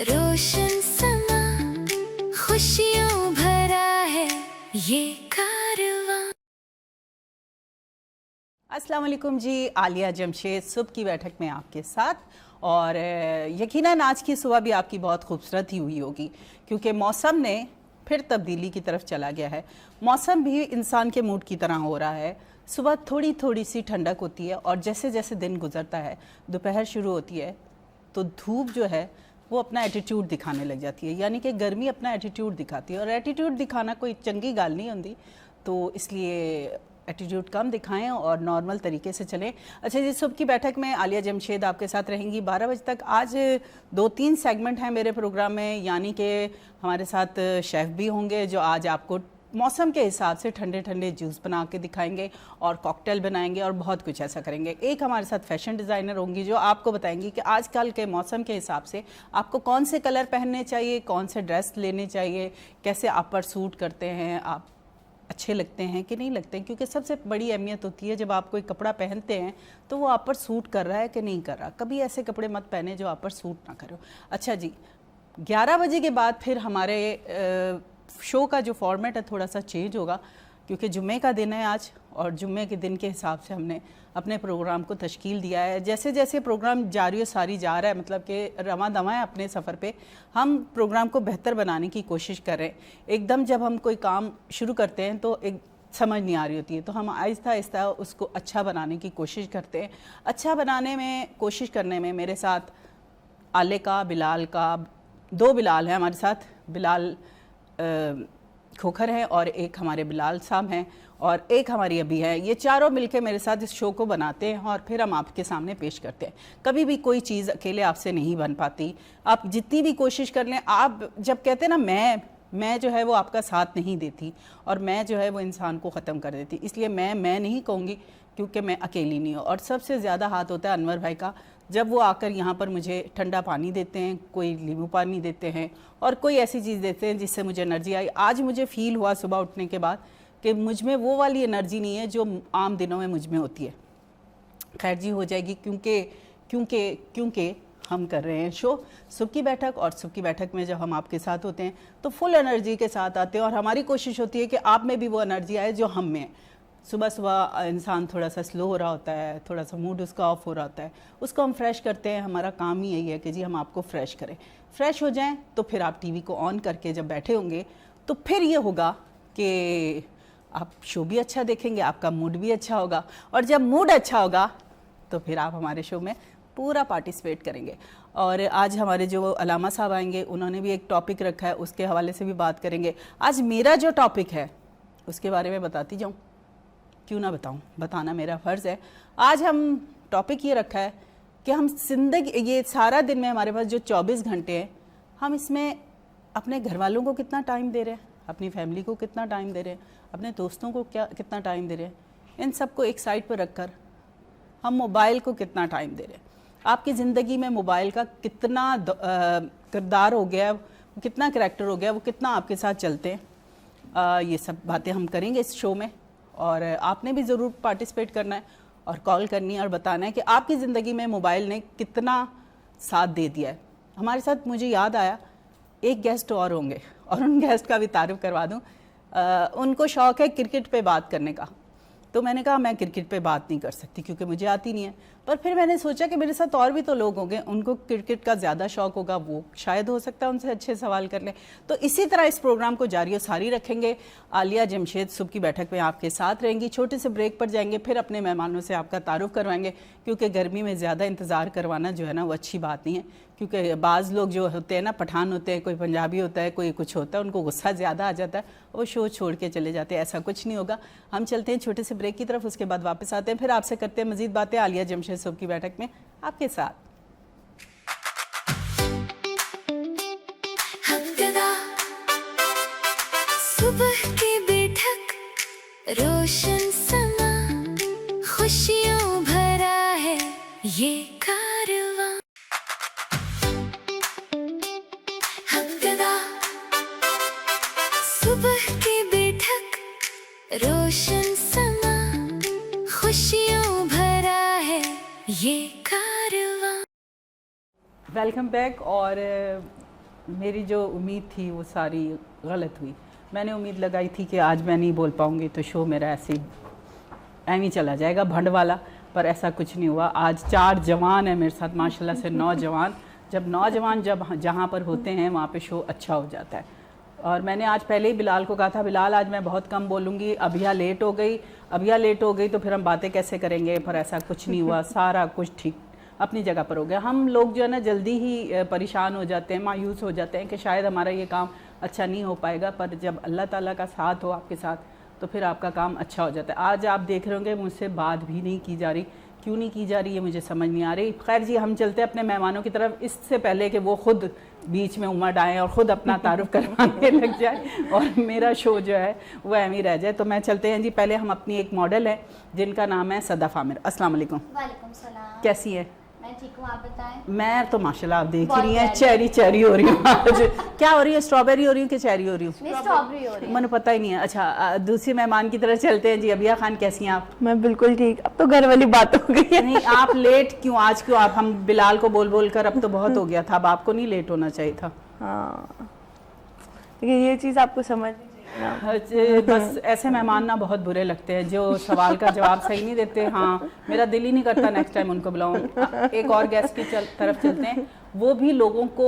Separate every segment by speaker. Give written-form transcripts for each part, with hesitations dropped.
Speaker 1: روشن سما خوشیوں بھرا ہے یہ کارواں.
Speaker 2: السلام علیکم جی. عالیہ جمشید صبح کی بیٹھک میں آپ کے ساتھ. اور یقیناً آج کی صبح بھی آپ کی بہت خوبصورت ہی ہوئی ہوگی کیونکہ موسم نے پھر تبدیلی کی طرف چلا گیا ہے. موسم بھی انسان کے موڈ کی طرح ہو رہا ہے. صبح تھوڑی تھوڑی سی ٹھنڈک ہوتی ہے اور جیسے جیسے دن گزرتا ہے دوپہر شروع ہوتی ہے تو دھوپ جو ہے وہ اپنا ایٹیٹیوڈ دکھانے لگ جاتی ہے. یعنی کہ گرمی اپنا ایٹیٹیوڈ دکھاتی ہے اور ایٹیٹیوڈ دکھانا کوئی چنگی گال نہیں ہوتی. تو اس لیے ایٹیٹیوڈ کم دکھائیں اور نارمل طریقے سے چلیں. اچھا جی, صبح کی بیٹھک میں عالیہ جمشید آپ کے ساتھ رہیں گی 12 بجے تک. آج 2-3 سیگمنٹ ہیں میرے پروگرام میں. یعنی کہ ہمارے ساتھ شیف بھی ہوں گے جو آج آپ کو موسم کے حساب سے ٹھنڈے ٹھنڈے جوس بنا کے دکھائیں گے اور کاکٹیل بنائیں گے اور بہت کچھ ایسا کریں گے. ایک ہمارے ساتھ فیشن ڈیزائنر ہوں گی جو آپ کو بتائیں گی کہ آج کل کے موسم کے حساب سے آپ کو کون سے کلر پہننے چاہیے, کون سے ڈریس لینے چاہیے, کیسے آپ پر سوٹ کرتے ہیں, آپ اچھے لگتے ہیں کہ نہیں لگتے ہیں. کیونکہ سب سے بڑی اہمیت ہوتی ہے جب آپ کوئی کپڑا پہنتے ہیں تو وہ آپ پر سوٹ کر رہا ہے کہ نہیں کر رہا. کبھی ایسے کپڑے مت پہنے جو آپ پر سوٹ نہ کرو. اچھا جی, 11 بجے کے بعد پھر ہمارے شو کا جو فارمیٹ ہے تھوڑا سا چینج ہوگا کیونکہ جمعے کا دن ہے آج اور جمعے کے دن کے حساب سے ہم نے اپنے پروگرام کو تشکیل دیا ہے. جیسے جیسے پروگرام جاری و ساری جا رہا ہے, مطلب کہ رواں دواں ہے اپنے سفر پہ, ہم پروگرام کو بہتر بنانے کی کوشش کر رہے ہیں. ایک دم جب ہم کوئی کام شروع کرتے ہیں تو ایک سمجھ نہیں آ رہی ہوتی ہے تو ہم آہستہ آہستہ اس کو اچھا بنانے کی کوشش کرتے ہیں. اچھا بنانے میں کوشش کرنے میں میرے ساتھ آلے کا, بلال کا, 2 بلال ہیں ہمارے ساتھ. بلال کھوکھر ہیں اور ایک ہمارے بلال صاحب ہیں اور ایک ہماری ابھی ہے. یہ چاروں مل کے میرے ساتھ اس شو کو بناتے ہیں اور پھر ہم آپ کے سامنے پیش کرتے ہیں. کبھی بھی کوئی چیز اکیلے آپ سے نہیں بن پاتی. آپ جتنی بھی کوشش کر لیں, آپ جب کہتے ہیں نا میں جو ہے وہ آپ کا ساتھ نہیں دیتی اور میں جو ہے وہ انسان کو ختم کر دیتی. اس لیے میں نہیں کہوں گی کیونکہ میں اکیلی نہیں ہوں. اور سب سے زیادہ ہاتھ ہوتا ہے انور بھائی کا جب وہ آ کر یہاں پر مجھے ٹھنڈا پانی دیتے ہیں, کوئی لیمو پانی دیتے ہیں اور کوئی ایسی چیز دیتے ہیں جس سے مجھے انرجی آئی. آج مجھے فیل ہوا صبح اٹھنے کے بعد کہ مجھ میں وہ والی انرجی نہیں ہے جو عام دنوں میں مجھ میں ہوتی ہے. خیر جی, ہو جائے گی کیونکہ ہم کر رہے ہیں شو صبح کی بیٹھک. اور صبح کی بیٹھک میں جب ہم آپ کے ساتھ ہوتے ہیں تو فل انرجی کے ساتھ آتے ہیں اور ہماری کوشش ہوتی ہے کہ آپ میں بھی وہ انرجی آئے جو ہم میں ہے. صبح انسان تھوڑا سا سلو ہو رہا ہوتا ہے, تھوڑا سا موڈ اس کا آف ہو رہا ہوتا ہے, اس کو ہم فریش کرتے ہیں. ہمارا کام ہی یہی ہے کہ جی ہم آپ کو فریش کریں. فریش ہو جائیں تو پھر آپ ٹی وی کو آن کر کے جب بیٹھے ہوں گے تو پھر یہ ہوگا کہ آپ شو بھی اچھا دیکھیں گے, آپ کا موڈ بھی اچھا ہوگا اور جب موڈ اچھا ہوگا تو پھر آپ ہمارے شو میں پورا پارٹیسپیٹ کریں گے. اور آج ہمارے جو علامہ صاحب آئیں گے انہوں نے بھی ایک ٹاپک رکھا ہے, اس کے حوالے سے بھی بات کریں گے. آج میرا جو ٹاپک ہے اس کے بارے میں بتاتی جاؤں, کیوں نہ بتاؤں, بتانا میرا فرض ہے. آج ہم ٹاپک یہ رکھا ہے کہ ہم زندگی, یہ سارا دن میں ہمارے پاس جو 24 گھنٹے ہیں, ہم اس میں اپنے گھر والوں کو کتنا ٹائم دے رہے ہیں, اپنی فیملی کو کتنا ٹائم دے رہے ہیں, اپنے دوستوں کو کتنا ٹائم دے رہے ہیں. ان سب کو ایک سائڈ پر رکھ کر ہم موبائل کو کتنا ٹائم دے رہے ہیں. آپ کی زندگی میں موبائل کا کتنا کردار ہو گیا, کتنا کریکٹر ہو گیا, وہ کتنا آپ کے ساتھ چلتے ہیں. یہ سب باتیں ہم کریں گے اس شو میں اور آپ نے بھی ضرور پارٹیسپیٹ کرنا ہے اور کال کرنی ہے اور بتانا ہے کہ آپ کی زندگی میں موبائل نے کتنا ساتھ دے دیا ہے. ہمارے ساتھ مجھے یاد آیا ایک گیسٹ اور ہوں گے اور ان گیسٹ کا بھی تعارف کروا دوں. ان کو شوق ہے کرکٹ پہ بات کرنے کا, تو میں نے کہا میں کرکٹ پہ بات نہیں کر سکتی کیونکہ مجھے آتی نہیں ہے. پر پھر میں نے سوچا کہ میرے ساتھ اور بھی تو لوگ ہوں گے, ان کو کرکٹ کا زیادہ شوق ہوگا, وہ شاید ہو سکتا ہے ان سے اچھے سوال کر لیں. تو اسی طرح اس پروگرام کو جاری و ساری رکھیں گے. عالیہ جمشید صبح کی بیٹھک میں آپ کے ساتھ رہیں گی. چھوٹے سے بریک پر جائیں گے, پھر اپنے مہمانوں سے آپ کا تعارف کروائیں گے کیونکہ گرمی میں زیادہ انتظار کروانا جو ہے نا وہ اچھی بات نہیں ہے. کیونکہ بعض لوگ جو ہوتے ہیں نا, پٹھان ہوتے ہیں, کوئی پنجابی ہوتا ہے, کوئی کچھ ہوتا ہے, ان کو غصہ زیادہ آ جاتا ہے, وہ شو چھوڑ کے چلے جاتے ہیں. ایسا کچھ نہیں ہوگا. ہم چلتے ہیں چھوٹے سے بریک کی طرف, اس کے بعد واپس آتے ہیں, پھر آپ سے کرتے ہیں مزید باتیں. عالیہ جمشید صبح کی بیٹھک میں آپ کے ساتھ.
Speaker 1: صبح کی بیٹھک روشن سما خوشیوں بھرا ہے یہ کارواں. صبح کی بیٹھک روشن سما خوشیوں بھرا یہ کارواں.
Speaker 2: Welcome back. اور मेरी जो उम्मीद थी वो सारी गलत हुई. मैंने उम्मीद लगाई थी कि आज मैं नहीं बोल पाऊँगी तो शो मेरा ऐसे ही एम ही चला जाएगा भंड वाला, पर ऐसा कुछ नहीं हुआ. आज 4 जवान हैं मेरे साथ माशाल्लाह से, नौजवान. जब नौजवान जहाँ पर होते हैं वहाँ पे शो अच्छा हो जाता है. और मैंने आज पहले ही बिलाल को कहा था, बिलाल आज मैं बहुत कम बोलूँगी, अभिया लेट हो गई तो फिर हम बातें कैसे करेंगे, पर ऐसा कुछ नहीं हुआ. सारा कुछ ठीक अपनी जगह पर हो गया. हम लोग जो है ना जल्दी ही परेशान हो जाते हैं, मायूस हो जाते हैं कि शायद हमारा ये काम अच्छा नहीं हो पाएगा, पर जब अल्लाह ताला का साथ हो आपके साथ तो फिर आपका काम अच्छा हो जाता है. आज आप देख रहे होंगे मुझसे बात भी नहीं की जा रही. क्यों नहीं की जा रही है मुझे समझ नहीं आ रही. खैर जी, हम चलते हैं अपने मेहमानों की तरफ, इससे पहले कि वो खुद बीच में उमड़ आएँ और ख़ुद अपना तारुफ करवाने लग जाए और मेरा शो जो है वो एम ही रह जाए. तो मैं चलते हैं जी. पहले हम अपनी एक मॉडल है जिनका नाम है सदफ आमिर. अस्सलाम वालेकुम.
Speaker 3: वालेकुम सलाम.
Speaker 2: कैसी है?
Speaker 3: मैं ठीक हूँ, आप बताएं.
Speaker 2: मैं तो माशाल्लाह आप देख ही
Speaker 3: बहुत
Speaker 2: रही हैं,
Speaker 3: प्यारी.
Speaker 2: चेरी हो रही हूँ आज. क्या हो रही है, स्ट्रॉबेरी हो रही हूँ कि चेरी हो रही हूँ?
Speaker 3: नहीं, स्ट्रॉबेरी हो रही है.
Speaker 2: मैंने पता ही नहीं है. अच्छा, दूसरी मेहमान की तरफ चलते हैं जी. अबिया खान कैसी हैं आप?
Speaker 4: मैं बिल्कुल ठीक. अब तो घर वाली बात हो गई है.
Speaker 2: नहीं, आप लेट क्यों आज? क्यों आप? हम बिलाल को बोल बोल कर अब तो बहुत हो गया था. अब आपको नहीं लेट होना चाहिए था.
Speaker 4: हाँ, लेकिन ये चीज़ आपको समझ
Speaker 2: बस ऐसे मेहमान ना बहुत बुरे लगते हैं जो सवाल का जवाब सही नहीं देते. हाँ, मेरा दिल ही नहीं करता नेक्स्ट टाइम उनको बुलाऊं. एक और गेस्ट की तरफ चलते हैं. वो भी लोगों को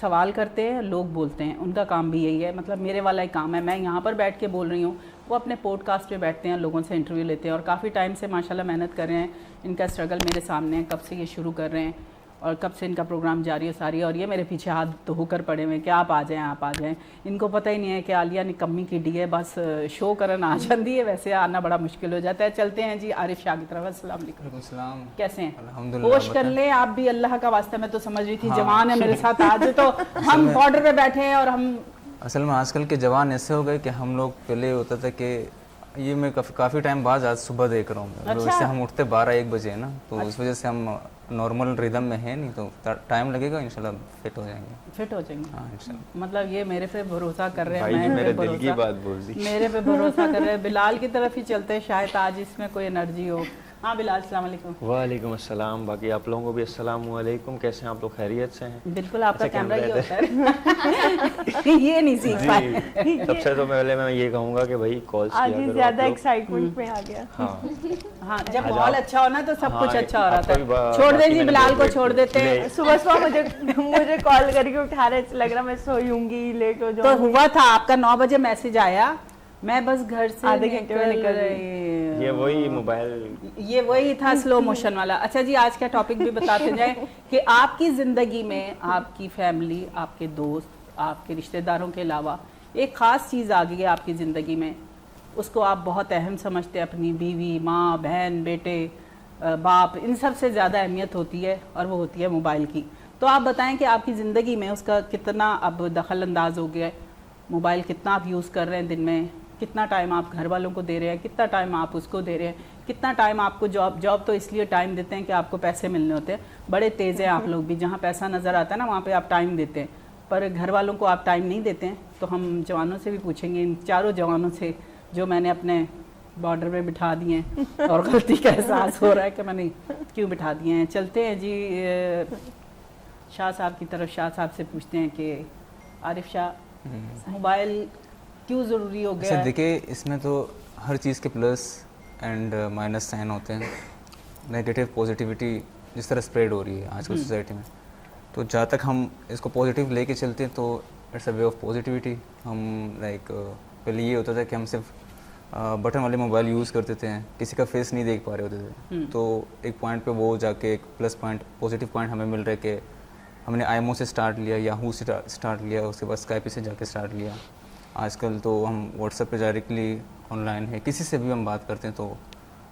Speaker 2: सवाल करते हैं, लोग बोलते हैं, उनका काम भी यही है. मतलब मेरे वाला ही काम है. मैं यहाँ पर बैठ के बोल रही हूँ, वो अपने पॉडकास्ट पे बैठते हैं, लोगों से इंटरव्यू लेते हैं और काफ़ी टाइम से माशाल्लाह मेहनत कर रहे हैं. इनका स्ट्रगल मेरे सामने है, कब से ये शुरू कर रहे हैं और कब से इनका प्रोग्राम जारी है सारी. और ये मेरे पीछे हाथ तो होकर पड़े हुए कि आप आ जाएं, आप आ जाएं. इनको पता ही नहीं है कि आलिया निकम्मी की डी है, बस शो करन आ जाती है. वैसे आना बड़ा मुश्किल हो जाता है. चलते हैं जी आरिफ शाह की तरफ. अस्सलाम वालेकुम. कैसे हैं?
Speaker 5: अल्हम्दुलिल्लाह.
Speaker 2: होश कर लें आप भी, अल्लाह का वास्ता. मैं तो समझ रही थी जवान है मेरे साथ आज, तो हम बॉर्डर पे बैठे हैं और हम
Speaker 5: असल में आजकल के जवान ऐसे हो गए कि हम लोग पहले होता था कि ये मैं काफ़ी टाइम बाद आज सुबह देख रहा हूँ.
Speaker 2: अच्छा?
Speaker 5: इससे हम उठते 12-1 बजे है ना, तो उस वजह से हम नॉर्मल रिदम में है नहीं, तो टाइम लगेगा. इंशाल्लाह फिट हो जाएंगे.
Speaker 2: फिट हो जाएंगे.
Speaker 5: हाँ इंशाल्लाह.
Speaker 2: मतलब ये मेरे पे भरोसा कर रहे हैं.
Speaker 6: भाई
Speaker 2: मैं
Speaker 6: ने
Speaker 2: पे
Speaker 6: मेरे दिल की
Speaker 2: भरोसा-
Speaker 6: बात बोल दी.
Speaker 2: मेरे पे भरोसा कर रहे हैं. बिलाल की तरफ ही चलते हैं, शायद आज इसमें कोई एनर्जी हो. हाँ बिलाल, अस्सलाम वालेकुम.
Speaker 6: वालेकुम अस्सलाम. बाकी आप लोगों को भी अस्सलाम वालेकुम. कैसे हैं आप लोग? खैरियत से हैं?
Speaker 2: बिल्कुल, आपका
Speaker 6: अच्छा,
Speaker 2: कैमरा
Speaker 6: कैमरा
Speaker 2: ये होता है. ये नहीं सीख पाए.
Speaker 6: जी. सबसे तो पहले मैं ये कहूँगा कि भाई कॉल्स
Speaker 4: आज
Speaker 6: किया
Speaker 4: ही
Speaker 6: करो
Speaker 4: ज्यादा
Speaker 6: आप लोग.
Speaker 4: एक्साइटमेंट में आ गया.
Speaker 6: हाँ
Speaker 2: हाँ, जब
Speaker 6: आज
Speaker 2: माहौल
Speaker 6: आप-
Speaker 2: अच्छा हो ना तो सब
Speaker 6: हाँ,
Speaker 2: कुछ अच्छा हो रहा
Speaker 6: आपका भी
Speaker 2: था. छोड़
Speaker 6: बाकी
Speaker 2: दे जी,
Speaker 6: मैंने
Speaker 2: बिलाल को
Speaker 6: बहुत
Speaker 2: छोड़ देते हैं.
Speaker 6: ले-
Speaker 4: सुबह मुझे कॉल करके उठा रहे थे, लग रहा मैं सोऊंगी, लेट हो
Speaker 2: तो
Speaker 4: जाऊंगी.
Speaker 2: हुआ था आपका 9 बजे मैसेज आया, मैं बस घर से
Speaker 4: आधे घंटे में निकल
Speaker 6: ये वही मोबाइल.
Speaker 2: ये वही था स्लो मोशन वाला. अच्छा जी, आज का टॉपिक भी बताते जाएं कि आपकी ज़िंदगी में आपकी फैमिली, आपके दोस्त, आपके रिश्तेदारों के अलावा एक ख़ास चीज़ आ गई है आपकी ज़िंदगी में, उसको आप बहुत अहम समझते हैं. अपनी बीवी, माँ, बहन, बेटे, बाप, इन सब से ज़्यादा अहमियत होती है और वो होती है मोबाइल की. तो आप बताएं कि आपकी ज़िंदगी में उसका कितना अब दखल अंदाज हो गया है. मोबाइल कितना आप यूज़ कर रहे हैं दिन में, कितना टाइम आप घर वालों को दे रहे हैं, कितना टाइम आप उसको दे रहे हैं, कितना टाइम आपको जॉब तो इसलिए टाइम देते हैं कि आपको पैसे मिलने होते हैं. बड़े तेज़ हैं आप लोग भी, जहाँ पैसा नज़र आता है ना वहाँ पे आप टाइम देते हैं, पर घर वालों को आप टाइम नहीं देते हैं. तो हम जवानों से भी पूछेंगे, इन चारों जवानों से जो मैंने अपने बॉर्डर पे बिठा दिए हैं और गलती का एहसास हो रहा है कि मैंने क्यों बिठा दिए हैं. चलते हैं जी शाह साहब की तरफ. शाह साहब से पूछते हैं कि आरिफ शाह, मोबाइल क्यों ज़रूरी हो गया
Speaker 5: अच्छा
Speaker 2: है?
Speaker 5: देखिए, इसमें तो हर चीज़ के प्लस एंड माइनस साइन होते हैं. नेगेटिव पॉजिटिविटी जिस तरह स्प्रेड हो रही है आजकल सोसाइटी में, तो जहाँ तक हम इसको पॉजिटिव लेके चलते हैं तो it's a way of positivity. हम पहले ये होता था कि हम सिर्फ बटन वाले मोबाइल यूज़ करते थे, किसी का फेस नहीं देख पा रहे होते थे. तो एक पॉइंट पे वो जाके एक प्लस पॉइंट, पॉजिटिव पॉइंट हमें मिल रहा है कि हमने आईएमओ से स्टार्ट लिया, याहू से स्टार्ट लिया, उसके बाद स्काइप से जाके स्टार्ट लिया. आजकल तो हम व्हाट्सएप पे डायरेक्टली ऑनलाइन है, किसी से भी हम बात करते हैं तो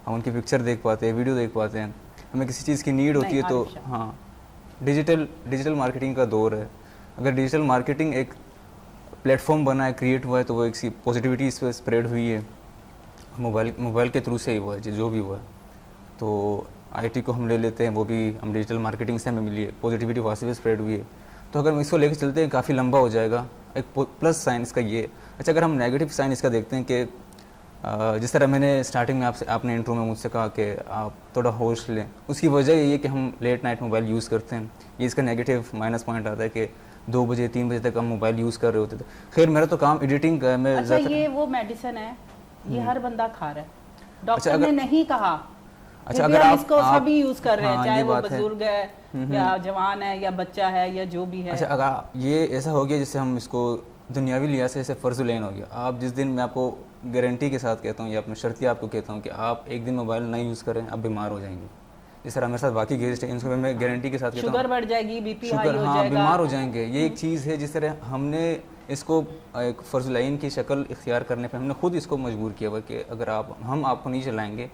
Speaker 5: हम उनकी पिक्चर देख पाते हैं, वीडियो देख पाते हैं. हमें किसी चीज़ की नीड होती है तो हाँ, डिजिटल मार्केटिंग का दौर है. अगर डिजिटल मार्केटिंग एक प्लेटफॉर्म बना है, क्रिएट हुआ है, तो वो एक सी पॉजिटिविटी इस पर स्प्रेड हुई है. मोबाइल के थ्रू से ही हुआ है जो भी हुआ है. तो आईटी को हम ले लेते हैं, वो भी हम डिजिटल मार्केटिंग से हमें मिली है, पॉजिटिविटी वहाँ से भी स्प्रेड हुई है. तो अगर हम इसको लेकर चलते हैं काफ़ी लंबा हो जाएगा. एक प्लस साइन इसका ये. अच्छा, अगर हम नेगेटिव साइन इसका देखते हैं कि जिस तरह मैंने स्टार्टिंग में आपने इंट्रो में मुझसे कहा कि आप थोड़ा होश लें, उसकी वजह यही है कि हम लेट नाइट मोबाइल यूज़ करते हैं. ये इसका नेगेटिव माइनस पॉइंट आता है कि 2 बजे 3 बजे तक हम मोबाइल यूज़ कर रहे होते थे। खैर मेरा तो काम एडिटिंग का है, मैं
Speaker 2: अच्छा ये वो मेडिसिन है, ये हर बंदा खा रहा है, डॉक्टर ने नहीं कहा।
Speaker 5: अच्छा,
Speaker 2: क्योंकि
Speaker 5: अगर
Speaker 2: हम
Speaker 5: आप
Speaker 2: इसको सभी यूज कर रहे हैं,
Speaker 5: हाँ,
Speaker 2: चाहे
Speaker 5: ये
Speaker 2: वो
Speaker 5: बात है।
Speaker 2: बुजुर्ग है या जवान है या बच्चा है या जो भी है।
Speaker 5: अच्छा, अगर ये ऐसा हो गया जैसे हम इसको दुनियावी लिहाज से जैसे फ़र्ज़ुल ऐन हो गया। आप जिस दिन मैं आपको गारंटी के साथ कहता हूँ या अपने शर्ती आपको कहता हूँ कि आप एक दिन मोबाइल नहीं यूज़ करें, आप बीमार हो जाएंगे। जिस तरह मेरे साथ बाकी गेस्ट हैं, इनको मैं गारंटी के साथ कहता हूँ
Speaker 2: शुगर बढ़ जाएगी, बीपी हाई
Speaker 5: शुगर,
Speaker 2: हो
Speaker 5: हाँ,
Speaker 2: जाएगा,
Speaker 5: बीमार हो जाएंगे। ये एक चीज़ है जिस तरह हमने इसको एक फ़र्ज़ुल ऐन की शक्ल इख्तियार करने पे हमने खुद इसको मजबूर किया हुआ कि अगर हम आपको नहीं चलाएंगे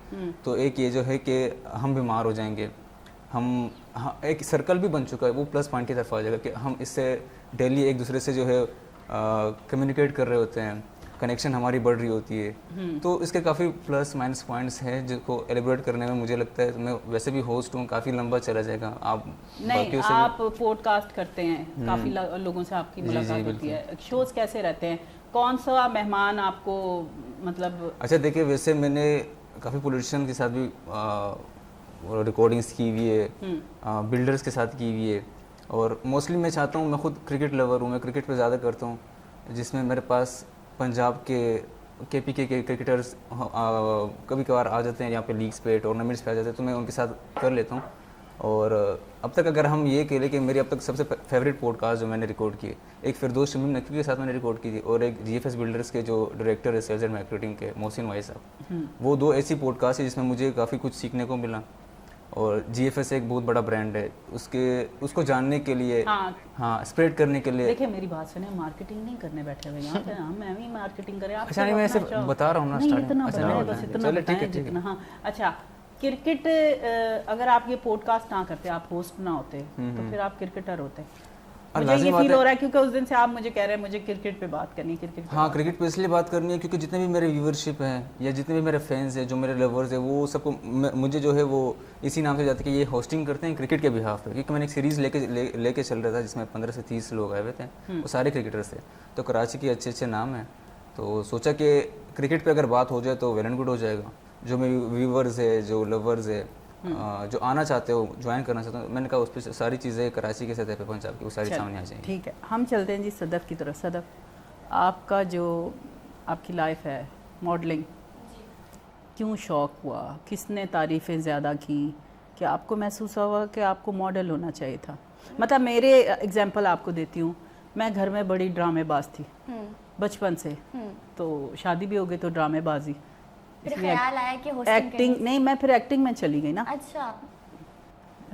Speaker 5: तो एक ये जो है कि हम बीमार हो जाएंगे। हम हाँ, एक सर्कल भी बन चुका है, वो प्लस पॉइंट की तरफ आ जाएगा कि हम इससे डेली एक दूसरे से जो है कम्युनिकेट कर रहे होते हैं, कनेक्शन हमारी बढ़ रही होती है। तो इसके काफ़ी प्लस माइनस पॉइंट्स हैं जिसको एलिब्रेट करने में मुझे लगता है, मैं वैसे भी होस्ट हूँ, काफ़ी लंबा चला जाएगा। आप
Speaker 2: नहीं
Speaker 5: बाकियों से
Speaker 2: आप पॉडकास्ट करते हैं, काफी लोगों से आपकी मुलाकात होती है, शोज कैसे रहते हैं, कौन सा मेहमान आपको मतलब?
Speaker 5: अच्छा देखिए, वैसे मैंने काफ़ी पॉलिटिशियन के साथ भी रिकॉर्डिंग्स की हुई है, बिल्डर्स के साथ की हुई है, और मोस्टली मैं चाहता हूँ, मैं खुद क्रिकेट लवर हूँ, मैं क्रिकेट पे ज़्यादा करता हूँ, जिसमें मेरे पास पंजाब के KPK के क्रिकेटर्स कभी कभार आ जाते हैं यहाँ पे लीग्स पे, टूर्नामेंट्स पे आ जाते हैं, तो मैं उनके साथ कर लेता हूँ। और अब तक अगर हम ये कह लें कि मेरी अब तक सबसे फेवरेट पॉडकास्ट जो मैंने रिकॉर्ड की, एक फिरदौस शमीम नकवी के साथ मैंने रिकॉर्ड की थी, और एक GFS बिल्डर्स के जो डायरेक्टर है सेल्स एंड मार्केटिंग के, मोहसिन वाई साहब, वो 2 ऐसी पॉडकास्ट है जिसमें मुझे काफ़ी कुछ सीखने को मिला। और GFS एक बहुत बड़ा ब्रांड है, उसको जानने के लिए, हाँ स्प्रेड करने के लिए।
Speaker 2: देखिए मेरी बात सुने, मार्केटिंग नहीं करने बैठे हुए यहाँ पे, मैं भी मार्केटिंग करें। आप
Speaker 5: अच्छा नहीं, मैं सिर्फ बता रहा हूँ ना,
Speaker 2: इतना
Speaker 5: अच्छा,
Speaker 2: बताएं, बस इतना बताएं जितना। हाँ अच्छा, क्रिकेट अगर आप ये पॉडकास्ट ना करते, आप होस्ट ना होते, तो फिर आप क्रिकेटर होते। मुझे ये फील हो रहा है क्योंकि उस दिन से आप मुझे कह रहे हैं मुझे क्रिकेट पे बात करनी है, क्रिकेट पे।
Speaker 5: हाँ, क्रिकेट पे इसलिए बात करनी है क्योंकि जितने भी मेरे व्यूअरशिप हैं या जितने भी मेरे फैंस हैं, जो मेरे लवर्स हैं, वो सबको मुझे जो है वो इसी नाम से जाते हैं कि ये होस्टिंग करते हैं क्रिकेट के बिहाफ पे। क्योंकि मैंने एक सीरीज़ लेके चल रहा था जिसमें 15 से 30 लोग आए हुए थे, वो सारे क्रिकेटर्स थे। तो कराची के अच्छे नाम हैं, तो सोचा कि क्रिकेट पर अगर बात हो जाए तो वेल एंड गुड हो जाएगा। जो मेरे व्यूवर्स है, जो लवर्स है, जो आना चाहते हो, ज्वाइन करना चाहते हो, मैंने कहा उस पर सारी चीज़ें कराची के सतह पे पंजाब की वो सारी सामने आ जाएंगी।
Speaker 2: ठीक है, हम चलते हैं जी सदफ की तरफ। सदफ, आपका जो आपकी लाइफ है मॉडलिंग, क्यों शौक़ हुआ, किसने तारीफ़ें ज़्यादा की, क्या आपको महसूस हुआ कि आपको मॉडल होना चाहिए था? मतलब मेरे एग्जांपल आपको देती हूँ, मैं घर में बड़ी ड्रामेबाज थी बचपन से, तो शादी भी हो गई तो ड्रामेबाजी,
Speaker 3: ख्याल आया कि
Speaker 2: एक्टिंग नहीं, मैं फिर एक्टिंग में चली गई ना।
Speaker 3: अच्छा,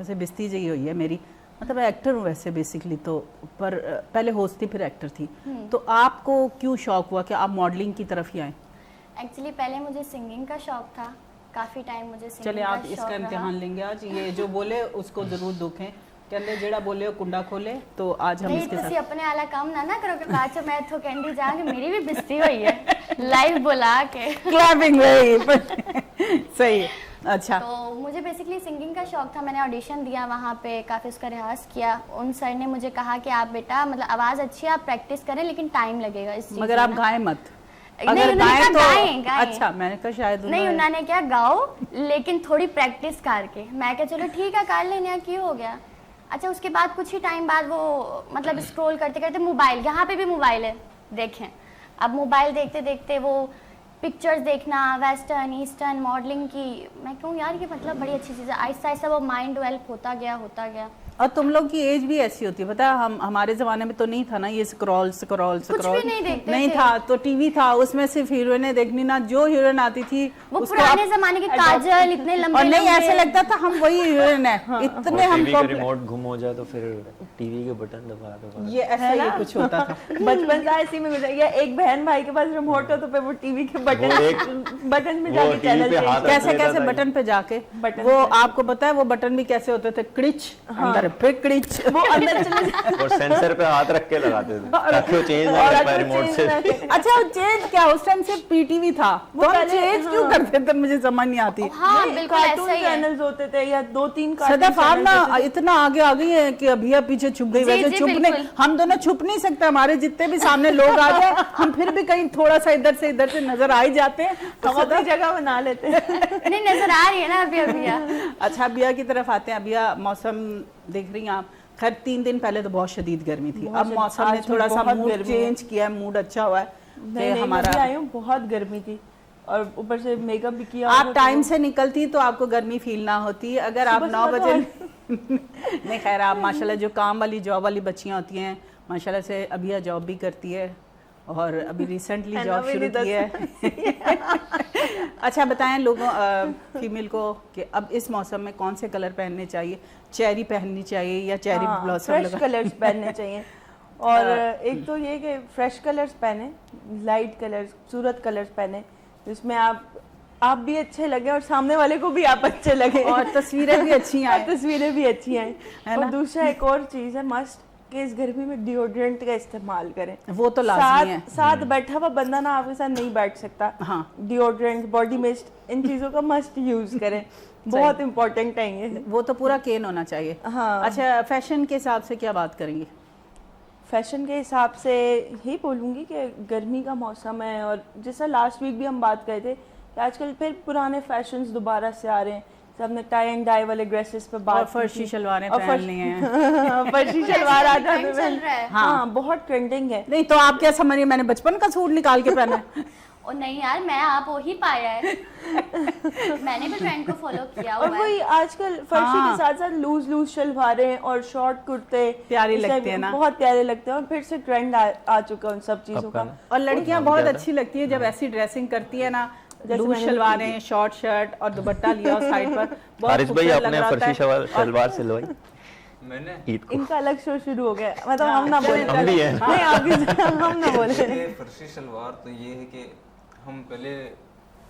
Speaker 2: ऐसे बिस्ती जही हुई है मेरी, मतलब एक्टर हूँ वैसे बेसिकली तो, पर पहले होस्ट थी फिर एक्टर थी। तो आपको क्यों शौक हुआ कि आप मॉडलिंग की तरफ ही आए?
Speaker 3: एक्चुअली पहले मुझे सिंगिंग का शौक था, काफ़ी टाइम मुझे सिंगिंग
Speaker 2: चले
Speaker 3: का
Speaker 2: आप
Speaker 3: शौक
Speaker 2: इसका
Speaker 3: रहा।
Speaker 2: इम्तिहान लेंगे आज, ये जो बोले उसको जरूर दुखें, कहते जेड़ा बोले कुंडा खोले, तो आज हम
Speaker 3: नहीं
Speaker 2: इसके
Speaker 3: तुसी
Speaker 2: साथ
Speaker 3: अपने वाला काम ना करो कि बाद च मैं इत्थों कहंदी जा कि मेरी भी बिस्ती हुई है लाइव बुला के।
Speaker 2: क्लैपिंग वही सही है। अच्छा,
Speaker 3: तो मुझे बेसिकली सिंगिंग का शौक था, मैंने ऑडिशन दिया वहाँ पे, काफ़ी उसका रियाज किया। उन सर ने मुझे कहा कि आप बेटा मतलब आवाज़ अच्छी है, आप प्रैक्टिस करें लेकिन टाइम लगेगा इस चीज़
Speaker 2: मगर
Speaker 3: में
Speaker 2: आप
Speaker 3: ना।
Speaker 2: गाएं मत।
Speaker 3: नहीं,
Speaker 2: अगर
Speaker 3: उन्होंने
Speaker 2: गाएं
Speaker 3: कहा
Speaker 2: तो
Speaker 3: गाएं।
Speaker 2: अच्छा, मैंने कहा शायद
Speaker 3: नहीं, उन्होंने क्या गाओ लेकिन थोड़ी प्रैक्टिस करके। मैं क्या चलो ठीक है कर लेने, क्यों हो गया। अच्छा, उसके बाद कुछ ही टाइम बाद वो मतलब स्क्रॉल करते करते मोबाइल, यहाँ पे भी मोबाइल है देखें, अब मोबाइल देखते देखते वो पिक्चर्स देखना वेस्टर्न ईस्टर्न मॉडलिंग की, मैं कहूँ यार ये मतलब बड़ी अच्छी चीज़ है। आहिस्ता आहिस्ता वो माइंड डेवलप होता गया।
Speaker 2: और तुम लोग की एज भी ऐसी होती है, पता है हमारे ज़माने में तो नहीं था ना ये स्क्रॉल
Speaker 3: भी नहीं देखते थे।
Speaker 2: था, तो टीवी था, उसमें सिर्फ हीरोइनें देखनी ना, जो हीरोइन आती थी
Speaker 3: वो
Speaker 2: उसको
Speaker 3: पुराने
Speaker 2: आप
Speaker 3: जमाने के काजल इतने लंबे
Speaker 2: और नहीं
Speaker 3: लंबे।
Speaker 2: ऐसे लगता था हम वही हीरोइन है, इतने हम
Speaker 6: टीवी का रिमोट गुम हो जाए तो फिर टीवी के बटन दबा
Speaker 2: ये ऐसा ही कुछ होता था।
Speaker 4: बचपन से ऐसे में गुजरा, या एक बहन भाई के पास रिमोट हो तो फिर वो टीवी के बटन में जाके चैनल चेंज,
Speaker 2: कैसे बटन पे जाके वो आपको पता है वो बटन भी कैसे होते थे, क्रिच अंदर फिर क्रिच,
Speaker 4: वो अंदर चले
Speaker 6: और सेंसर पे हाथ रख के लगाते थे ताकि वो चेंज ना कर पाए रिमोट से।
Speaker 2: अच्छा चेंज क्या, उस टाइम सिर्फ पीटीवी था, तो हम चेंज क्यों करते थे मुझे समझ नहीं आती।
Speaker 3: हाँ बिल्कुल
Speaker 4: कार्टून
Speaker 3: ऐसा ही है।
Speaker 4: चैनल्स होते थे या 2-3 कार्टून
Speaker 2: सदफ आप ना इतना आगे आ गई है कि अभी आप पीछे छुप गई, वैसे
Speaker 3: जी,
Speaker 2: छुपने
Speaker 3: बिल्कुल।
Speaker 2: हम दोनों छुप नहीं सकते, हमारे जितने भी सामने लोग आ जाए हम फिर भी कहीं थोड़ा सा इधर से नजर आ ही जाते हैं,
Speaker 4: हम अपनी जगह बना लेते हैं।
Speaker 3: नहीं नजर आ रही है ना अभी।
Speaker 2: अच्छा बिया की तरफ आते हैं। बिया, मौसम देख रही हैं आप, खैर 3 दिन पहले तो बहुत शदीद गर्मी थी,
Speaker 4: बहुत
Speaker 2: अब
Speaker 4: शदीद,
Speaker 2: मौसम ने
Speaker 4: आज
Speaker 2: थोड़ा सा
Speaker 4: बहुत
Speaker 2: मूड
Speaker 4: गर्मी है।
Speaker 2: चेंज किया है, मूड अच्छा हुआ है कि
Speaker 4: नहीं
Speaker 2: हमारा
Speaker 4: मैं भी आई हूँ, बहुत गर्मी थी और ऊपर से मेकअप भी किया
Speaker 2: आप
Speaker 4: हुआ
Speaker 2: टाइम
Speaker 4: था।
Speaker 2: से निकलती तो आपको गर्मी फील ना होती, अगर आप
Speaker 4: सुबह
Speaker 2: 9
Speaker 4: सुबह
Speaker 2: बजे
Speaker 4: तो
Speaker 2: नहीं खैर आप माशाल्लाह जो काम वाली जॉब वाली बच्चियां होती हैं माशाल्लाह से अभी जॉब भी करती है और अभी रिसेंटली
Speaker 4: है ना,
Speaker 2: जॉब
Speaker 4: मेरी
Speaker 2: शुरू की है। अच्छा बताएं लोगों फीमेल को कि अब इस मौसम में कौन से कलर पहनने चाहिए, चेरी पहननी चाहिए या चेरी ब्लॉसम
Speaker 4: फ्रेश कलर्स पहनने चाहिए और एक तो ये कि फ्रेश कलर्स पहने, लाइट कलर्स, खूबसूरत कलर्स पहने जिसमें आप भी अच्छे लगे और सामने वाले को भी आप अच्छे लगे
Speaker 2: और तस्वीरें भी अच्छी आए।
Speaker 4: तस्वीरें भी अच्छी आए।
Speaker 2: है
Speaker 4: और
Speaker 2: ना?
Speaker 4: दूसरा एक और चीज़ है मस्ट कि इस गर्मी में डिओड्रेंट का इस्तेमाल करें।
Speaker 2: वो तो लाजमी है।
Speaker 4: साथ बैठा हुआ बंदा ना आपके साथ नहीं बैठ सकता।
Speaker 2: हाँ।
Speaker 4: डिओड्रेंट, बॉडी मिस्ट, इन चीज़ों का मस्ट यूज करें, बहुत इंपॉर्टेंट है ये।
Speaker 2: वो तो पूरा केन होना चाहिए।
Speaker 4: हाँ।
Speaker 2: अच्छा फैशन के हिसाब से क्या बात करेंगे?
Speaker 4: फैशन के हिसाब से यही बोलूँगी कि गर्मी का मौसम है और जैसा लास्ट वीक भी हम बात कर थे कि आजकल फिर पुराने फैशंस दोबारा से आ रहे हैं। सबने टाई एंड डाई वाले ड्रेसेस पे बात
Speaker 2: और
Speaker 4: की
Speaker 2: फर्शी
Speaker 4: थी।
Speaker 2: शलवारें
Speaker 4: और
Speaker 2: पहन ली हैं।
Speaker 4: फर्शी शलवार आ
Speaker 3: ट्रेंड
Speaker 4: जाते
Speaker 3: चल रहा है।
Speaker 4: हाँ बहुत ट्रेंडिंग है।
Speaker 2: नहीं तो आप क्या समझ रही, मैंने बचपन का सूट निकाल के पहना है?
Speaker 3: ओ नहीं यार, मैं आप वही पाया है। मैंने भी ट्रेंड को फॉलो किया
Speaker 4: और
Speaker 3: हुआ है।
Speaker 4: वही आजकल फर्शी
Speaker 2: हाँ।
Speaker 4: के साथ साथ लूज शलवारें और शॉर्ट कुर्ते
Speaker 2: प्यारी
Speaker 4: इस
Speaker 2: लगती
Speaker 4: टाइप
Speaker 2: है ना?
Speaker 4: बहुत प्यारे लगते हैं और फिर से ट्रेंड आ चुका है उन सब चीज़ों का।
Speaker 2: और लड़कियां बहुत अच्छी लगती है जब ऐसी ड्रेसिंग करती है ना, लूज
Speaker 4: मैंने
Speaker 2: शलवारें, शॉर्ट शर्ट और दुपट्टा लिया और साइड पर बहुत
Speaker 6: हारिस भाई
Speaker 2: खूबसूरत लग
Speaker 6: आपने
Speaker 2: रहा होता
Speaker 6: फर्शी
Speaker 2: है।
Speaker 6: शलवार सिलवाई
Speaker 5: मैंने
Speaker 6: ईद को?
Speaker 4: इनका अलग शो शुरू हो गया, मतलब
Speaker 2: हाँ,
Speaker 4: हम ना बोले।
Speaker 6: हम भी हैं।
Speaker 4: नहीं आप भी हम ना बोले।
Speaker 5: ये फर्शी शलवार तो ये है कि हम पहले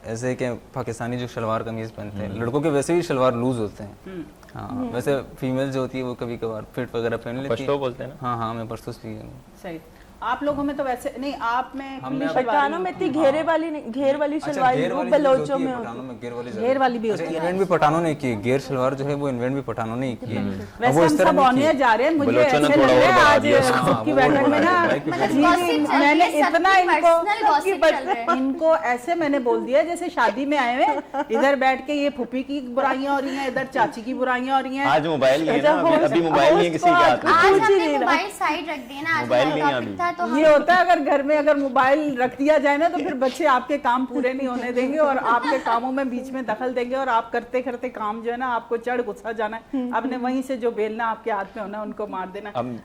Speaker 5: ऐसे कि पाकिस्तानी जो शलवार कमीज पहनते हैं, लड़कों के वैसे भी शलवार लूज होते हैं। हाँ वैसे फीमेल जो होती है वो कभी कभार फिट वगैरह पहन लेती है।
Speaker 6: पश्तो बोलते हैं ना?
Speaker 5: हाँ हाँ मैं परसों सी
Speaker 2: सही। आप लोगों में तो वैसे नहीं, आप में खुली शलवार
Speaker 4: पठानों में इतनी घेरे वाली नहीं, घेर वाली शलवार वो बलोचों में होती है।
Speaker 5: घेर वाली
Speaker 2: घेर वाली भी होती है।
Speaker 5: इन्वेंट भी पठानों ने की है, घेर शलवार जो है वो इन्वेंट भी पठानों ने ही की है। अब
Speaker 2: वैसे
Speaker 5: वो
Speaker 2: हम
Speaker 5: इस तरह
Speaker 2: सब
Speaker 5: नहीं की
Speaker 2: ऑनियर
Speaker 5: है।
Speaker 2: जा रहे हैं, मुझे
Speaker 6: बलोचों ने
Speaker 2: ऐसे लग
Speaker 6: थोड़ा
Speaker 2: रहा है
Speaker 6: और बढ़ा
Speaker 2: आज
Speaker 6: दिया उसको।
Speaker 2: सबकी बैठक में ना
Speaker 3: gossip चल
Speaker 2: मैंने
Speaker 3: रही है,
Speaker 2: इतना
Speaker 3: सबकी
Speaker 2: इनको
Speaker 3: personal gossip चल रहे हैं।
Speaker 2: इनको ऐसे मैंने बोल दिया जैसे शादी में आए हुए, इधर बैठ के ये फूफी की बुराइयां हो रही हैं, इधर चाची की बुराइयां हो रही हैं।
Speaker 6: आज मोबाइल नहीं है ना, अभी मोबाइल नहीं है किसी के हाथ में।
Speaker 3: आज
Speaker 4: कुछ ही
Speaker 3: हमने
Speaker 4: नहीं रहा।
Speaker 3: मोबाइल साइड रख दिया ना, आज
Speaker 6: मोबाइल
Speaker 3: हमारा
Speaker 6: नहीं है
Speaker 3: टॉपिक
Speaker 6: अभी।
Speaker 3: था तो हम
Speaker 2: ये होता है अगर घर में अगर मोबाइल रख दिया जाए ना तो फिर बच्चे आपके काम पूरे नहीं होने देंगे और आपके कामों में बीच में दखल देंगे और आप करते करते काम जो है ना आपको चढ़ गुस्सा जाना है, आपने वहीं से जो बेलना आपके हाथ में होना उनको मार देना।
Speaker 6: अब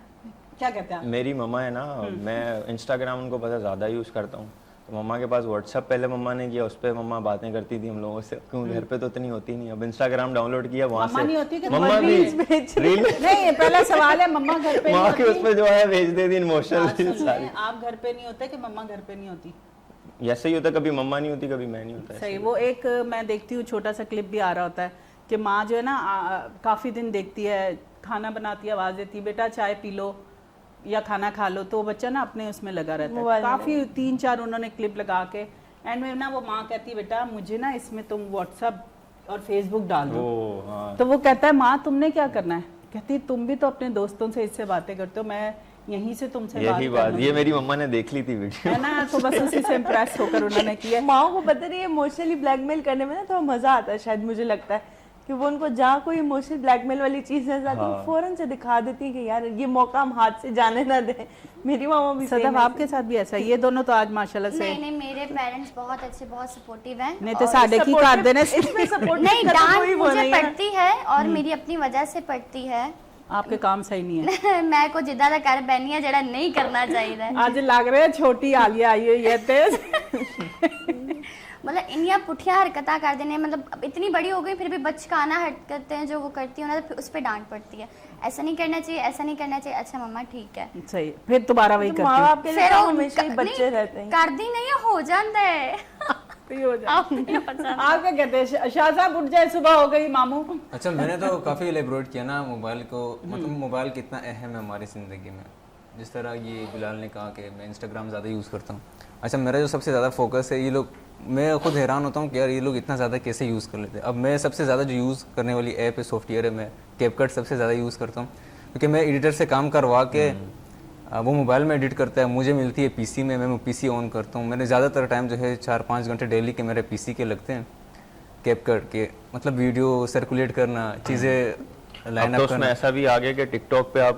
Speaker 2: क्या कहते हैं आप?
Speaker 6: मेरी मम्मा है ना, मैं इंस्टाग्राम उनको पता ज़्यादा यूज़ करता हूँ, तो मम्मा के पास व्हाट्सएप पहले मम्मा ने किया, उस पर मम्मा बातें करती थी हम लोगों से, क्यों घर पे तो इतनी होती नहीं। अब इंस्टाग्राम डाउनलोड किया वहाँ
Speaker 2: मम्मा
Speaker 6: से
Speaker 2: नहीं होती कि
Speaker 6: मम्मा
Speaker 2: तुम्हारी
Speaker 6: भी
Speaker 2: रील्स
Speaker 6: रील
Speaker 2: नहीं पहला सवाल है मम्मा घर पे
Speaker 6: वहाँ
Speaker 2: नहीं
Speaker 6: के उस
Speaker 2: होती?
Speaker 6: पर जो है भेज देती इमोशनल
Speaker 2: बात सुन
Speaker 6: सारी।
Speaker 2: लें, आप घर पे नहीं होते कि मम्मा घर पे नहीं होती?
Speaker 6: ऐसे ही होता, कभी मम्मा नहीं होती कभी मैं नहीं होता।
Speaker 2: सही। वो एक मैं देखती हूँ छोटा सा क्लिप भी आ रहा होता है कि माँ जो है ना काफ़ी दिन देखती है, खाना बनाती है, आवाज़ देती है बेटा चाय पी लो या खाना खा लो, तो बच्चा ना अपने उसमें लगा रहता है।
Speaker 4: मोबाइल में
Speaker 2: काफ़ी 3-4 उन्होंने क्लिप लगा के एंड में ना वो माँ कहती है बेटा मुझे ना इसमें तुम व्हाट्सअप और फेसबुक डाल दो।
Speaker 6: ओ हाँ,
Speaker 2: तो वो कहता है माँ तुमने क्या करना है? कहती तुम भी तो अपने दोस्तों से इससे बातें करते हो, मैं यहीं से तुमसे
Speaker 6: यही
Speaker 2: बात
Speaker 6: बात ये मेरी मम्मा ने देख ली थी वीडियो।
Speaker 2: है ना, तो बस उसी से इम्प्रेस होकर उन्होंने किया।
Speaker 4: माओ को पता नहीं इमोशनली ब्लैकमेल करने में ना थोड़ा मजा आता है शायद, मुझे लगता है कि वो उनको जहाँ कोई इमोशनल ब्लैकमेल वाली चीज नजर आती है वो फौरन से दिखा देती है कि यार ये मौका हम हाथ से जाने ना दें। मेरी मामा भी
Speaker 2: सदफ
Speaker 4: same है।
Speaker 2: आपके साथ भी ऐसा है? ये दोनों तो आज माशाल्लाह से
Speaker 3: नहीं नहीं, मेरे पेरेंट्स बहुत अच्छे, बहुत सपोर्टिव हैं।
Speaker 2: नहीं तो
Speaker 3: और
Speaker 2: साढ़े की कर देने से
Speaker 4: इसमें सपोर्ट
Speaker 3: नहीं, डांट
Speaker 4: कोई वो
Speaker 3: मुझे
Speaker 4: नहीं है।
Speaker 3: पड़ती है और मेरी अपनी वजह से पड़ती है।
Speaker 2: आपके काम सही नहीं है।
Speaker 3: मैं को जिद्दा दा कर बैनी है जेड़ा नहीं करना चाहिए।
Speaker 2: आज लग रहा है छोटी आलिया आई हुई है तेज।
Speaker 3: मतलब इनिया पुठिया हरकतां कर देने, मतलब अब इतनी बड़ी हो गई फिर भी बचकाना हरकतें जो वो करती है ना, तो उस पर डांट पड़ती है, ऐसा नहीं करना चाहिए, ऐसा नहीं करना चाहिए। अच्छा मम्मा ठीक है,
Speaker 2: सही, फिर दोबारा वही
Speaker 4: तो माँ
Speaker 2: करती
Speaker 4: बाप के लिए
Speaker 3: फिर
Speaker 4: तो
Speaker 3: वो
Speaker 4: हमेशा ही बच्चे
Speaker 3: नहीं,
Speaker 4: रहते हैं।
Speaker 3: कर दी नहीं है, हो जाता है।
Speaker 2: हूँ। हो जाए।
Speaker 3: आप नहीं पसंद।
Speaker 2: आप क्या कहते हैं शाह साहब? उठ जाए, सुबह हो गई मामू।
Speaker 5: अच्छा मैंने तो काफ़ी एलेबोरेट किया ना मोबाइल को, मतलब मोबाइल कितना अहम है हमारी ज़िंदगी में। जिस तरह ये बिलाल ने कहा कि मैं इंस्टाग्राम ज़्यादा यूज़ करता हूँ। अच्छा मेरा जो सबसे ज़्यादा फोकस है, ये लोग, मैं खुद हैरान होता हूँ कि यार ये लोग इतना ज़्यादा कैसे यूज़ कर लेते हैं। अब मैं सबसे ज़्यादा जो यूज़ करने वाली ऐप है, सॉफ्टवेयर है, मैं कैपकट सबसे ज़्यादा यूज़ करता हूँ, क्योंकि मैं एडिटर से काम करवा के वो मोबाइल में एडिट करता है, मुझे मिलती है पीसी में, मैं पीसी ऑन करता हूँ। मैंने ज़्यादातर टाइम जो है 4-5 घंटे डेली के मेरे पीसी के लगते हैं कैपकट के, मतलब वीडियो सर्कुलेट करना, चीज़ें लाइन
Speaker 6: तो
Speaker 5: अप
Speaker 6: उसमें ऐसा भी आ गया कि टिकटॉक पे आप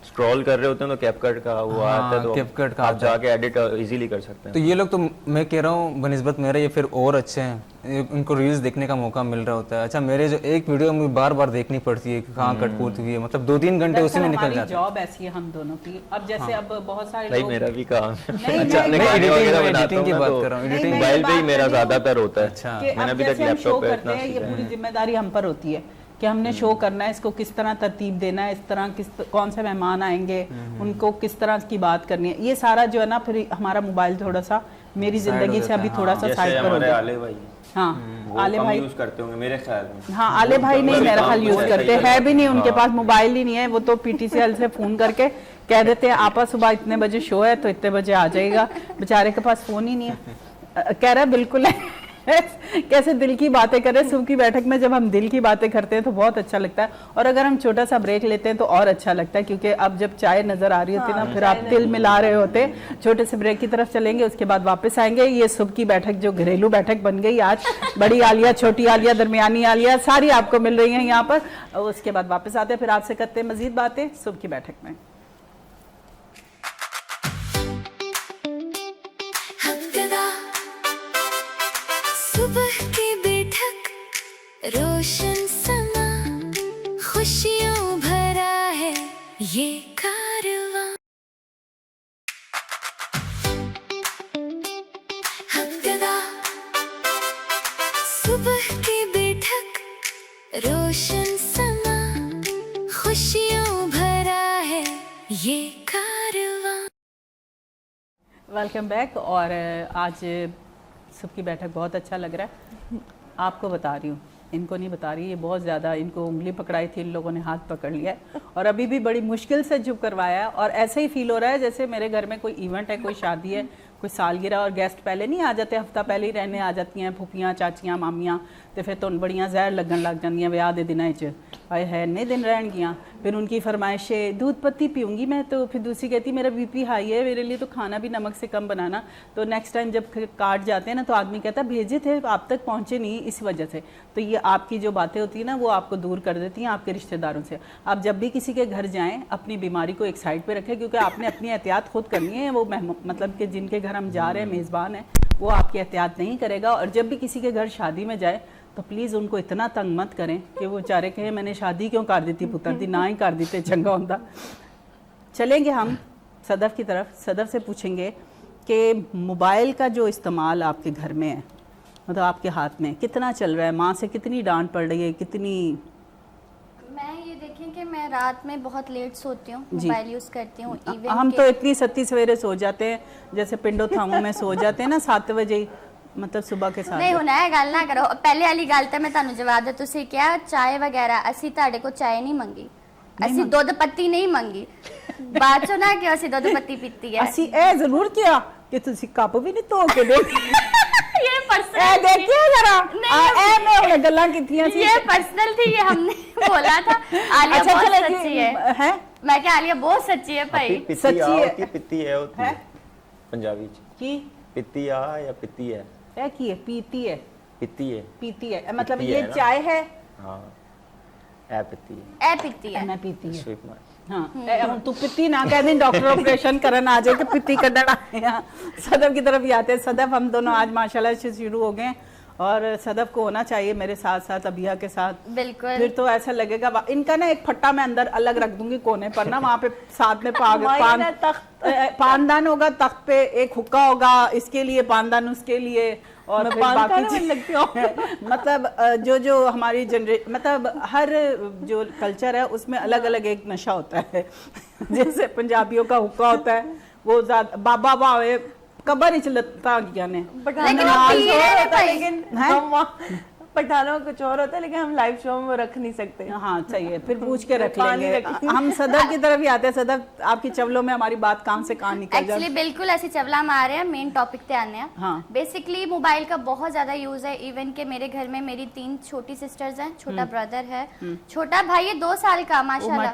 Speaker 6: स्क्रॉल कर रहे होते हैं तो कैपकट का वो आता है, तो
Speaker 5: CapCut का
Speaker 6: आप
Speaker 5: आता है।
Speaker 6: जाके एडिट इजीली कर सकते
Speaker 5: तो
Speaker 6: हैं।
Speaker 5: ये लोग तो मैं कह रहा हूँ बनस्बत मेरा ये फिर और अच्छे हैं, उनको रील्स देखने का मौका मिल रहा होता है। अच्छा मेरे जो एक वीडियो मुझे बार बार देखनी पड़ती है कि कहाँ कट कूट हुई है, मतलब 2-3 घंटे उसी में निकल जाते हैं।
Speaker 2: जॉब ऐसी है हम दोनों की। अब जैसे अब बहुत सारे
Speaker 6: भाई
Speaker 2: लोग
Speaker 6: मेरा भी काम है।
Speaker 2: नहीं,
Speaker 6: अच्छा,
Speaker 2: नहीं,
Speaker 6: गाने
Speaker 5: editing-
Speaker 6: वगैरह
Speaker 5: मैं
Speaker 6: बनाता
Speaker 5: editing की
Speaker 6: हूँ ना,
Speaker 5: बात
Speaker 6: तो
Speaker 5: कर रहा हूँ,
Speaker 2: नहीं,
Speaker 5: editing-
Speaker 2: मैं
Speaker 6: मोबाइल पे ही
Speaker 2: बात
Speaker 6: मेरा
Speaker 2: कर रही हूँ
Speaker 6: ज्यादातर होता है।
Speaker 5: अच्छा।
Speaker 2: कि
Speaker 6: मैंने
Speaker 2: अब
Speaker 6: अभी तक
Speaker 2: जैसे हम
Speaker 6: लैपटॉप
Speaker 2: शो
Speaker 6: पे
Speaker 2: करते
Speaker 6: इतना
Speaker 2: हैं, ये
Speaker 6: सीखा है।
Speaker 2: पूरी जिम्मेदारी हम पर होती है कि हमने शो करना है, इसको किस तरह तरतीब देना है, इस तरह कौन से मेहमान आएंगे, उनको किस तरह की बात करनी है, ये सारा जो है ना, फिर हमारा मोबाइल थोड़ा सा मेरी
Speaker 5: Side हो
Speaker 2: जिंदगी से
Speaker 5: जाता
Speaker 2: अभी
Speaker 5: है,
Speaker 2: थोड़ा
Speaker 5: हाँ।
Speaker 2: सा
Speaker 6: जैसे
Speaker 2: साइड पर हो
Speaker 6: हमारे
Speaker 2: गया।
Speaker 6: आले भाई
Speaker 2: हाँ,
Speaker 6: वो
Speaker 2: आले
Speaker 6: कम
Speaker 2: भाई,
Speaker 6: यूज करते होंगे मेरे ख्याल में।
Speaker 2: हाँ आले भाई नहीं, मेरा ख्याल यूज करते है भी नहीं, उनके
Speaker 6: हाँ।
Speaker 2: पास मोबाइल ही नहीं है। वो तो पीटीसीएल से फोन करके कह देते हैं आपा सुबह इतने बजे शो है तो इतने बजे आ जाएगा। बेचारे के पास फोन ही नहीं है। कह रहा है बिल्कुल है। कैसे दिल की बातें कर रहे हैं। सुबह की बैठक में जब हम दिल की बातें करते हैं तो बहुत अच्छा लगता है, और अगर हम छोटा सा ब्रेक लेते हैं तो और अच्छा लगता है, क्योंकि अब जब चाय नजर आ रही होती है ना, फिर आप तिल मिला रहे होते। छोटे से ब्रेक की तरफ चलेंगे, उसके बाद वापस आएंगे। ये सुबह की बैठक जो घरेलू बैठक बन गई आज, बड़ी आलिया, छोटी आलिया, दरमियानी आलिया, सारी आपको मिल रही हैं यहाँ पर। और उसके बाद वापस आते हैं, फिर आपसे करते हैं मजीद बातें सुबह की बैठक में।
Speaker 1: हमददा सुबह की बैठक, रोशन समा, खुशियों भरा है ये कारवां। हमददा सुबह की बैठक, रोशन समा, खुशियों भरा है ये कारवां।
Speaker 2: Welcome back. और आज सुबह की बैठक बहुत अच्छा लग रहा है। आपको बता रही हूँ, इनको नहीं बता रही। ये बहुत ज़्यादा, इनको उंगली पकड़ाई थी, इन लोगों ने हाथ पकड़ लिया है और अभी भी बड़ी मुश्किल से चुप करवाया है। और ऐसे ही फील हो रहा है जैसे मेरे घर में कोई इवेंट है, कोई शादी है, कोई सालगिरह, और गेस्ट पहले नहीं आ जाते, हफ्ता पहले ही रहने आ जाती हैं फूफियाँ, चाचियाँ, मामियाँ, तो फिर तो बड़ियाँ जहर लगन लग जांदियां विआह दे दिनां च। आए है इन्ने दिन रहन गियां। फिर उनकी फरमाइशें, दूध पत्ती पीऊँगी मैं, तो फिर दूसरी कहती मेरा बीपी हाई है, मेरे लिए तो खाना भी नमक से कम बनाना। तो नेक्स्ट टाइम जब कार्ड जाते हैं ना, तो आदमी कहता है भेजे थे आप तक पहुँचे नहीं इस वजह से। तो ये आपकी जो बातें होती हैं ना, वो आपको दूर कर देती हैं आपके रिश्तेदारों से। आप जब भी किसी के घर जाएँ, अपनी बीमारी को एक साइड पर रखें, क्योंकि आपने अपनी एहतियात खुद करनी है। वो मतलब कि जिनके घर हम जा रहे हैं, मेज़बान है, वो आपकी एहतियात नहीं करेगा। और जब भी किसी के घर शादी में जाए तो प्लीज़ उनको इतना तंग मत करें कि वो बेचारे कहें मैंने शादी क्यों कर दी थी पुत्र दी, ना ही कर देते चंगा होता। चलेंगे हम सदफ की तरफ। सदफ से पूछेंगे कि मोबाइल का जो इस्तेमाल आपके घर में है, मतलब आपके हाथ में कितना चल रहा है, माँ से कितनी डांट पड़ रही है, कितनी?
Speaker 3: मैं ये देखें कि मैं रात में बहुत लेट सोती हूँ,
Speaker 2: जी।
Speaker 3: मोबाइल यूज़ करती हूँ। इवन
Speaker 2: हम तो इतनी सत्ती सवेरे सो जाते हैं, जैसे पिंडो थामों में सो जाते हैं ना 7 बजे ही, मतलब सुबह के 7
Speaker 3: नहीं होना है, गल ना करो। पहले वाली गल तो मैं ਤੁਹਾਨੂੰ ਜਵਾਬ ਦੇ, ਤੁਸੀਂ ਕਿਹਾ ਚਾय वगैरह, ਅਸੀਂ ਤੁਹਾਡੇ ਕੋਲ ਚਾय नहीं ਮੰਗੀ, ਅਸੀਂ ਦੁੱਧ ਪੱਤੀ नहीं ਮੰਗੀ। ਬਾਅਦ ਚੋਂ ਨਾ ਕਿ ਅਸੀਂ ਦੁੱਧ ਪੱਤੀ ਪੀਤੀ ਹੈ।
Speaker 2: ਅਸੀਂ ਇਹ ਜ਼ਰੂਰ ਕਿਹਾ ਕਿ ਤੁਸੀਂ ਕੱਪ ਵੀ ਨਹੀਂ ਧੋ ਕੇ ਦੇ।
Speaker 3: ये पर्सनल,
Speaker 2: ਇਹ ਦੇਖਿਆ ਜਰਾ,
Speaker 3: नहीं,
Speaker 2: ਇਹ ਮੈਂ ਹੁਣ ਗੱਲਾਂ ਕੀਤੀਆਂ ਸੀ।
Speaker 3: ये पर्सनल थी, ये हमने बोला था। आलिया
Speaker 2: अच्छा,
Speaker 3: बहुत
Speaker 2: चलो
Speaker 3: सच्ची है।
Speaker 2: है
Speaker 3: मैं क्या, आलिया बहुत सच्ची है भाई।
Speaker 6: पित्ती
Speaker 2: सच्ची
Speaker 6: आ
Speaker 2: है।
Speaker 6: होती है, पित्ती है होती है
Speaker 2: है?
Speaker 6: पंजाबी च।
Speaker 2: की
Speaker 6: पित्ती आ या पित्ती है?
Speaker 2: है की है, पीती है,
Speaker 6: पित्ती है।
Speaker 2: पीती है, मतलब
Speaker 6: पीती
Speaker 2: ये
Speaker 6: है ना?
Speaker 2: चाय है,
Speaker 6: हाँ है पित्ती है।
Speaker 3: ए पीती है।
Speaker 2: मैं पीती है।
Speaker 6: स्वीट मार।
Speaker 2: हाँ हम तू पित्ती ना कह दें, डॉक्टर ऑपरेशन करन आ जाए कि पित्ती कड्ढन आए हैं। सदफ की तरफ ही आते हैं। सदफ हम दोनों आज माशाल्लाह से शुरू हो गए, और सदफ को होना चाहिए मेरे साथ साथ, अबिया के साथ।
Speaker 3: बिल्कुल।
Speaker 2: फिर तो ऐसा लगेगा इनका ना एक फट्टा मैं अंदर अलग रख दूंगी कोने पर ना, वहाँ पे साथ में पानदान होगा, तख्त पे एक हुक्का होगा, इसके लिए पानदान, उसके लिए, और फिर बाकी लगती हूँ। मतलब जो हमारी मतलब हर जो कल्चर है उसमें अलग अलग एक नशा होता है। जैसे पंजाबियों का हुक्का होता है, वो बाबा बावे कबर ही चलता गया ने,
Speaker 3: लेकिन वो पी रहे हैं भाई।
Speaker 4: लेकिन
Speaker 2: हैं?
Speaker 4: हम वहाँ पठानों का कुछ और होता है, लेकिन हम लाइव शो में वो रख नहीं सकते।
Speaker 2: हाँ सही है, फिर पूछ के रख
Speaker 4: पानी
Speaker 2: लेंगे।
Speaker 4: रखेंगे।
Speaker 2: हम सदर की तरफ ही आते हैं। सदर आपकी चवलों में हमारी बात कहाँ से कहाँ निकल
Speaker 3: एक्चुअली
Speaker 2: जाए।
Speaker 3: बिल्कुल ऐसे चवला में आ रहे हैं, मेन टॉपिक पे आने हैं।
Speaker 2: हाँ।
Speaker 3: बेसिकली मोबाइल का बहुत ज्यादा यूज है। इवन के मेरे घर में मेरी 3 छोटी सिस्टर्स हैं, छोटा ब्रदर है, छोटा भाई है 2 साल का माशाल्लाह।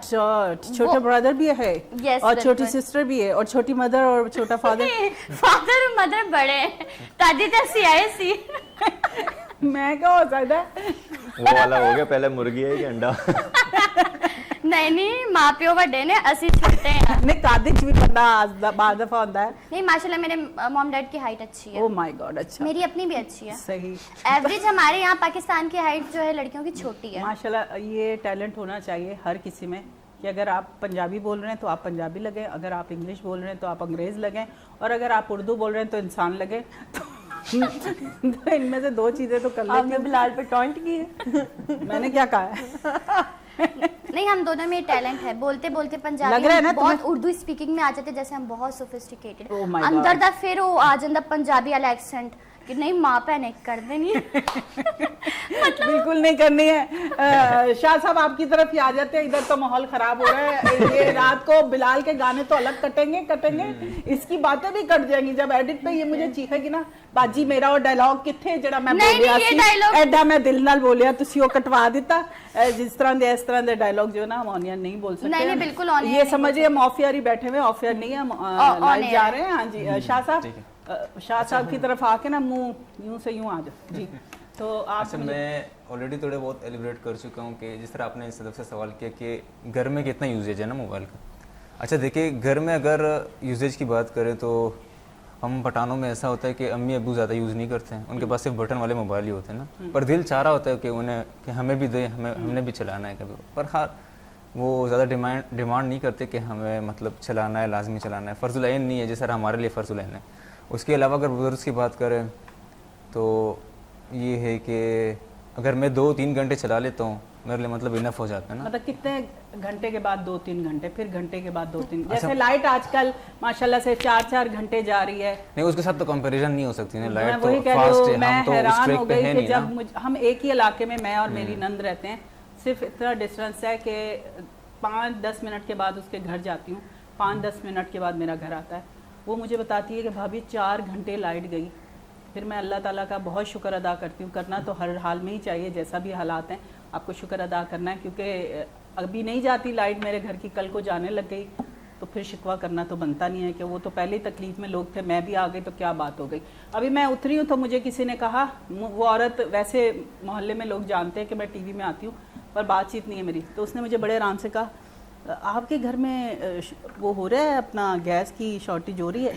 Speaker 2: छोटे ब्रदर भी है,
Speaker 3: Yes,
Speaker 2: और छोटी
Speaker 3: बिल्कुल।
Speaker 2: सिस्टर भी है, और छोटी मदर और छोटा फादर।
Speaker 3: फादर और मदर बड़े हैं, दादी तो सी आए सी।
Speaker 2: मैं क्या हो सकता है?
Speaker 6: वो वाला हो गया, पहले मुर्गी है कि अंडा?
Speaker 3: नहीं नहीं, माँ प्यो ਵੱਡੇ ਨੇ, ਅਸੀਂ ਛੋਟੇ हैं।
Speaker 2: नहीं कादिच भी बंदा बाद दफा होता है।
Speaker 3: नहीं माशाल्लाह मेरे मॉम डैड की हाइट अच्छी है।
Speaker 2: ओ माय गॉड, अच्छा,
Speaker 3: मेरी अपनी भी अच्छी है।
Speaker 2: सही।
Speaker 3: एवरेज हमारे यहाँ पाकिस्तान की हाइट जो है लड़कियों की छोटी है।
Speaker 2: माशाल्लाह ये टैलेंट होना चाहिए हर किसी में कि अगर आप पंजाबी बोल रहे हैं तो आप पंजाबी लगें, अगर आप इंग्लिश बोल रहे हैं तो आप अंग्रेज़ लगें, और अगर आप उर्दू बोल रहे हैं तो इंसान लगें। तो इनमें से दो चीज़ें तो कर लेती
Speaker 4: आपने
Speaker 2: हूँ।
Speaker 4: बिलाल पे टॉन्ट की है।
Speaker 2: मैंने क्या कहा है?
Speaker 3: नहीं हम दोनों में टैलेंट है, बोलते बोलते पंजाबी
Speaker 2: लग रहा है ना
Speaker 3: हम बहुत
Speaker 2: तुम्हें?
Speaker 3: उर्दू स्पीकिंग में आ जाते जैसे हम बहुत सोफिस्टिकेटेड
Speaker 2: Oh my God.
Speaker 3: अंदर दा फिर वो आ जाता पंजाबी वाला एक्सेंट कि नहीं माँ भैन कर देनी है।
Speaker 2: बिल्कुल नहीं करनी है। शाह साहब आपकी तरफ ही आ जाते हैं, इधर तो माहौल खराब हो रहा है। ये रात को बिलाल के गाने तो अलग कटेंगे, इसकी बातें भी कट जाएंगी। जब एडिट पे ये मुझे चीखेगी ना, बाजी मेरा वो डायलॉग किथे जड़ा मैं
Speaker 3: नहीं,
Speaker 2: बोलिया
Speaker 3: ये
Speaker 2: सी,
Speaker 3: dialogue-
Speaker 2: एडा मैं दिल नाल बोलिया, तुसी वो कटवा दिता। जिस तरह दे इस तरह दे डायलॉग जो है ना हम ऑनियन नहीं बोल सकते।
Speaker 3: नहीं, बिल्कुल on air
Speaker 2: ये
Speaker 3: नहीं
Speaker 2: समझिए हम ऑफ एयर ही बैठे हुए, ऑफ एयर नहीं है, हम
Speaker 3: on
Speaker 2: लाइव जा
Speaker 3: air।
Speaker 2: रहे हैं। हाँ जी, शाह साहब की तरफ आके ना मुंह यूं से यूं आ जाओ जी। तो आप
Speaker 5: अच्छा, मैं ऑलरेडी थोड़े बहुत एलिब्रेट कर चुका हूँ कि जिस तरह आपने इस तरफ से सवाल किया कि घर में कितना यूजेज है ना मोबाइल का। अच्छा देखिए, घर में अगर यूजेज की बात करें तो हम पठानों में ऐसा होता है कि अम्मी अब्बू ज़्यादा यूज़ नहीं करते हैं, उनके पास सिर्फ बटन वाले मोबाइल ही होते हैं ना, पर दिल चाह रहा होता है कि उन्हें कि हमें भी दे, हमने भी चलाना है कभी, पर हाँ वो ज़्यादा डिमांड नहीं करते कि हमें मतलब चलाना है, लाजमी चलाना है, फ़र्ज़ुल ऐन नहीं है जिस तरह हमारे लिए फ़र्ज़ुल ऐन है। उसके अलावा अगर बुजुर्ग की बात करें तो ये है कि अगर मैं 2-3 घंटे चला लेता हूँ मेरे लिए मतलब इनफ हो जाता है ना।
Speaker 2: मतलब कितने घंटे के बाद 2-3 घंटे, फिर घंटे के बाद 2-3, जैसे लाइट आजकल माशाल्लाह से 4-4 घंटे जा रही है।
Speaker 5: नहीं उसके साथ तो कंपैरिजन नहीं हो सकती ना,
Speaker 2: मैं
Speaker 5: लाइट
Speaker 2: वही
Speaker 5: तो
Speaker 2: कह रही
Speaker 5: फास्ट
Speaker 2: हूँ,
Speaker 5: है,
Speaker 2: मैं
Speaker 5: हम तो उस
Speaker 2: हैरान
Speaker 5: ट्रैक
Speaker 2: हो
Speaker 5: पे
Speaker 2: गई
Speaker 5: है
Speaker 2: कि
Speaker 5: नहीं
Speaker 2: जब
Speaker 5: ना।
Speaker 2: हम एक ही इलाके में, मैं और मेरी नंद रहते हैं, सिर्फ इतना डिस्टेंस है कि 5-10 मिनट के बाद उसके घर जाती हूँ, 5-10 मिनट के बाद मेरा घर आता है। वो मुझे बताती है कि भाभी 4 घंटे लाइट गई। फिर मैं अल्लाह ताला का बहुत शुक्र अदा करती हूँ, करना तो हर हाल में ही चाहिए, जैसा भी हालात हैं आपको शुक्र अदा करना है, क्योंकि अभी नहीं जाती लाइट मेरे घर की, कल को जाने लग गई तो फिर शिकवा करना तो बनता नहीं है कि वो तो पहले ही तकलीफ में लोग थे, मैं भी आ गई तो क्या बात हो गई। अभी मैं उतरी हूँ तो मुझे किसी ने कहा, वो औरत वैसे मोहल्ले में लोग जानते हैं कि मैं टीवी में आती हूँ पर बातचीत नहीं है मेरी, तो उसने मुझे बड़े आराम से कहा आपके घर में वो हो रहा है, अपना गैस की शॉर्टेज हो रही है।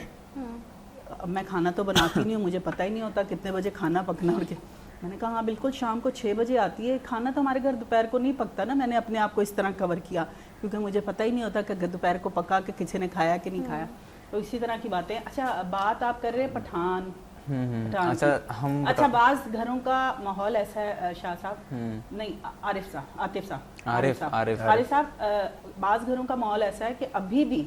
Speaker 2: अब मैं खाना तो बनाती नहीं हूँ, मुझे पता ही नहीं होता कितने बजे खाना पकना और क्या। मैंने कहा हाँ बिल्कुल, शाम को 6 बजे आती है, खाना तो हमारे घर दोपहर को नहीं पकता ना। मैंने अपने आप को इस तरह कवर किया क्योंकि मुझे पता ही नहीं होता कि दोपहर को पका के किसी ने खाया कि नहीं खाया। तो इसी तरह की बातें। अच्छा बात आप कर रहे हैं पठान की।
Speaker 5: अच्छा हम
Speaker 2: अच्छा बाज घरों का माहौल ऐसा है शाह साहब, नहीं आरिफ साहब, बाज घरों का माहौल ऐसा है कि अभी भी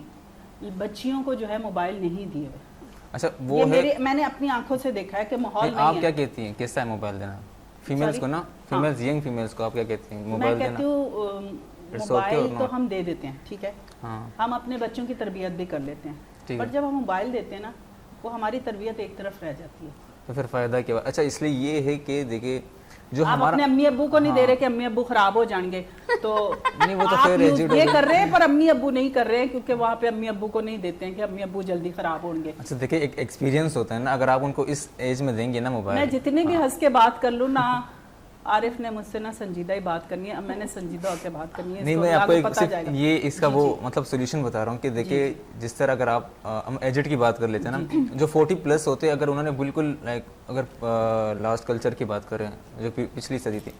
Speaker 2: बच्चियों को जो है मोबाइल नहीं दिए हुए।
Speaker 5: अच्छा वो
Speaker 2: ये
Speaker 5: है,
Speaker 2: मैंने अपनी आंखों से देखा है कि माहौल नहीं
Speaker 5: आप
Speaker 2: है।
Speaker 5: क्या कहती हैं किस टाइम मोबाइल देना फीमेल्स को ना, फीमेल्स यंग फीमेल्स को आप क्या कहती हैं
Speaker 2: मैं
Speaker 5: मोबाइल
Speaker 2: कहती
Speaker 5: देना?
Speaker 2: हूँ
Speaker 5: It's okay
Speaker 2: मोबाइल
Speaker 5: or
Speaker 2: तो
Speaker 5: not?
Speaker 2: हम दे देते हैं, ठीक है,
Speaker 5: हाँ
Speaker 2: हम अपने बच्चों की तरबियत भी कर लेते हैं,
Speaker 5: ठीक
Speaker 2: पर
Speaker 5: है।
Speaker 2: जब हम मोबाइल देते हैं ना वो हमारी तरबियत एक तरफ रह जाती है।
Speaker 5: तो फिर फ़ायदा क्या? अच्छा इसलिए ये है कि देखिए जो
Speaker 2: आप
Speaker 5: हमारा
Speaker 2: अपने अम्मी अब्बू को नहीं दे रहे कि अम्मी अब्बू खराब हो जाएंगे, तो
Speaker 5: नहीं, वो तो
Speaker 2: आप
Speaker 5: फिर
Speaker 2: यूज
Speaker 5: rigid
Speaker 2: ये
Speaker 5: हो
Speaker 2: कर रहे हैं पर अम्मी अब्बू नहीं कर रहे हैं क्योंकि वहाँ पे अम्मी अब्बू को नहीं देते हैं कि अम्मी अब्बू जल्दी खराब होंगे।
Speaker 5: अच्छा देखिए एक एक्सपीरियंस होता है ना, अगर आप उनको इस एज में देंगे ना
Speaker 2: मैं
Speaker 5: मोबाइल,
Speaker 2: जितनी भी हंस के बात कर लूँ ना, आरिफ ने मुझसे ना संजीदा ही बात करनी है, अब मैंने संजीदा होकर बात करनी है।
Speaker 5: नहीं
Speaker 2: इसको
Speaker 5: मैं आपको
Speaker 2: आगे
Speaker 5: एक
Speaker 2: पता
Speaker 5: सिर्फ
Speaker 2: जाएगा।
Speaker 5: ये इसका
Speaker 2: जी,
Speaker 5: वो
Speaker 2: जी।
Speaker 5: मतलब सोल्यूशन बता रहा हूँ कि देखिए जिस तरह अगर आप हम एजेड की बात कर लेते हैं ना, जो 40+ होते हैं, अगर उन्होंने बिल्कुल लाइक अगर लास्ट कल्चर की बात करें जो पिछली सदी थी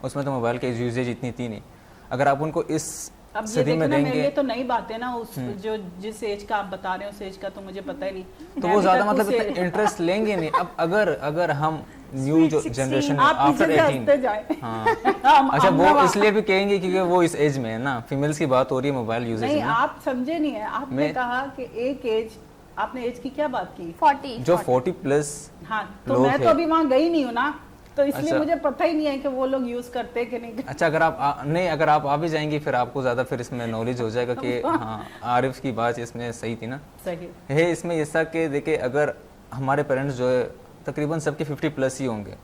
Speaker 5: उसमें तो मोबाइल की यूजेज इतनी थी नहीं, अगर आप उनको इस
Speaker 2: अब ये
Speaker 5: सदी
Speaker 2: देखो
Speaker 5: में
Speaker 2: ना, मेरे
Speaker 5: देंगे
Speaker 2: लिए तो नई बात है ना, उस जो जिस एज का आप बता रहे हो उस एज का तो मुझे पता ही नहीं,
Speaker 5: तो
Speaker 2: मैं
Speaker 5: वो
Speaker 2: अभी
Speaker 5: ज़्यादा
Speaker 2: तक
Speaker 5: मतलब
Speaker 2: उस
Speaker 5: इतना इंटरेस्ट लेंगे नहीं। अब अगर हम न्यू जो जनरेशन
Speaker 2: आप
Speaker 5: आफ्टर
Speaker 2: पीछे से हंसते
Speaker 5: 18
Speaker 2: जाए।
Speaker 5: हाँ अच्छा वो इसलिए भी कहेंगे क्योंकि वो इस एज में है ना, फीमेल्स की बात हो रही है मोबाइल यूजेज
Speaker 2: नहीं
Speaker 5: में।
Speaker 2: आप समझे नहीं है, आपने
Speaker 5: मैं-
Speaker 2: कहा कि एक एज, आपने एज की क्या बात की?
Speaker 3: 40
Speaker 5: जो 40+
Speaker 2: हाँ तो
Speaker 5: लोग
Speaker 2: मैं तो
Speaker 5: हैं।
Speaker 2: अभी वहाँ गई नहीं हूँ ना, तो इसलिए
Speaker 5: अच्छा।
Speaker 2: मुझे पता ही नहीं है कि वो लोग यूज करते हैं कि नहीं।
Speaker 5: अच्छा अगर आप नहीं अगर आप आ भी जाएंगी फिर आपको ज़्यादा फिर इसमें नॉलेज हो जाएगा कि हाँ आरिफ की बात इसमें सही थी ना।
Speaker 2: सही
Speaker 5: है इसमें ऐसा कि देखिए अगर हमारे पेरेंट्स जो है तकरीबन सबके 50+ ही होंगे,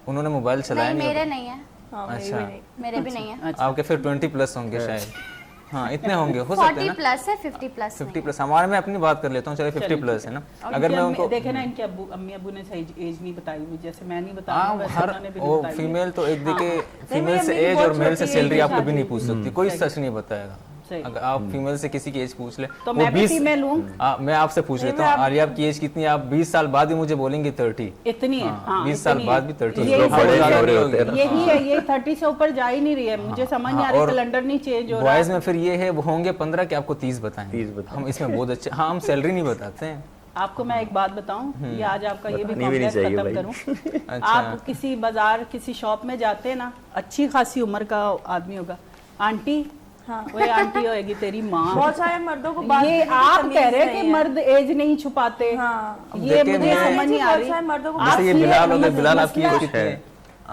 Speaker 5: उन्होंने मोबाइल चलाया
Speaker 3: नहीं
Speaker 5: नहीं
Speaker 3: मेरे
Speaker 5: होगा।
Speaker 3: नहीं है,
Speaker 4: हाँ मेरी
Speaker 5: अच्छा।
Speaker 4: भी नहीं।
Speaker 3: मेरे भी नहीं है।
Speaker 5: आपके फिर 20+ होंगे शायद। हाँ इतने होंगे, हो सकते हैं
Speaker 3: 40
Speaker 5: ना।
Speaker 3: प्लस है, 50 प्लस
Speaker 5: 50 प्लस, हमारे मैं अपनी बात कर लेता हूँ, चले 50 प्लस है ना। अगर मैं उनको
Speaker 2: देखे ना, इनके अम्मी अबू ने सही एज नहीं बताई हुई, जैसे मैं नहीं बता
Speaker 5: हाँ,
Speaker 2: वैसे
Speaker 5: हर
Speaker 2: उन्होंने भी नहीं
Speaker 5: वो
Speaker 2: बताई हुई।
Speaker 5: फीमेल तो एक देखे फीमेल
Speaker 4: मेरी
Speaker 5: से
Speaker 4: अम्मी की
Speaker 5: एज
Speaker 4: बहुत
Speaker 5: और मेल से
Speaker 4: छोटी
Speaker 5: सैलरी
Speaker 2: एज
Speaker 5: आप
Speaker 2: है,
Speaker 5: कभी नहीं पूछ सकती, कोई
Speaker 2: सही।
Speaker 5: सच नहीं बताएगा।
Speaker 2: सही।
Speaker 5: अगर आप फीमेल से किसी की एज पूछ ले,
Speaker 2: तो
Speaker 5: वो
Speaker 2: मैं भी
Speaker 5: 20
Speaker 2: फीमेल हूँ।
Speaker 5: मैं आपसे पूछ लेता हूँ आलिया आपकी एज कितनी है, आप 20 साल बाद भी मुझे बोलेंगे 30।
Speaker 2: इतनी है, हाँ,
Speaker 5: 20 साल
Speaker 2: इतनी
Speaker 5: बाद
Speaker 2: है।
Speaker 5: भी 30।
Speaker 2: यही
Speaker 6: लोग बड़े
Speaker 2: समझ
Speaker 6: हो रहे
Speaker 2: नहीं
Speaker 6: होते हैं ना।
Speaker 2: यही है, ये 30 से ऊपर जा ही नहीं रही है, मुझे समझ नहीं आ रही,
Speaker 5: और
Speaker 2: कैलेंडर नहीं चेंज हो रहा
Speaker 5: बॉयज
Speaker 2: है।
Speaker 5: में फिर ये है, वो होंगे 15 कि आपको 30 बताएं।
Speaker 6: 30 बताएं।
Speaker 5: हम इसमें बहुत अच्छे, हाँ हम सैलरी नहीं बताते हैं।
Speaker 2: आपको मैं एक बात बताऊं, ये आज आपका ये भी
Speaker 6: बतानी भी नहीं
Speaker 2: कॉम्प्लेक्स
Speaker 6: चाहिए
Speaker 2: खत्म
Speaker 6: भाई।
Speaker 2: करूं।
Speaker 5: अच्छा।
Speaker 2: आप किसी बाजार किसी शॉप में जाते हैं ना, अच्छी खासी उम्र का आदमी होगा, आंटी,
Speaker 4: हाँ।
Speaker 2: वही आंटी होएगी तेरी माँ।
Speaker 4: बहुत सारे मर्दों को बात
Speaker 2: ये
Speaker 4: करने की
Speaker 2: आप
Speaker 4: तमीज
Speaker 2: कह रहे हैं
Speaker 4: नहीं
Speaker 2: कि
Speaker 4: है।
Speaker 2: मर्द एज नहीं छुपाते,
Speaker 4: हाँ।
Speaker 2: ये
Speaker 5: देखिए,
Speaker 2: मुझे
Speaker 5: मैं-
Speaker 2: समझ नहीं आ
Speaker 4: बहुत सारे मर्दों को
Speaker 2: रही।
Speaker 5: जैसे ये
Speaker 2: आप
Speaker 5: बिलाल हो गए,
Speaker 2: मसला-
Speaker 5: बिलाल आपकी एज
Speaker 2: मसला-
Speaker 5: कितनी है?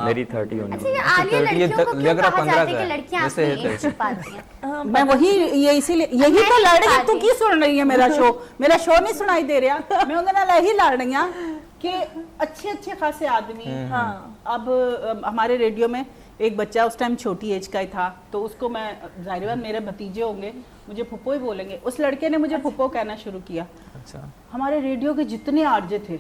Speaker 6: मेरी 30 होनी
Speaker 3: अच्छा,
Speaker 6: है।
Speaker 3: ये आलिया
Speaker 5: 30 ये
Speaker 3: लड़कियों को
Speaker 5: लग
Speaker 3: क्यों
Speaker 5: रहा
Speaker 3: कहा
Speaker 5: 15
Speaker 3: जाता है
Speaker 5: का
Speaker 3: कि
Speaker 5: है।
Speaker 3: लड़कियां
Speaker 5: जैसे
Speaker 3: अपनी
Speaker 5: है
Speaker 3: एज छुपाती हैं?
Speaker 2: मैं वही ये इसीलिए यही
Speaker 3: मैं
Speaker 2: तो
Speaker 3: नहीं
Speaker 2: लड़ रही हूँ, तू
Speaker 3: छुपाती।
Speaker 2: की सुन रही है मेरा शो नहीं सुनाई दे रहा, मैं उनके नाल यही लड़ रही हूँ कि अच्छे अच्छे खासे आदमी।
Speaker 4: हाँ।
Speaker 2: अब हमारे रेडियो में एक बच्चा उस टाइम छोटी एज का ही था, तो उसको मैं जाहिर बात मेरे भतीजे होंगे, मुझे फुप्पो ही बोलेंगे, उस लड़के ने मुझे फुप्पो कहना शुरू किया।
Speaker 5: अच्छा,
Speaker 2: हमारे रेडियो के जितने आरजे थे,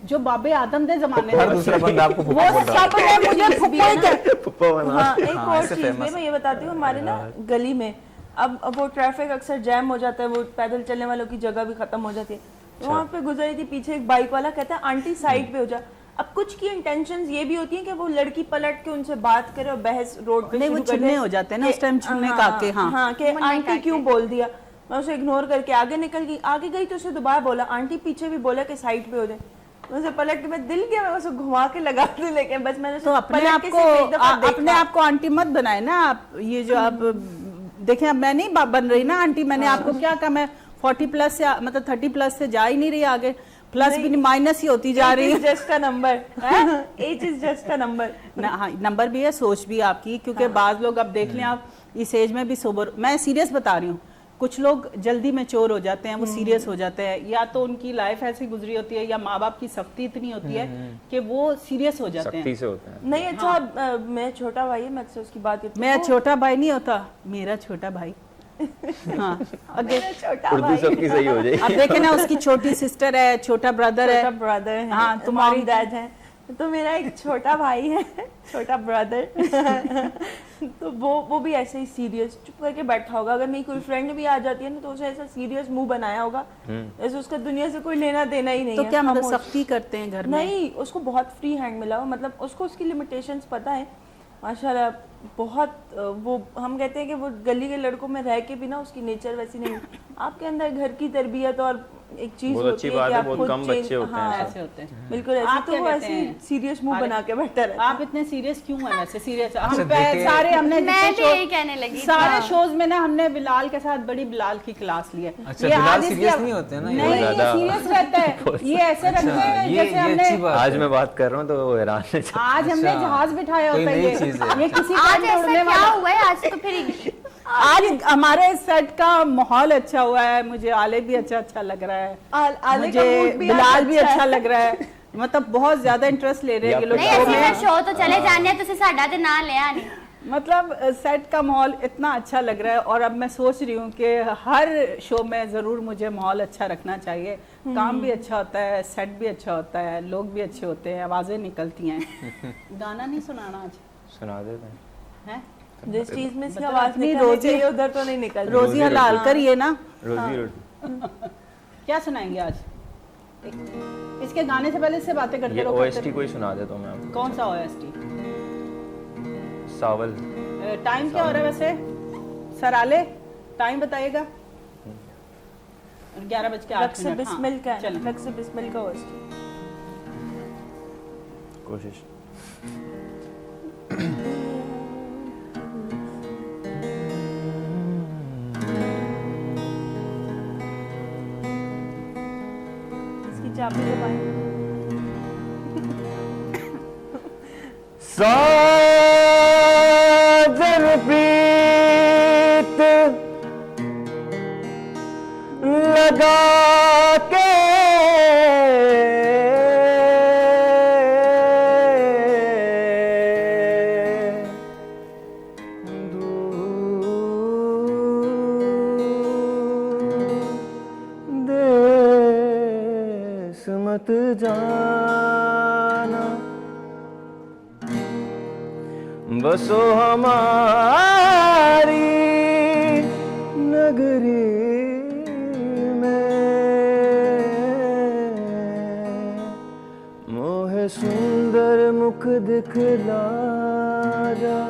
Speaker 2: जो बाबे आदम दे जमाने
Speaker 5: हर
Speaker 2: में,
Speaker 5: दूसरा बंदा आपको
Speaker 2: वो
Speaker 5: फुप्पो बोल रहा है।
Speaker 2: सब ने मुझे फुप्पो ही कह-
Speaker 6: पप्पा बना।
Speaker 4: हाँ, एक
Speaker 5: हाँ,
Speaker 4: और
Speaker 5: ऐसे
Speaker 4: चीज भी
Speaker 5: famous
Speaker 4: मैं ये बताती हूँ, हमारे ना गली में अब वो ट्रैफिक अक्सर जैम हो जाता है, वो पैदल चलने वालों की जगह भी खत्म हो जाती है, तो वहाँ पे गुजर रही थी, पीछे एक बाइक वाला कहता है आंटी साइड पे हो जा। अब कुछ की इंटेंशंस ये भी होती हैं कि वो लड़की पलट के उनसे बात करे और बहस रोड पे
Speaker 2: नहीं, वो
Speaker 4: शुरू कर
Speaker 2: छुन्ने
Speaker 4: दे
Speaker 2: हो जाते हैं ना
Speaker 4: कि-
Speaker 2: उस टाइम, छुन्ने
Speaker 4: हाँ,
Speaker 2: काके, हाँ।
Speaker 4: हाँ कि
Speaker 3: मुन्ने
Speaker 4: आंटी
Speaker 3: काके।
Speaker 4: क्यों बोल दिया। मैं उसे इग्नोर करके आगे निकल गई, आगे गई तो उसे दोबारा बोला आंटी, पीछे भी बोला कि साइड पे हो जाए। उसे पलट के मैं दिल गया, मैं उसे घुमा के लगा दी, लेकिन बस मैंने
Speaker 2: तो
Speaker 4: उसे
Speaker 2: अपने
Speaker 4: पलट
Speaker 2: आप
Speaker 4: के
Speaker 2: को
Speaker 4: सिर्फ एक दफा
Speaker 2: अपने
Speaker 4: देखा।
Speaker 2: आप को आंटी मत बनाए ना आप, ये जो आप देखें, अब मैं नहीं बन रही ना आंटी, मैंने आपको क्या कहा, मैं 40 प्लस से मतलब 30 प्लस से जा ही नहीं रही आगे, प्लस भी नहीं माइनस ही होती जा रही है।
Speaker 4: Just a number, age is just a number.
Speaker 2: हाँ, नंबर भी है, सोच भी आपकी, क्योंकि बाज लोग अब देख लें आप इस एज में भी सोबर, मैं सीरियस बता रही हूँ, कुछ लोग जल्दी मैच्योर हो जाते हैं, वो सीरियस हो जाते हैं, या तो उनकी लाइफ ऐसी गुजरी होती है या माँ बाप की सख्ती इतनी होती है कि वो सीरियस हो जाते
Speaker 6: सख्ती
Speaker 2: हैं।
Speaker 6: से होता है।
Speaker 4: नहीं अच्छा, मैं छोटा भाई है, मैं अक्सर उसकी बात करती हूँ।
Speaker 2: मेरा छोटा भाई नहीं होता, मेरा छोटा भाई। हाँ, आगे
Speaker 4: छोटा
Speaker 6: उर्दू
Speaker 4: भाई,
Speaker 6: सबकी सही हो जाएगी।
Speaker 2: अब देखे ना, उसकी छोटी सिस्टर है, छोटा ब्रदर
Speaker 4: छोटा
Speaker 2: है।
Speaker 4: ब्रदर है,
Speaker 2: हाँ, तुम्हारी
Speaker 4: डैड है, तो मेरा एक छोटा भाई है, छोटा ब्रदर। तो वो भी ऐसे ही सीरियस चुप करके बैठा होगा, अगर मेरी कोई फ्रेंड भी आ जाती है ना तो उसे ऐसा सीरियस मुंह बनाया होगा जैसे उसका दुनिया से कोई लेना देना ही नहीं
Speaker 2: तो
Speaker 4: है।
Speaker 2: क्या मतलब
Speaker 4: खामोश।
Speaker 2: सख्ती करते हैं घर में?
Speaker 4: नहीं, उसको बहुत फ्री हैंड मिला हुआ, मतलब उसको उसकी लिमिटेशंस पता है माशाल्लाह। बहुत वो हम कहते हैं कि वो गली के लड़कों में रह के भी ना उसकी नेचर वैसी नहीं। आपके अंदर घर की तरबियत और एक चीज
Speaker 6: बहुत
Speaker 4: होती
Speaker 6: अच्छी
Speaker 4: है
Speaker 6: बात
Speaker 4: कि
Speaker 6: है,
Speaker 4: आप
Speaker 6: बहुत
Speaker 4: खुद
Speaker 6: कम
Speaker 4: change-
Speaker 6: बच्चे होते हैं
Speaker 4: हाँ,
Speaker 2: ऐसे होते हैं।
Speaker 4: बिल्कुल ऐसे।
Speaker 2: आप
Speaker 4: तो
Speaker 2: क्या
Speaker 4: वो
Speaker 2: कहते
Speaker 4: ऐसे
Speaker 2: हैं?
Speaker 4: सीरियस मुंह
Speaker 2: अरे,
Speaker 4: बना के बैठा रहता है।
Speaker 2: आप इतने सीरियस क्यों हैं वैसे? सीरियस हम
Speaker 5: देखिए-
Speaker 2: सारे हमने
Speaker 3: मैं
Speaker 2: जितने
Speaker 3: भी
Speaker 2: show-
Speaker 3: यही कहने लगी थी।
Speaker 2: सारे शोज में ना हमने बिलाल के साथ बड़ी बिलाल की क्लास ली है।
Speaker 5: अच्छा,
Speaker 2: ये
Speaker 5: बिलाल
Speaker 2: आज इसके-
Speaker 5: serious नहीं होते हैं ना, ये
Speaker 2: नहीं, ये
Speaker 6: ज्यादा-
Speaker 2: सीरियस रहता है, ये ऐसे रखते हैं
Speaker 5: ये
Speaker 2: जैसे हमने
Speaker 5: अच्छी बात
Speaker 6: आज
Speaker 5: है।
Speaker 6: मैं बात कर रहा हूँ तो वो हैरान है।
Speaker 2: आज हमने
Speaker 5: अच्छा,
Speaker 2: जहाज बिठाया
Speaker 5: कोई
Speaker 2: होता है,
Speaker 5: नई चीज़ है।
Speaker 2: ये किसी
Speaker 3: आज
Speaker 2: टाइम
Speaker 3: ऐसा
Speaker 2: उड़ने
Speaker 3: क्या
Speaker 2: वाला।
Speaker 3: हुआ है? आज तो फिर
Speaker 2: आज हमारे सेट का माहौल अच्छा हुआ है, मुझे आले भी अच्छा लग रहा है,
Speaker 4: आले का
Speaker 2: मुझे
Speaker 4: mood भी आज
Speaker 2: बिलाल भी
Speaker 4: अच्छा
Speaker 2: अच्छा लग रहा है, मतलब बहुत ज्यादा इंटरेस्ट ले रहे हैं ये लोग
Speaker 3: नहीं,
Speaker 2: शो
Speaker 3: ਅਸੀਂ
Speaker 2: में।
Speaker 3: ਫਿਰ ਸ਼ੋਅ ਤੋਂ ਚਲੇ ਜਾਂਦੇ ਆ, ਤੁਸੀਂ ਸਾਡਾ ਤੇ ਨਾਂ ਲਿਆ ਨਹੀਂ।
Speaker 2: मतलब सेट का माहौल इतना अच्छा लग रहा है, और अब मैं सोच रही हूँ कि हर शो में ज़रूर मुझे माहौल अच्छा रखना चाहिए। काम भी अच्छा होता है, सेट भी अच्छा होता है, लोग भी अच्छे होते हैं, आवाज़ें निकलती हैं। गाना नहीं सुनाना आज
Speaker 6: सुना देते हैं।
Speaker 2: है?
Speaker 4: जिस चीज में इसकी
Speaker 2: मतलब
Speaker 4: आवाज
Speaker 2: अपनी
Speaker 4: निकलनी
Speaker 2: रोजी-
Speaker 4: चाहिए उधर तो नहीं निकल रही।
Speaker 2: रोजी हलाल करिए ना।
Speaker 6: रोजी रोटी।
Speaker 2: क्या सुनाएंगे आज? इसके गाने से पहले इससे बातें करते
Speaker 6: ये
Speaker 2: रहो।
Speaker 6: OST कोई सुना देता हूँ मैं आपको।
Speaker 2: कौन सा OST?
Speaker 6: सावल।
Speaker 2: टाइम क्या हो रहा है वैसे? सराले टाइम बताइएगा। 11:08
Speaker 4: रक से बिस्मिल का है,
Speaker 2: चलिए।
Speaker 4: रक से बिस्मिल का होस्ट।
Speaker 6: कोशिश।
Speaker 4: इसकी चाबी दबाएं।
Speaker 6: साजन प्रीत लगा के दूर जाना, बसो हमारी नगरी में, मोहे सुंदर मुख दिखला जा,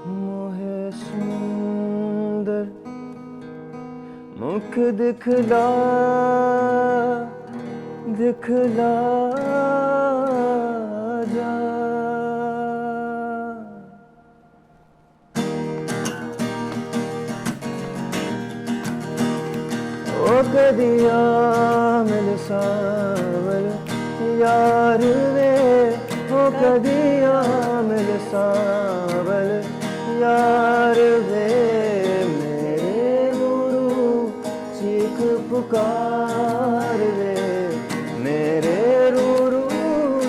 Speaker 6: मोहे सुंदर मुख दिखला दिखला जा। ओ कदिया मिल सावल यार वे, ओ कदिया मिल सावल यार वे, मेरे नूरू चीख पुकार वे, मेरे रूरू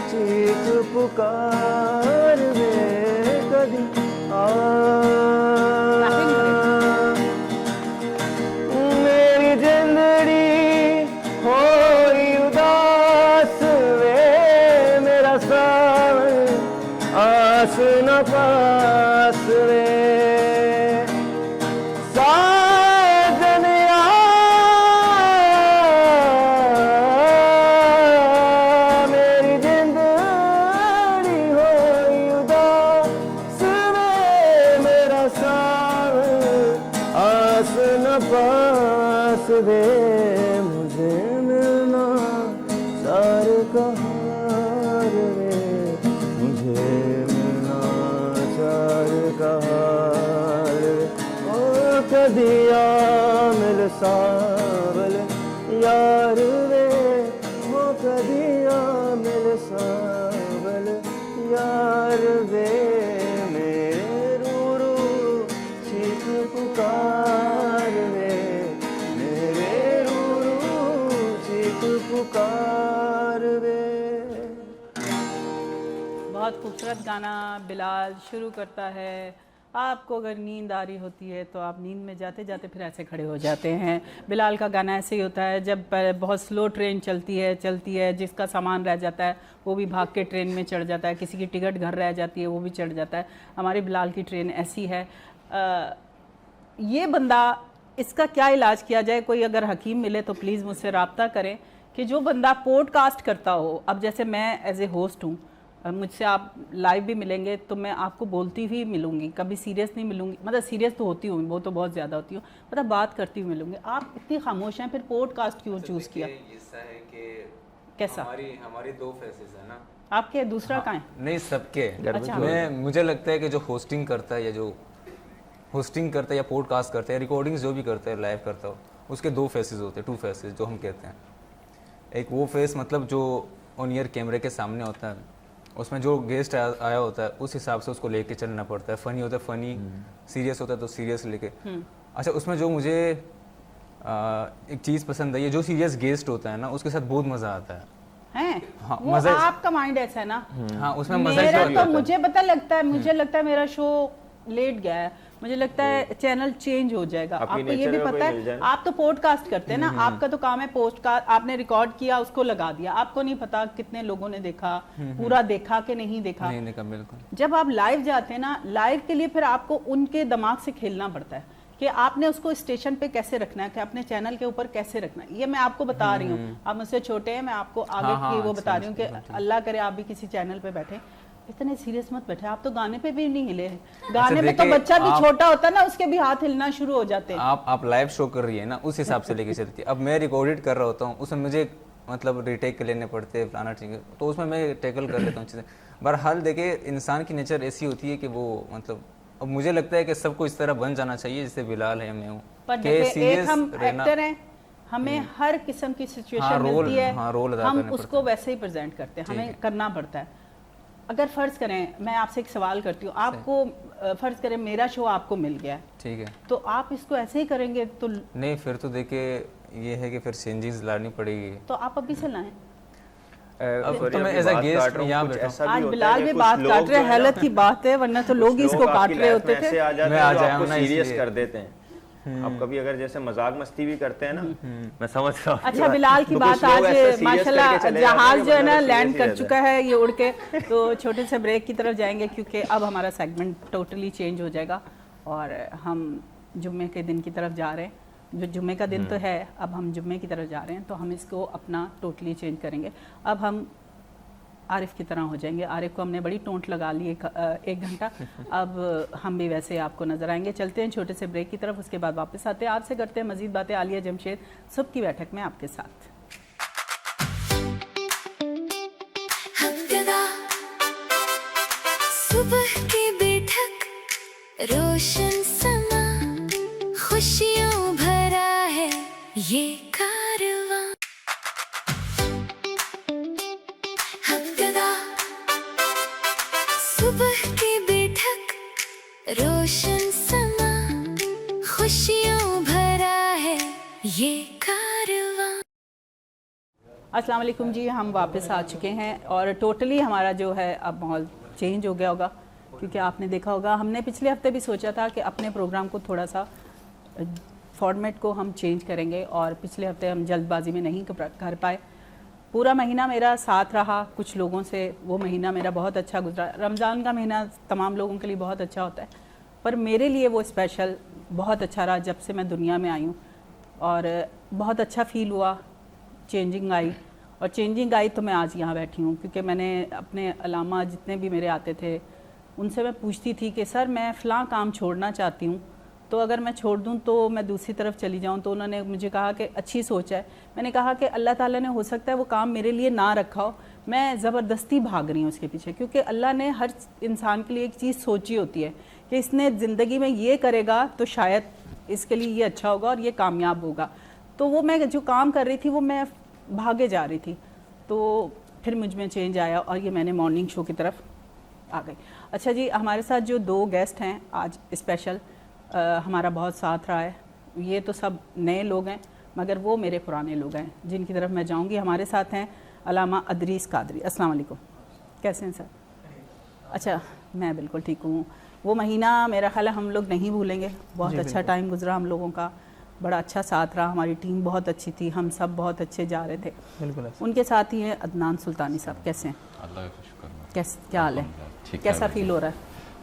Speaker 6: चीख पुकार वे, कदी मेरी जिंदड़ी होई उदास वे, मेरा सावन आस न पास वे, साजनिया मेरी जिंदड़ी होई उदास वे, मेरा सावन आस न पास वे, मुझे मिलना सार कहार वे, मुझे मिलना सार कहार वे, ओ कदिया मिल सावल यार वे, वो कदिया मिल सावल यार वे, मेरे रूरू चीख पुकार वे, मेरे रूरू चीख पुकार वे।
Speaker 2: बहुत खूबसूरत गाना बिलाल शुरू करता है। आपको अगर नींद आ रही होती है तो आप नींद में जाते जाते फिर ऐसे खड़े हो जाते हैं। बिलाल का गाना ऐसे ही होता है, जब बहुत स्लो ट्रेन चलती है, जिसका सामान रह जाता है वो भी भाग के ट्रेन में चढ़ जाता है, किसी की टिकट घर रह जाती है वो भी चढ़ जाता है। हमारी बिलाल की ट्रेन ऐसी है। ये बंदा, इसका क्या इलाज किया जाए? कोई अगर हकीम मिले तो प्लीज़ मुझसे रब्ता करें कि जो बंदा पॉडकास्ट करता हो। अब जैसे मैं एज ए होस्ट हूँ, मुझसे आप लाइव भी मिलेंगे तो मैं आपको बोलती हुई मिलूंगी, कभी सीरियस नहीं मिलूंगी। मतलब सीरियस तो होती हूँ, वो तो बहुत ज़्यादा होती हूँ, मतलब बात करती हुई मिलूंगी। आप इतनी खामोश हैं, फिर पॉडकास्ट क्यों चूज़ किया?
Speaker 5: ऐसा है कि
Speaker 2: कैसा?
Speaker 5: हमारी दो फेसेस है ना।
Speaker 2: आपके दूसरा कहाँ है?
Speaker 5: नहीं, सबके।
Speaker 2: अच्छा।
Speaker 5: मुझे लगता है कि जो होस्टिंग करता है या पॉडकास्ट करता है या रिकॉर्डिंग्स जो भी करता है, लाइव करता हो, उसके दो फेसेस होते हैं, टू फेसेस जो हम कहते हैं। एक वो फेस मतलब जो ऑन ईयर कैमरे के सामने होता है, उसमें जो गेस्ट आया होता है उस हिसाब से उसको लेके चलना पड़ता है। फनी होता है फनी, सीरियस होता है तो सीरियस लेके। अच्छा, उसमें जो मुझे एक चीज़ पसंद आई है, जो सीरियस गेस्ट होता है ना उसके साथ बहुत मज़ा आता है। हाँ,
Speaker 2: वो आपका माइंड ऐसा है ना।
Speaker 5: हाँ, उसमें मजा
Speaker 2: मेरा तो मुझे पता लगता है, मुझे लगता है मेरा शो लेट गया है, मुझे लगता है चैनल चेंज हो जाएगा। आपको ये भी पता है, आप तो पॉडकास्ट करते हैं ना, आपका तो काम है पॉडकास्ट। आपने रिकॉर्ड किया, उसको लगा दिया, आपको नहीं पता कितने लोगों ने देखा, पूरा देखा कि नहीं देखा।
Speaker 5: नहीं देखा, बिल्कुल।
Speaker 2: जब आप लाइव जाते हैं ना, लाइव के लिए फिर आपको उनके दिमाग से खेलना पड़ता है कि आपने उसको स्टेशन पे कैसे रखना है, कि अपने चैनल के ऊपर कैसे रखना है। ये मैं आपको बता रही हूँ, आप मुझसे छोटे हैं, मैं आपको आगे की वो बता रही हूँ कि अल्लाह करे आप भी किसी चैनल पे बैठे, इतने सीरियस मत बैठे। आप तो गाने पे भी नहीं हिले। गाने में तो बच्चा भी छोटा होता है ना, उसके भी हाथ हिलना शुरू हो जाते हैं।
Speaker 5: आप लाइव शो कर रही है ना, उस हिसाब से लेके चलती है। अब मैं रिकॉर्डेड कर रहा होता हूँ, उसमें मुझे मतलब रिटेक लेने पड़ते हैं, फलाना ठीक है, तो उसमें मैं टैकल कर लेता हूँ चीज़ें। बहरहाल देखिए, इंसान की नेचर ऐसी होती है कि वो मतलब, अब मुझे लगता है कि सबको इस तरह बन जाना चाहिए जैसे बिलाल है, मैं हूँ।
Speaker 2: पर देखिए, एक हम एक्टर हैं, हमें हर किस्म की सिचुएशन मिलती है, हम उसको वैसे ही प्रेजेंट करते हैं, हमें करना पड़ता है। अगर फर्ज करें, मैं आपसे एक सवाल करती हूँ, आपको फर्ज करें मेरा शो आपको मिल गया, ठीक है, तो आप इसको ऐसे ही करेंगे? तो
Speaker 5: नहीं, फिर तो देखिए ये है कि फिर चेंजेस लानी पड़ेगी।
Speaker 2: तो आप अभी से लाएं।
Speaker 5: अब तो मैं एज अ गेस्ट यहाँ बैठा हूँ।
Speaker 2: आज बिलाल भी बात काट रहे हैं, हैलत की बात है, वरना तो लोग इसको काट रहे होते थे।
Speaker 6: मैं आ जाऊँ ना, सीरियस कर देते हैं। आप कभी अगर जैसे मजाक मस्ती भी करते हैं ना, मैं समझ रहा हूँ।
Speaker 2: अच्छा बिलाल की
Speaker 6: तो
Speaker 2: बात
Speaker 6: कुछ लोग ऐसे
Speaker 2: आज
Speaker 6: serious
Speaker 2: माशाल्लाह
Speaker 6: करके चले जाते हैं
Speaker 2: जहाज
Speaker 6: कि
Speaker 2: जो है ना
Speaker 6: बंदा
Speaker 2: लैंड
Speaker 6: serious ही
Speaker 2: कर
Speaker 6: रहता
Speaker 2: चुका है ये उड़ के, तो छोटे से ब्रेक की तरफ जाएंगे क्योंकि अब हमारा सेगमेंट टोटली चेंज हो जाएगा और हम जुम्मे के दिन की तरफ जा रहे हैं। जो जुम्मे का दिन तो है, अब हम जुम्मे की तरफ जा रहे हैं, तो हम इसको अपना टोटली चेंज करेंगे। अब हम आरिफ की तरह हो जाएंगे। आरिफ को हमने बड़ी टोंट लगा ली एक घंटा, अब हम भी वैसे आपको नजर आएंगे। चलते हैं छोटे से ब्रेक की तरफ, उसके बाद वापस आते हैं, आपसे करते हैं मजीद बातें। आलिया जमशेद सुबह की बैठक में आपके साथ।
Speaker 1: हमददा सुबह की बैठक, रोशन समा, खुशियों भरा है ये कारवां। हमददा सुबह की बैठक, रोशन समा, खुशियों भरा है ये कारवां।
Speaker 2: अस्सलाम वालेकुम जी, हम वापस आ चुके हैं और टोटली हमारा जो है अब माहौल चेंज हो गया होगा, क्योंकि आपने देखा होगा हमने पिछले हफ्ते भी सोचा था कि अपने प्रोग्राम को थोड़ा सा फॉर्मेट को हम चेंज करेंगे और पिछले हफ्ते हम जल्दबाजी में नहीं कर पाए। पूरा महीना मेरा साथ रहा कुछ लोगों से, वो महीना मेरा बहुत अच्छा गुजरा। रमज़ान का महीना तमाम लोगों के लिए बहुत अच्छा होता है, पर मेरे लिए वो स्पेशल बहुत अच्छा रहा जब से मैं दुनिया में आई हूँ और बहुत अच्छा फ़ील हुआ। चेंजिंग आई और चेंजिंग आई तो मैं आज यहाँ बैठी हूँ, क्योंकि मैंने अपने अलामा जितने भी मेरे आते थे उनसे मैं पूछती थी कि सर मैं फ़लाँ काम छोड़ना चाहती हूँ, तो अगर मैं छोड़ दूँ तो मैं दूसरी तरफ चली जाऊँ। तो उन्होंने मुझे कहा कि अच्छी सोच है। मैंने कहा कि अल्लाह ताला ने हो सकता है वो काम मेरे लिए ना रखा हो, मैं ज़बरदस्ती भाग रही हूँ उसके पीछे, क्योंकि अल्लाह ने हर इंसान के लिए एक चीज़ सोची होती है कि इसने ज़िंदगी में ये करेगा तो शायद इसके लिए ये अच्छा होगा और ये कामयाब होगा। तो वो मैं जो काम कर रही थी वो मैं भागे जा रही थी, तो फिर मुझ में चेंज आया और ये मैंने मॉर्निंग शो की तरफ आ गई। अच्छा जी, हमारे साथ जो दो गेस्ट हैं आज स्पेशल, हमारा बहुत साथ रहा है। ये तो सब नए लोग हैं मगर वो मेरे पुराने लोग हैं जिनकी तरफ मैं जाऊंगी। हमारे साथ हैं अलामा अदरीस कादरी। अस्सलाम वालेकुम, कैसे हैं सर? अच्छा, मैं बिल्कुल ठीक हूँ। वो महीना मेरा ख्याल है हम लोग नहीं भूलेंगे, बहुत अच्छा टाइम गुजरा हम लोगों का, बड़ा अच्छा साथ रहा, हमारी टीम बहुत अच्छी थी, हम सब बहुत अच्छे जा रहे थे।
Speaker 7: बिल्कुल।
Speaker 2: उनके साथ ही हैं अदनान सुल्तानी साहब, कैसे हैं?
Speaker 7: अल्लाह का शुक्र है।
Speaker 2: क्या हाल है?
Speaker 7: ठीक
Speaker 2: कैसा
Speaker 7: है,
Speaker 2: फील हो रहा है?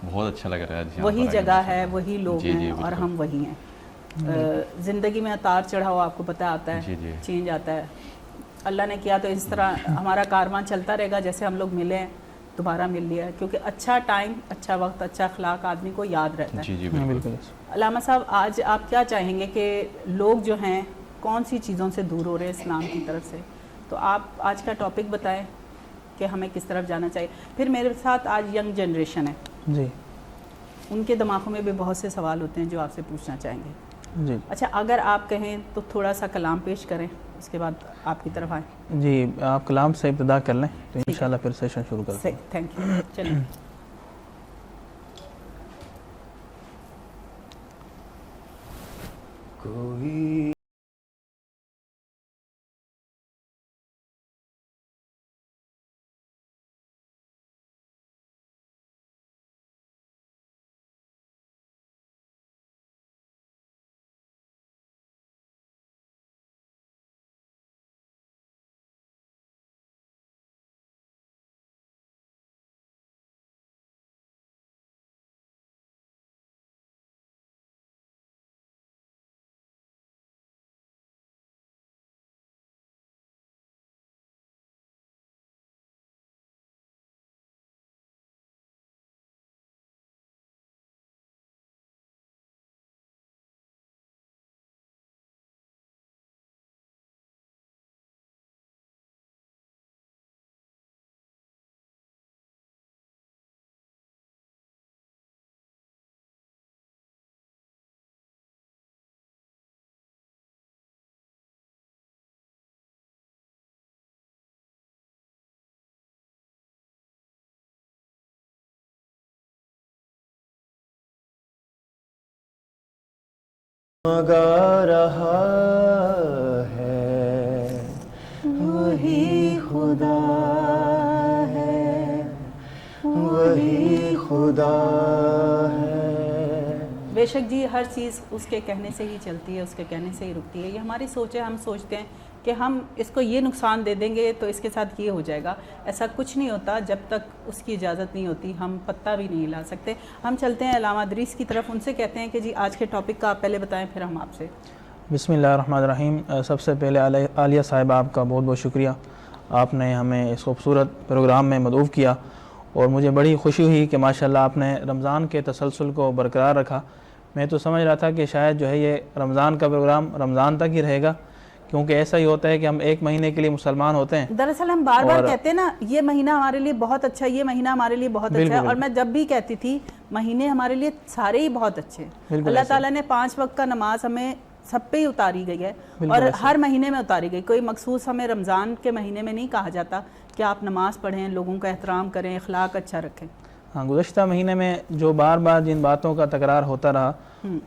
Speaker 7: बहुत अच्छा लग रहा है जी।
Speaker 2: वही जगह है, वही लोग
Speaker 7: जी, जी,
Speaker 2: हैं और
Speaker 7: बिल्कुल।
Speaker 2: हम वही हैं। ज़िंदगी में उतार चढ़ाव आपको पता आता है,
Speaker 7: जी, जी।
Speaker 2: चेंज आता है। अल्लाह ने किया तो इस तरह हमारा कारवां चलता रहेगा, जैसे हम लोग मिले हैं दोबारा मिल लिया, क्योंकि अच्छा टाइम, अच्छा वक्त, अच्छा अखलाक आदमी को याद रहता है।
Speaker 7: जी जी बिल्कुल।
Speaker 2: अलामा साहब, आज आप क्या चाहेंगे कि लोग जो हैं कौन सी चीज़ों से दूर हो रहे हैं इस्लाम की तरफ से? तो आप आज का टॉपिक बताएं कि हमें किस तरफ जाना चाहिए। फिर मेरे साथ आज यंग जनरेशन है
Speaker 7: जी
Speaker 2: उनके दिमागों में भी बहुत से सवाल होते हैं जो आपसे पूछना चाहेंगे।
Speaker 7: जी
Speaker 2: अच्छा, अगर आप कहें तो थोड़ा सा कलाम पेश करें, उसके बाद आपकी तरफ आए।
Speaker 7: जी, आप कलाम से इब्तिदा कर लें तो इंशाल्लाह फिर सेशन शुरू करते हैं।
Speaker 2: Thank you. चलिए।
Speaker 6: कोई गा रहा है वही खुदा है, वही खुदा है
Speaker 2: بے شک جی، ہر چیز اس کے کہنے سے ہی چلتی ہے، اس کے کہنے سے ہی رکتی ہے. یہ ہماری سوچ ہے، ہم سوچتے ہیں کہ ہم اس کو یہ نقصان دے دیں گے تو اس کے ساتھ یہ ہو جائے گا. ایسا کچھ نہیں ہوتا، جب تک اس کی اجازت نہیں ہوتی ہم پتہ بھی نہیں ہلا سکتے. ہم چلتے ہیں علامہ ادریس کی طرف، ان سے کہتے ہیں کہ جی آج کے ٹاپک کا آپ پہلے بتائیں، پھر ہم آپ سے.
Speaker 7: بسم اللہ الرحمن الرحیم. سب سے پہلے عالیہ صاحبہ آپ کا بہت بہت شکریہ، آپ نے ہمیں اس خوبصورت پروگرام میں مدعو کیا، اور مجھے بڑی خوشی ہوئی کہ ماشاءاللہ آپ نے رمضان کے تسلسل کو برقرار رکھا. میں تو سمجھ رہا تھا کہ شاید جو ہے یہ رمضان کا پروگرام رمضان تک ہی رہے گا، کیونکہ ایسا ہی ہوتا ہے کہ ہم ایک مہینے کے لیے مسلمان ہوتے ہیں.
Speaker 2: دراصل ہم بار بار کہتے ہیں نا یہ مہینہ ہمارے لیے بہت اچھا ہے، یہ مہینہ ہمارے لیے بہت اچھا ہے، اور میں جب بھی کہتی تھی مہینے ہمارے لیے سارے ہی بہت اچھے ہیں. اللہ تعالیٰ نے 5 وقت کا نماز ہمیں سب پہ ہی اتاری گئی ہے، اور ہر مہینے میں اتاری گئی. کوئی مخصوص ہمیں رمضان کے مہینے میں نہیں کہا جاتا کہ آپ نماز پڑھیں، لوگوں کا احترام کریں، اخلاق اچھا رکھیں.
Speaker 7: ہاں، گزشتہ مہینے میں جو بار بار جن باتوں کا تکرار ہوتا رہا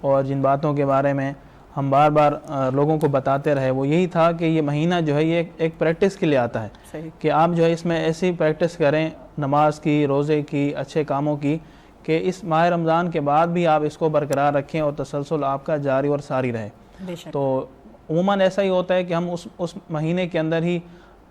Speaker 7: اور جن باتوں کے بارے میں ہم بار بار لوگوں کو بتاتے رہے، وہ یہی تھا کہ یہ مہینہ جو ہے یہ ایک پریکٹس کے لیے آتا ہے کہ آپ جو ہے اس میں ایسی پریکٹس کریں نماز کی، روزے کی، اچھے کاموں کی، کہ اس ماہ رمضان کے بعد بھی آپ اس کو برقرار رکھیں اور تسلسل آپ کا جاری اور ساری رہے. تو عموماً ایسا ہی ہوتا ہے کہ ہم اس مہینے کے اندر ہی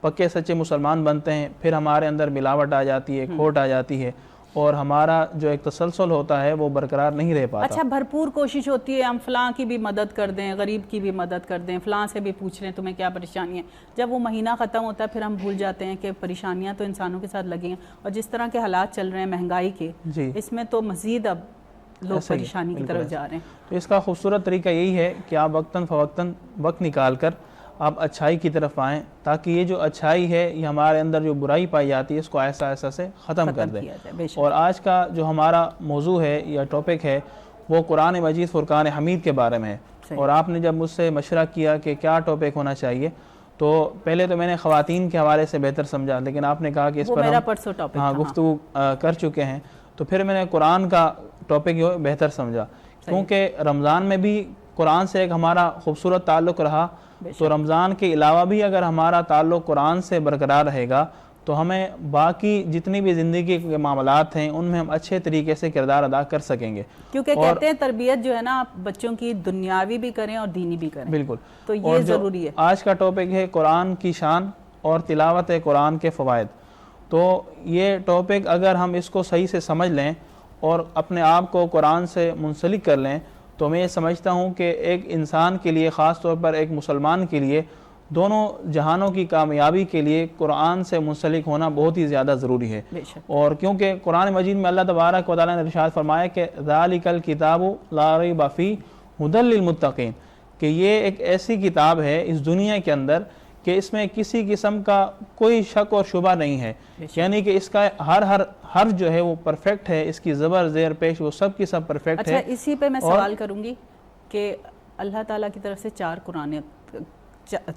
Speaker 7: پکے سچے مسلمان بنتے ہیں، پھر ہمارے اندر ملاوٹ آ جاتی ہے، کھوٹ آ جاتی ہے، اور ہمارا جو ایک تسلسل ہوتا ہے وہ برقرار نہیں رہ پاتا.
Speaker 2: اچھا، بھرپور کوشش ہوتی ہے ہم فلاں کی بھی مدد کر دیں، غریب کی بھی مدد کر دیں، فلاں سے بھی پوچھ لیں تمہیں کیا پریشانی ہے. جب وہ مہینہ ختم ہوتا ہے پھر ہم بھول جاتے ہیں کہ پریشانیاں تو انسانوں کے ساتھ لگی ہیں، اور جس طرح کے حالات چل رہے ہیں مہنگائی کے، اس میں تو مزید اب لوگ پریشانی کی طرف جا رہے ہیں.
Speaker 7: تو اس کا خوبصورت طریقہ یہی ہے کہ آپ وقتاً فوقتاً وقت نکال کر آپ اچھائی کی طرف آئیں، تاکہ یہ جو اچھائی ہے، یہ ہمارے اندر جو برائی پائی جاتی ہے، اس کو ایسا ایسا سے ختم کر دیں. اور آج کا جو ہمارا موضوع ہے یا ٹاپک ہے وہ قرآن مجید فرقان حمید کے بارے میں ہے. اور آپ نے جب مجھ سے مشورہ کیا کہ کیا ٹاپک ہونا چاہیے، تو پہلے تو میں نے خواتین کے حوالے سے بہتر سمجھا، لیکن آپ نے کہا کہ اس پر ہم گفتگو کر چکے ہیں، تو پھر میں نے قرآن کا ٹاپک جو بہتر سمجھا، کیونکہ رمضان میں بھی قرآن سے ایک ہمارا خوبصورت تعلق رہا. تو رمضان کے علاوہ بھی اگر ہمارا تعلق قرآن سے برقرار رہے گا تو ہمیں باقی جتنی بھی زندگی کے معاملات ہیں ان میں ہم اچھے طریقے سے کردار ادا کر سکیں گے.
Speaker 2: کیونکہ کہتے ہیں تربیت جو ہے نا بچوں کی دنیاوی بھی کریں اور دینی بھی کریں.
Speaker 7: بالکل،
Speaker 2: تو یہ ضروری ہے.
Speaker 7: آج کا ٹاپک ہے قرآن کی شان اور تلاوت قرآن کے فوائد. تو یہ ٹاپک اگر ہم اس کو صحیح سے سمجھ لیں اور اپنے آپ کو قرآن سے منسلک کر لیں تو میں یہ سمجھتا ہوں کہ ایک انسان کے لیے، خاص طور پر ایک مسلمان کے لیے، دونوں جہانوں کی کامیابی کے لیے قرآن سے منسلک ہونا بہت ہی زیادہ ضروری ہے. اور کیونکہ قرآن مجید میں اللہ تبارک و تعالیٰ نے ارشاد فرمایا کہ ذالک الکتاب لا ریب فیہ ھدی للمتقین، کہ یہ ایک ایسی کتاب ہے اس دنیا کے اندر کہ اس میں کسی قسم کا کوئی شک اور شبہ نہیں ہے، یعنی کہ اس کا ہر جو ہے وہ پرفیکٹ ہے، اس کی زبر زیر پیش وہ سب کی سب پرفیکٹ ہے.
Speaker 2: اچھا، اسی پہ میں سوال کروں گی کہ اللہ تعالیٰ کی طرف سے 4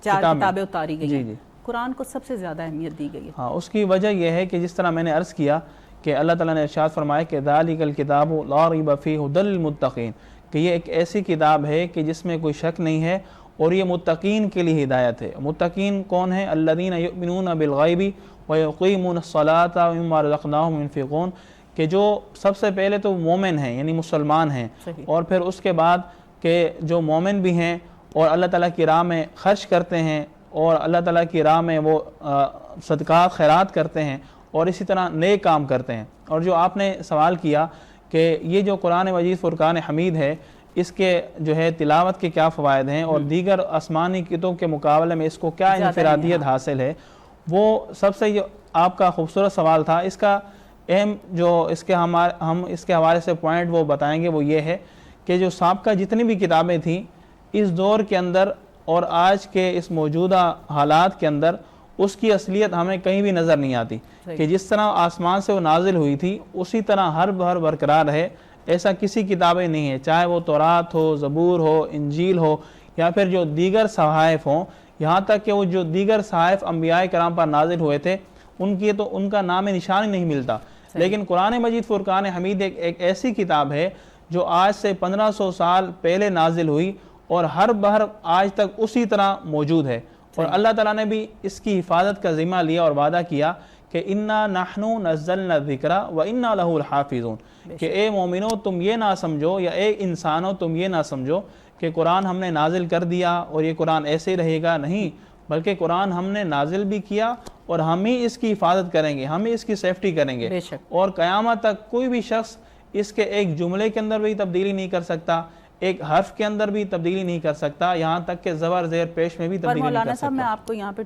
Speaker 2: کتابیں اتاری گئی ہیں، قرآن کو سب سے زیادہ اہمیت دی گئی ہے.
Speaker 7: ہاں، اس کی وجہ یہ ہے کہ جس طرح میں نے عرض کیا کہ اللہ تعالیٰ نے ارشاد فرمایا کہ ذالک الکتاب لا ریب فیہ ھدی للمتقین، کہ یہ ایک ایسی کتاب ہے کہ جس میں کوئی شک نہیں ہے اور یہ متقین کے لیے ہدایت ہے. متقین کون ہیں؟ الذین یؤمنون بالغیب ویقیمون الصلاۃ ومما رزقناہم ینفقون، کہ جو سب سے پہلے تو مومن ہیں یعنی مسلمان ہیں، اور پھر اس کے بعد کہ جو مومن بھی ہیں اور اللہ تعالیٰ کی راہ میں خرچ کرتے ہیں اور اللہ تعالیٰ کی راہ میں وہ صدقات خیرات کرتے ہیں اور اسی طرح نیک کام کرتے ہیں. اور جو آپ نے سوال کیا کہ یہ جو قرآن مجید فرقان حمید ہے اس کے جو ہے تلاوت کے کیا فوائد ہیں اور دیگر آسمانی کتابوں کے مقابلے میں اس کو کیا انفرادیت حاصل ہے، وہ سب سے جو آپ کا خوبصورت سوال تھا، اس کا اہم جو ہم اس کے حوالے سے پوائنٹ وہ بتائیں گے وہ یہ ہے کہ جو سابقہ جتنی بھی کتابیں تھیں اس دور کے اندر اور آج کے اس موجودہ حالات کے اندر اس کی اصلیت ہمیں کہیں بھی نظر نہیں آتی، کہ جس طرح آسمان سے وہ نازل ہوئی تھی اسی طرح ہر بھر برقرار رہے. ایسا کسی کتابیں نہیں ہے، چاہے وہ تورات ہو، زبور ہو، انجیل ہو، یا پھر جو دیگر صحائف ہوں، یہاں تک کہ وہ جو دیگر صحائف انبیاء کرام پر نازل ہوئے تھے ان کا نام نشان ہی نہیں ملتا. لیکن قرآن مجید فرقان حمید ایک ایسی کتاب ہے جو آج سے 1500 سال پہلے نازل ہوئی اور ہر بہر آج تک اسی طرح موجود ہے. اور اللہ تعالیٰ نے بھی اس کی حفاظت کا ذمہ لیا اور وعدہ کیا کہ انا نحنو نزلنا الذکر و انا لہ الحافظون، کہ اے مومنو تم یہ نہ سمجھو، یا اے انسانو تم یہ نہ سمجھو کہ قرآن ہم نے نازل کر دیا اور یہ قرآن ایسے ہی رہے گا، نہیں، بلکہ قرآن ہم نے نازل بھی کیا اور ہم ہی اس کی حفاظت کریں گے، ہم ہی اس کی سیفٹی کریں گے،
Speaker 2: بے شک۔
Speaker 7: اور قیامت تک کوئی بھی شخص اس کے ایک جملے کے اندر بھی تبدیلی نہیں کر سکتا، ایک حرف کے اندر بھی تبدیلی نہیں کر سکتا، یہاں تک کہ زبر زیر پیش میں بھی
Speaker 2: پر
Speaker 7: تبدیلی نہیں
Speaker 2: مولانا
Speaker 7: کر
Speaker 2: صاحب میں
Speaker 7: سکتا۔
Speaker 2: آپ کو یہاں پہ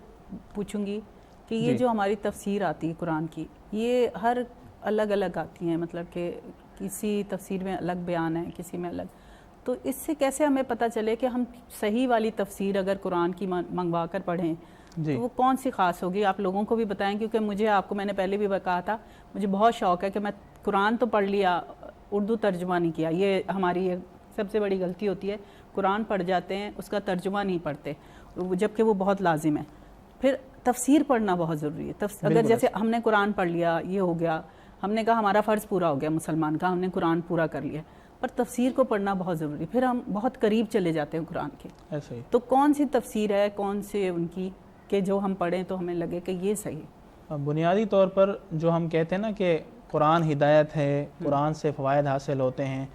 Speaker 2: پوچھوں گی کہ یہ
Speaker 7: جی۔
Speaker 2: جو ہماری تفسیر آتی ہے قرآن کی، یہ ہر الگ الگ آتی ہیں، مطلب کہ کسی تفسیر میں الگ بیان ہے، کسی میں الگ، تو اس سے کیسے ہمیں پتہ چلے کہ ہم صحیح والی تفسیر اگر قرآن کی منگوا کر پڑھیں
Speaker 7: جی
Speaker 2: تو وہ کون سی خاص ہوگی؟ آپ لوگوں کو بھی بتائیں، کیونکہ مجھے، آپ کو میں نے پہلے بھی کہا تھا، مجھے بہت شوق ہے کہ میں قرآن تو پڑھ لیا، اردو ترجمہ نہیں کیا، یہ ہماری سب سے بڑی غلطی ہوتی ہے، قرآن پڑھ جاتے ہیں اس کا ترجمہ نہیں پڑھتے، جبکہ وہ بہت لازم ہے۔ پھر تفسیر پڑھنا بہت ضروری ہے، اگر جیسے ہم نے قرآن پڑھ لیا، یہ ہو گیا، ہم نے کہا ہمارا فرض پورا ہو گیا مسلمان کا، ہم نے قرآن پورا کر لیا، پر تفسیر کو پڑھنا بہت ضروری، پھر ہم بہت قریب چلے جاتے ہیں قرآن کے۔
Speaker 7: ایسے ہی
Speaker 2: تو کون سی تفسیر ہے، کون سے ان کی کہ جو ہم پڑھیں تو ہمیں لگے کہ یہ صحیح؟
Speaker 7: بنیادی طور پر جو ہم کہتے ہیں نا کہ قرآن ہدایت ہے، قرآن سے فوائد حاصل ہوتے ہیں،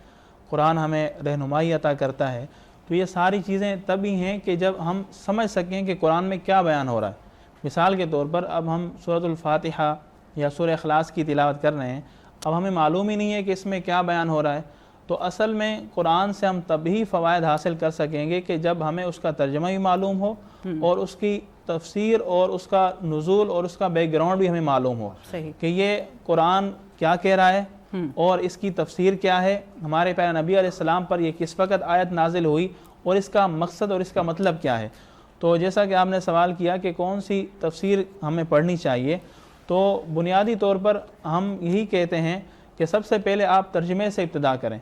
Speaker 7: قرآن ہمیں رہنمائی عطا کرتا ہے، تو یہ ساری چیزیں تبھی ہیں کہ جب ہم سمجھ سکیں کہ قرآن میں کیا بیان ہو رہا ہے۔ مثال کے طور پر اب ہم سورۃ الفاتحہ یا سورہ اخلاص کی تلاوت کر رہے ہیں، اب ہمیں معلوم ہی نہیں ہے کہ اس میں کیا بیان ہو رہا ہے، تو اصل میں قرآن سے ہم تبھی فوائد حاصل کر سکیں گے کہ جب ہمیں اس کا ترجمہ بھی معلوم ہو اور اس کی تفسیر اور اس کا نزول اور اس کا بیک گراؤنڈ بھی ہمیں معلوم ہو
Speaker 2: صحیح۔
Speaker 7: کہ یہ قرآن کیا کہہ رہا ہے اور اس کی تفسیر کیا ہے، ہمارے پیارے نبی علیہ السلام پر یہ کس وقت آیت نازل ہوئی اور اس کا مقصد اور اس کا مطلب کیا ہے۔ تو جیسا کہ آپ نے سوال کیا کہ کون سی تفسیر ہمیں پڑھنی چاہیے، تو بنیادی طور پر ہم یہی کہتے ہیں کہ سب سے پہلے آپ ترجمے سے ابتدا کریں،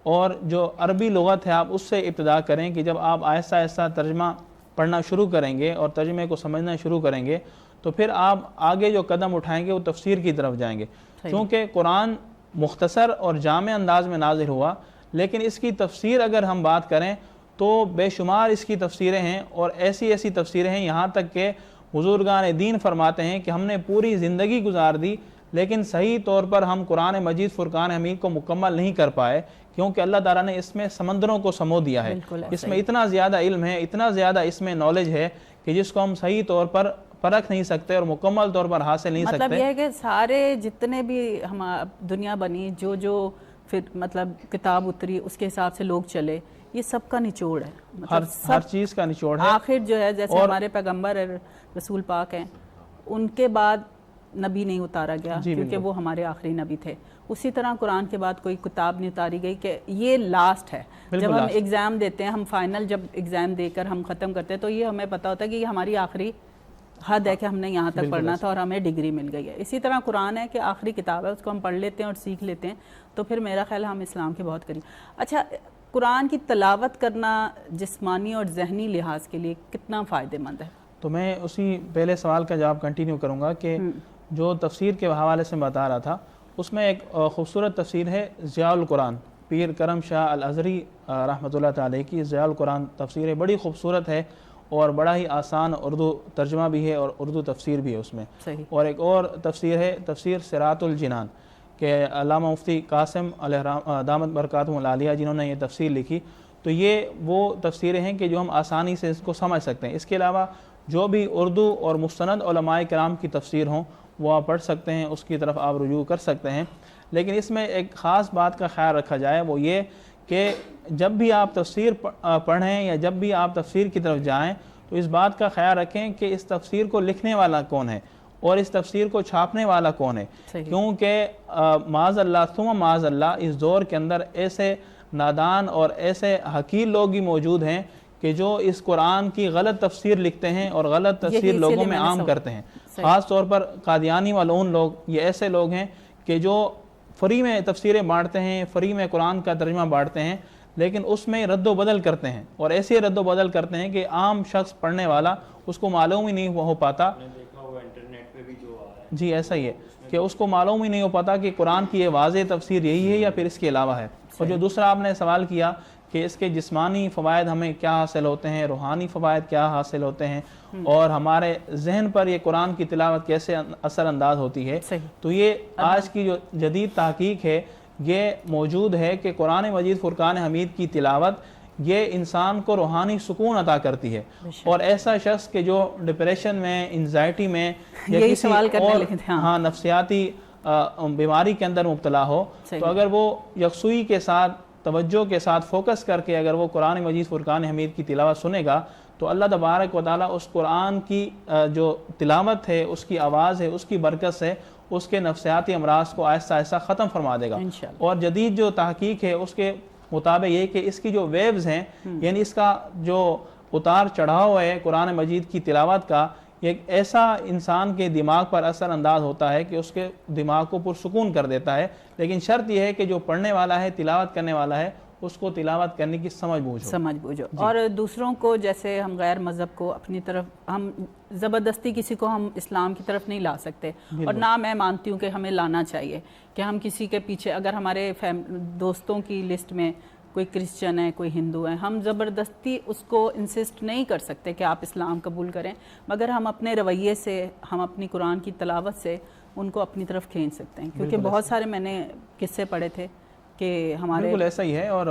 Speaker 7: اور جو عربی لغت ہے آپ اس سے ابتدا کریں کہ جب آپ آہستہ آہستہ ترجمہ پڑھنا شروع کریں گے اور ترجمے کو سمجھنا شروع کریں گے تو پھر آپ آگے جو قدم اٹھائیں گے وہ تفسیر کی طرف جائیں گے، کیونکہ قرآن مختصر اور جامع انداز میں نازل ہوا، لیکن اس کی تفسیر اگر ہم بات کریں تو بے شمار اس کی تفسیریں ہیں، اور ایسی ایسی تفسیریں ہیں یہاں تک کہ بزرگان دین فرماتے ہیں کہ ہم نے پوری زندگی گزار دی لیکن صحیح طور پر ہم قرآن مجید فرقان حمید کو مکمل نہیں کر پائے، کیونکہ اللہ تعالیٰ نے اس میں سمندروں کو سمو دیا ہے، اس میں اتنا زیادہ علم ہے، اتنا زیادہ اس میں نالج ہے کہ جس کو ہم صحیح طور پر پرکھ نہیں سکتے اور مکمل طور پر حاصل نہیں سکتے۔
Speaker 2: مطلب یہ ہے کہ سارے جتنے بھی ہم دنیا بنی، جو پھر مطلب کتاب اتری اس کے حساب سے لوگ چلے، یہ سب کا نچوڑ ہے، مطلب
Speaker 7: ہر چیز کا نچوڑ ہے۔
Speaker 2: آخر جو ہے جیسے ہمارے پیغمبر رسول پاک ہیں، ان کے بعد نبی نہیں اتارا گیا کیونکہ وہ ہمارے آخری نبی تھے، اسی طرح قرآن کے بعد کوئی کتاب نہیں اتاری گئی کہ یہ لاسٹ ہے۔ جب ہم ایگزام دیتے ہیں، ہم فائنل جب ایگزام دے کر ہم ختم کرتے ہیں تو یہ ہمیں پتہ ہوتا ہے کہ یہ ہماری آخری حد ہے کہ ہم نے یہاں تک پڑھنا تھا اور ہمیں ڈگری مل گئی ہے۔ اسی طرح قرآن ہے کہ آخری کتاب ہے، اس کو ہم پڑھ لیتے ہیں اور سیکھ لیتے ہیں، تو پھر میرا خیال ہم اسلام کے بہت قریب۔ اچھا، قرآن کی تلاوت کرنا جسمانی اور ذہنی لحاظ کے لیے کتنا فائدہ مند ہے؟
Speaker 7: تو میں اسی پہلے سوال کا جواب کنٹینیو کروں گا کہ جو تفسیر کے حوالے سے بتا رہا تھا اس میں ایک خوبصورت تفسیر ہے ضیاء القرآن، پیر کرم شاہ الازہری رحمۃ اللہ تعالی کی ضیاء القرآن تفسیر ہے، بڑی خوبصورت ہے اور بڑا ہی آسان اردو ترجمہ بھی ہے اور اردو تفسیر بھی ہے اس میں۔ اور ایک اور تفسیر ہے تفسیر صراط الجنان کہ علامہ مفتی قاسم علیہ دامت برکاتہم العالیہ جنہوں نے یہ تفسیر لکھی، تو یہ وہ تفسیریں ہیں کہ جو ہم آسانی سے اس کو سمجھ سکتے ہیں۔ اس کے علاوہ جو بھی اردو اور مستند علماء کرام کی تفسیر ہوں وہ آپ پڑھ سکتے ہیں، اس کی طرف آپ رجوع کر سکتے ہیں، لیکن اس میں ایک خاص بات کا خیال رکھا جائے، وہ یہ کہ جب بھی آپ تفسیر پڑھیں یا جب بھی آپ تفسیر کی طرف جائیں تو اس بات کا خیال رکھیں کہ اس تفسیر کو لکھنے والا کون ہے اور اس تفسیر کو چھاپنے والا کون ہے، کیونکہ معاذ اللہ ثم معاذ اللہ اس دور کے اندر ایسے نادان اور ایسے حقیر لوگ ہی موجود ہیں کہ جو اس قرآن کی غلط تفسیر لکھتے ہیں اور غلط تفسیر لوگوں میں عام کرتے ہیں۔ خاص طور پر قادیانی ملعون لوگ، یہ ایسے لوگ ہیں کہ جو فری میں تفسیریں بانٹتے ہیں، فری میں قرآن کا ترجمہ بانٹتے ہیں، لیکن اس میں رد و بدل کرتے ہیں اور ایسے رد و بدل کرتے ہیں کہ عام شخص پڑھنے والا اس کو معلوم ہی نہیں ہو پاتا۔ جی ایسا ہی ہے کہ اس کو معلوم ہی نہیں ہو پاتا کہ قرآن کی یہ واضح تفسیر یہی ہے یا پھر اس کے علاوہ ہے۔ اور جو دوسرا آپ نے سوال کیا کہ اس کے جسمانی فوائد ہمیں کیا حاصل ہوتے ہیں، روحانی فوائد کیا حاصل ہوتے ہیں، اور ہمارے ذہن پر یہ قرآن کی تلاوت کیسے اثر انداز ہوتی ہے.
Speaker 2: صحیح.
Speaker 7: تو یہ آج کی جو جدید تحقیق ہے یہ موجود ہے کہ قرآن مجید فرقان حمید کی تلاوت یہ انسان کو روحانی سکون عطا کرتی ہے. اور ایسا شخص کہ جو ڈپریشن میں، انزائٹی میں یا
Speaker 2: یہی
Speaker 7: کسی
Speaker 2: سوال کرنے
Speaker 7: اور
Speaker 2: لگے تھے.
Speaker 7: ہاں نفسیاتی بیماری کے اندر مبتلا ہو، تو اگر وہ یکسوئی کے ساتھ، توجہ کے ساتھ فوکس کر کے اگر وہ قرآن مجید فرقان حمید کی تلاوت سنے گا تو اللہ تبارک و تعالیٰ اس قرآن کی جو تلاوت ہے، اس کی آواز ہے، اس کی برکت سے اس کے نفسیاتی امراض کو آہستہ آہستہ ختم فرما دے گا. اور جدید جو تحقیق ہے اس کے مطابق یہ کہ اس کی جو ویوز ہیں، یعنی اس کا جو اتار چڑھاؤ ہے قرآن مجید کی تلاوت کا، ایک ایسا انسان کے دماغ پر اثر انداز ہوتا ہے کہ اس کے دماغ کو پرسکون کر دیتا ہے. لیکن شرط یہ ہے کہ جو پڑھنے والا ہے، تلاوت کرنے والا ہے، اس کو تلاوت کرنے کی سمجھ بوجھ ہو.
Speaker 2: اور دوسروں کو، جیسے ہم غیر مذہب کو اپنی طرف، ہم زبردستی کسی کو ہم اسلام کی طرف نہیں لا سکتے، اور نہ میں مانتی ہوں کہ ہمیں لانا چاہیے کہ ہم کسی کے پیچھے، اگر ہمارے دوستوں کی لسٹ میں کوئی کرسچن ہے، کوئی ہندو ہے، ہم زبردستی اس کو انسسٹ نہیں کر سکتے کہ آپ اسلام قبول کریں، مگر ہم اپنے رویے سے، ہم اپنی قرآن کی تلاوت سے ان کو اپنی طرف کھینچ سکتے ہیں. کیونکہ بہت سارے میں نے قصے پڑھے تھے کہ ہمارے
Speaker 7: بالکل ایسا ہی ہے. اور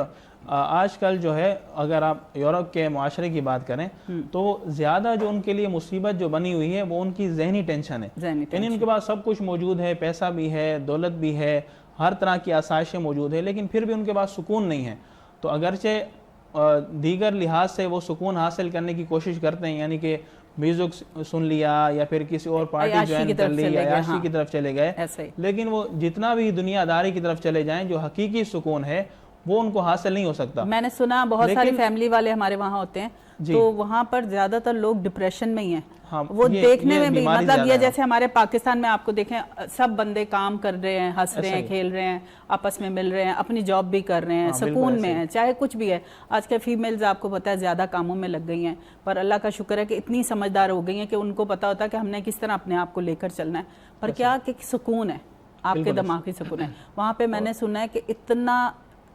Speaker 7: آج کل جو ہے اگر آپ یورپ کے معاشرے کی بات کریں تو زیادہ جو ان کے لیے مصیبت جو بنی ہوئی ہے وہ ان کی ذہنی ٹینشن ہے. یعنی ان کے پاس سب کچھ موجود ہے، پیسہ بھی ہے، دولت بھی ہے، ہر طرح کی آسائشیں موجود ہے، لیکن پھر بھی ان کے پاس سکون نہیں ہے. تو اگرچہ دیگر لحاظ سے وہ سکون حاصل کرنے کی کوشش کرتے ہیں، یعنی کہ میوزک سن لیا یا پھر کسی اور پارٹی جوائن کر لی، عیاشی کی طرف چلے گئے، لیکن وہ جتنا بھی دنیا داری کی طرف چلے جائیں جو حقیقی سکون ہے وہ ان کو حاصل نہیں ہو سکتا.
Speaker 2: میں نے سنا بہت ساری فیملی والے ہمارے وہاں ہوتے ہیں تو وہاں پر زیادہ تر لوگ ڈپریشن میں ہی ہیں. وہ دیکھنے میں بھی، مطلب یہ جیسے ہمارے پاکستان میں آپ کو دیکھیں سب بندے کام کر رہے ہیں، ہنس رہے ہیں، کھیل رہے ہیں، آپس میں مل رہے ہیں، اپنی جاب بھی کر رہے ہیں، سکون میں ہیں، چاہے کچھ بھی ہے. آج کے فیمیلز آپ کو پتہ ہے زیادہ کاموں میں لگ گئی ہیں، پر اللہ کا شکر ہے کہ اتنی سمجھدار ہو گئی ہیں کہ ان کو پتہ ہوتا ہے کہ ہم نے کس طرح اپنے آپ کو لے کر چلنا ہے. پر کیا کہ سکون ہے، آپ کے دماغی سکون ہے. وہاں پہ میں نے سنا ہے کہ اتنا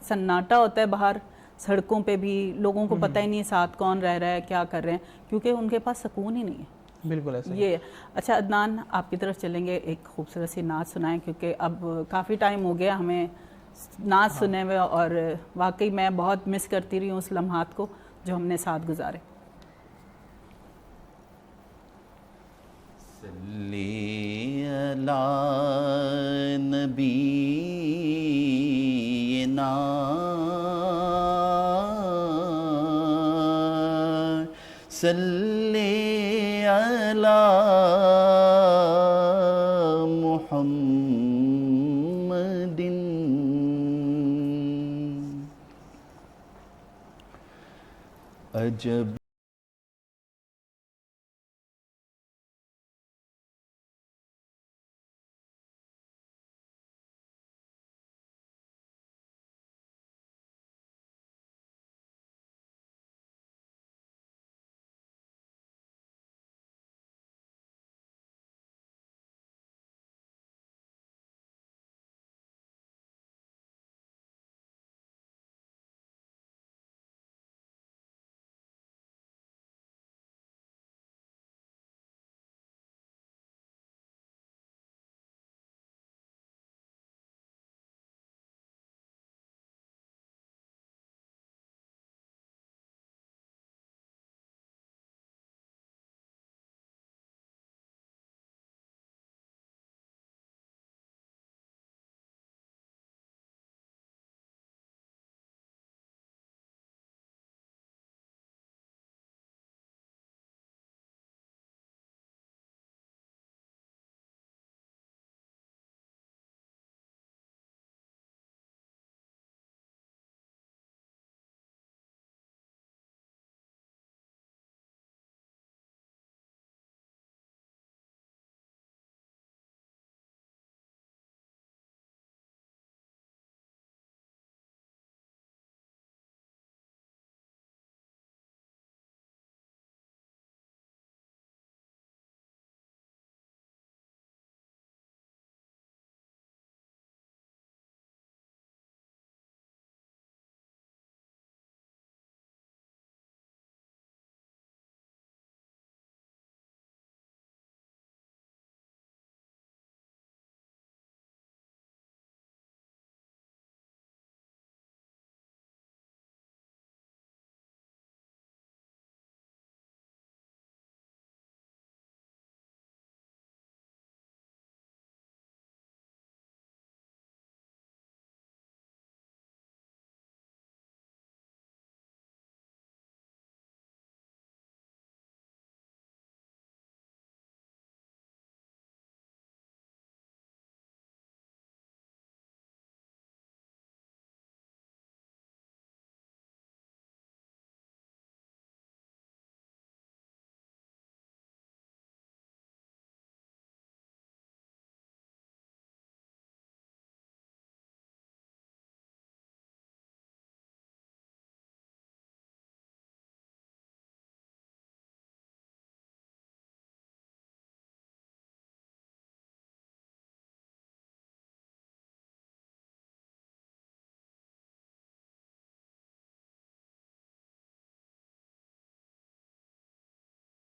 Speaker 2: سناٹا ہوتا ہے باہر سڑکوں پہ بھی، لوگوں کو پتہ ہی نہیں ساتھ کون رہ رہا ہے، کیا کر رہے ہیں، کیونکہ ان کے پاس سکون ہی نہیں ہے.
Speaker 7: بالکل ایسا
Speaker 2: یہ اچھا عدنان، آپ کی طرف چلیں گے، ایک خوبصورت سی نعت سنائیں کیونکہ اب کافی ٹائم ہو گیا ہمیں نعت سنے ہوئے، اور واقعی میں بہت مس کرتی رہی ہوں اس لمحات کو جو ہم نے ساتھ گزارے.
Speaker 8: صلی علی نبینا صلی علی محمد عجب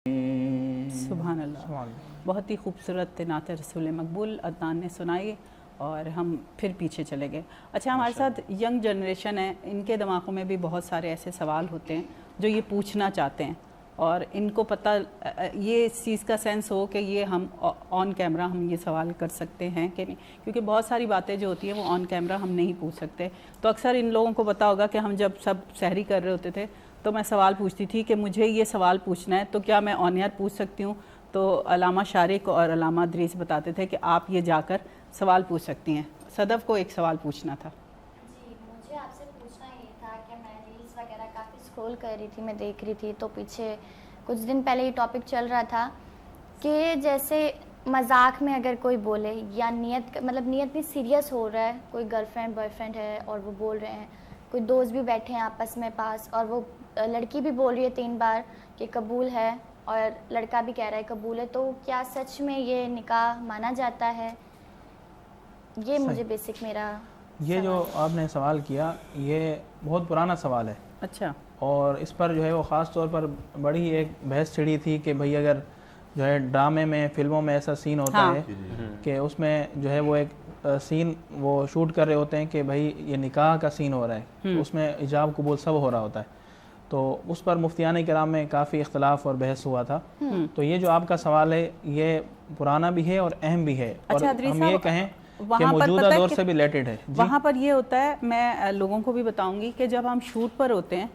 Speaker 2: सुभान अल्लाह, बहुत ही खूबसूरत नात रसूल मकबूल अदनान ने सुनाई और हम फिर पीछे चले गए। अच्छा, हमारे साथ यंग जनरेशन है, इनके दिमागों में भी बहुत सारे ऐसे सवाल होते हैं जो ये पूछना चाहते हैं और इनको पता ये इस चीज़ का सेंस हो कि ये हम ऑन कैमरा हम ये सवाल कर सकते हैं कि नहीं, क्योंकि बहुत सारी बातें जो होती हैं वो ऑन कैमरा हम नहीं पूछ सकते। तो अक्सर इन लोगों को पता होगा कि हम जब सब सहरी कर रहे होते थे तो मैं सवाल पूछती थी कि मुझे ये सवाल पूछना है, तो क्या मैं ऑन एयर पूछ सकती हूँ? तो अलामा शारिक और अलामा इदरीस बताते थे कि आप ये जाकर सवाल पूछ सकती हैं। सदफ को एक सवाल पूछना था।
Speaker 3: जी, मुझे आपसे पूछना ये था कि मैं रील्स वगैरह काफ़ी स्क्रॉल कर रही थी, मैं देख रही थी, तो पीछे कुछ दिन पहले ये टॉपिक चल रहा था कि जैसे मजाक में अगर कोई बोले या नीयत मतलब नीयत भी सीरियस हो रहा है, कोई गर्लफ्रेंड बॉयफ्रेंड है और वो बोल रहे हैं, कोई दोस्त भी बैठे हैं आपस में पास और वो लड़की भी बोल रही है 3 बार कि कबूल है और लड़का भी कह रहा है कबूल है, तो क्या सच में ये निकाह माना जाता है? ये मुझे बेसिक मेरा
Speaker 7: ये जो आपने सवाल किया ये बहुत पुराना सवाल है।
Speaker 2: अच्छा।
Speaker 7: और इस पर जो है वो ख़ास तौर पर बड़ी एक बहस छिड़ी थी कि भाई अगर जो है ड्रामे में फिल्मों में ऐसा सीन होता है कि उसमें जो है वो एक सीन वो शूट कर रहे होते हैं कि भाई ये निकाह का सीन हो रहा है, तो उसमें इजाब कबूल सब हो रहा होता है, तो उस पर मुफ्तियान किराम में काफ़ी इख्तलाफ और बहस हुआ था। तो ये जो आपका सवाल है ये पुराना भी है और अहम भी है, और
Speaker 2: अच्छा,
Speaker 7: हम ये कहें कि
Speaker 2: पर
Speaker 7: मौजूदा
Speaker 2: पता है
Speaker 7: दौर
Speaker 2: कि
Speaker 7: से भी रिलेटेड है।
Speaker 2: वहाँ पर ये होता है, मैं लोगों को भी बताऊंगी कि जब हम शूट पर होते हैं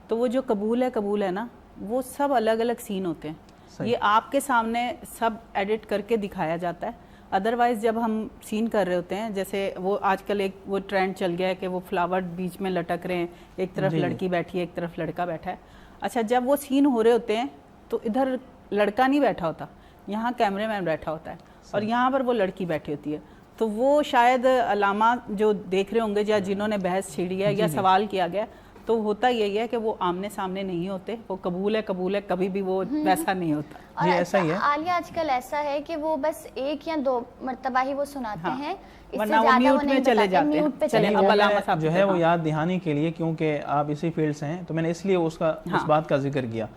Speaker 2: तो वो जो कबूल है ना, वो सब अलग अलग सीन होते हैं। ये आपके सामने सब एडिट करके दिखाया जाता है। अदरवाइज़ जब हम सीन कर रहे होते हैं, जैसे वो आजकल एक वो ट्रेंड चल गया है कि वो फ्लावर बीच में लटक रहे हैं, एक तरफ लड़की बैठी है एक तरफ लड़का बैठा है। अच्छा, जब वो सीन हो रहे होते हैं तो इधर लड़का नहीं बैठा होता, यहाँ कैमरामैन बैठा होता है और यहाँ पर वो लड़की बैठी होती है। तो वो शायद अलामा जो देख रहे होंगे या जिन्होंने बहस छेड़ी है या सवाल किया गया, तो होता यही है कि वो आमने सामने नहीं होते, वो कबूल है कभी भी वो वैसा नहीं होता।
Speaker 3: और
Speaker 7: ये ऐसा ही है।
Speaker 3: आलिया आजकल ऐसा है कि वो बस 1 या 2 मरतबा ही वो सुनाते हैं, इससे
Speaker 2: वरना वो
Speaker 3: ज्यादा वो
Speaker 2: म्यूट
Speaker 3: नहीं
Speaker 2: में चले
Speaker 3: बताते,
Speaker 2: जाते हैं।
Speaker 3: म्यूट पे
Speaker 2: चले
Speaker 3: चले
Speaker 2: अब
Speaker 3: जाते
Speaker 2: अलामा
Speaker 3: हैं।
Speaker 2: साहब
Speaker 7: जो है वो याद दिहानी के लिए, क्योंकि आप इसी फील्ड से हैं, तो मैंने इसलिए उसका उस बात का जिक्र किया।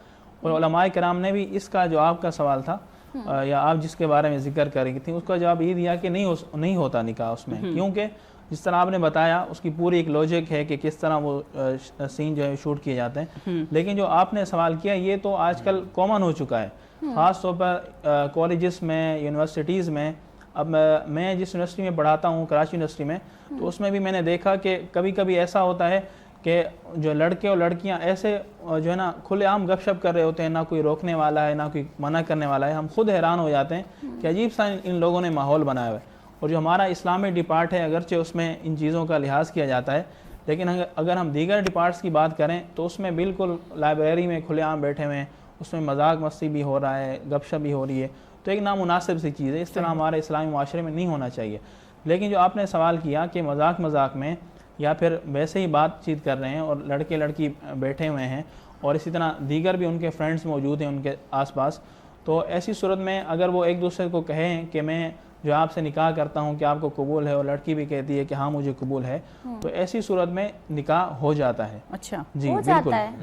Speaker 7: और उलमाए किराम ने भी इसका जो आपका सवाल था या आप जिसके बारे में जिक्र कर रही थी, उसका जवाब ये दिया कि नहीं होता निकाह उसमें, क्योंकि जिस तरह आपने बताया उसकी पूरी एक लॉजिक है कि किस तरह वो सीन जो है शूट किए जाते हैं। लेकिन जो आपने सवाल किया ये तो आजकल कॉमन हो चुका है, ख़ास तौर पर कॉलेजेस में, यूनिवर्सिटीज़ में। अब मैं जिस यूनिवर्सिटी में पढ़ाता हूँ, कराची यूनिवर्सिटी में, तो उसमें भी मैंने देखा कि कभी कभी ऐसा होता है कि जो लड़के और लड़कियां ऐसे जो है ना खुलेआम गपशप कर रहे होते हैं, ना कोई रोकने वाला है ना कोई मना करने वाला है। हम खुद हैरान हो जाते हैं कि अजीब सा इन लोगों ने माहौल बनाया हुआ है। और जो हमारा इस्लामिक डिपार्ट है, अगरचे उसमें इन चीज़ों का लिहाज किया जाता है, लेकिन अगर हम दीगर डिपार्ट्स की बात करें तो उसमें बिल्कुल लाइब्रेरी में खुलेआम बैठे हुए हैं, उसमें मजाक मस्ती भी हो रहा है, गपशप भी हो रही है, तो एक नामुनासिब सी चीज़ है। इस तरह हमारे इस्लामी माशरे में नहीं होना चाहिए। लेकिन जो आपने सवाल किया कि मजाक में या फिर वैसे ही बातचीत कर रहे हैं और लड़के लड़की बैठे हुए हैं और इसी तरह दीगर भी उनके फ्रेंड्स मौजूद हैं उनके आसपास, तो ऐसी सूरत में अगर वो एक दूसरे को कहें कि मैं जो आपसे निकाह करता हूं कि आपको कबूल है, और लड़की भी कहती है कि हाँ मुझे कबूल है, तो ऐसी सूरत में निकाह हो जाता है।
Speaker 2: अच्छा
Speaker 7: जी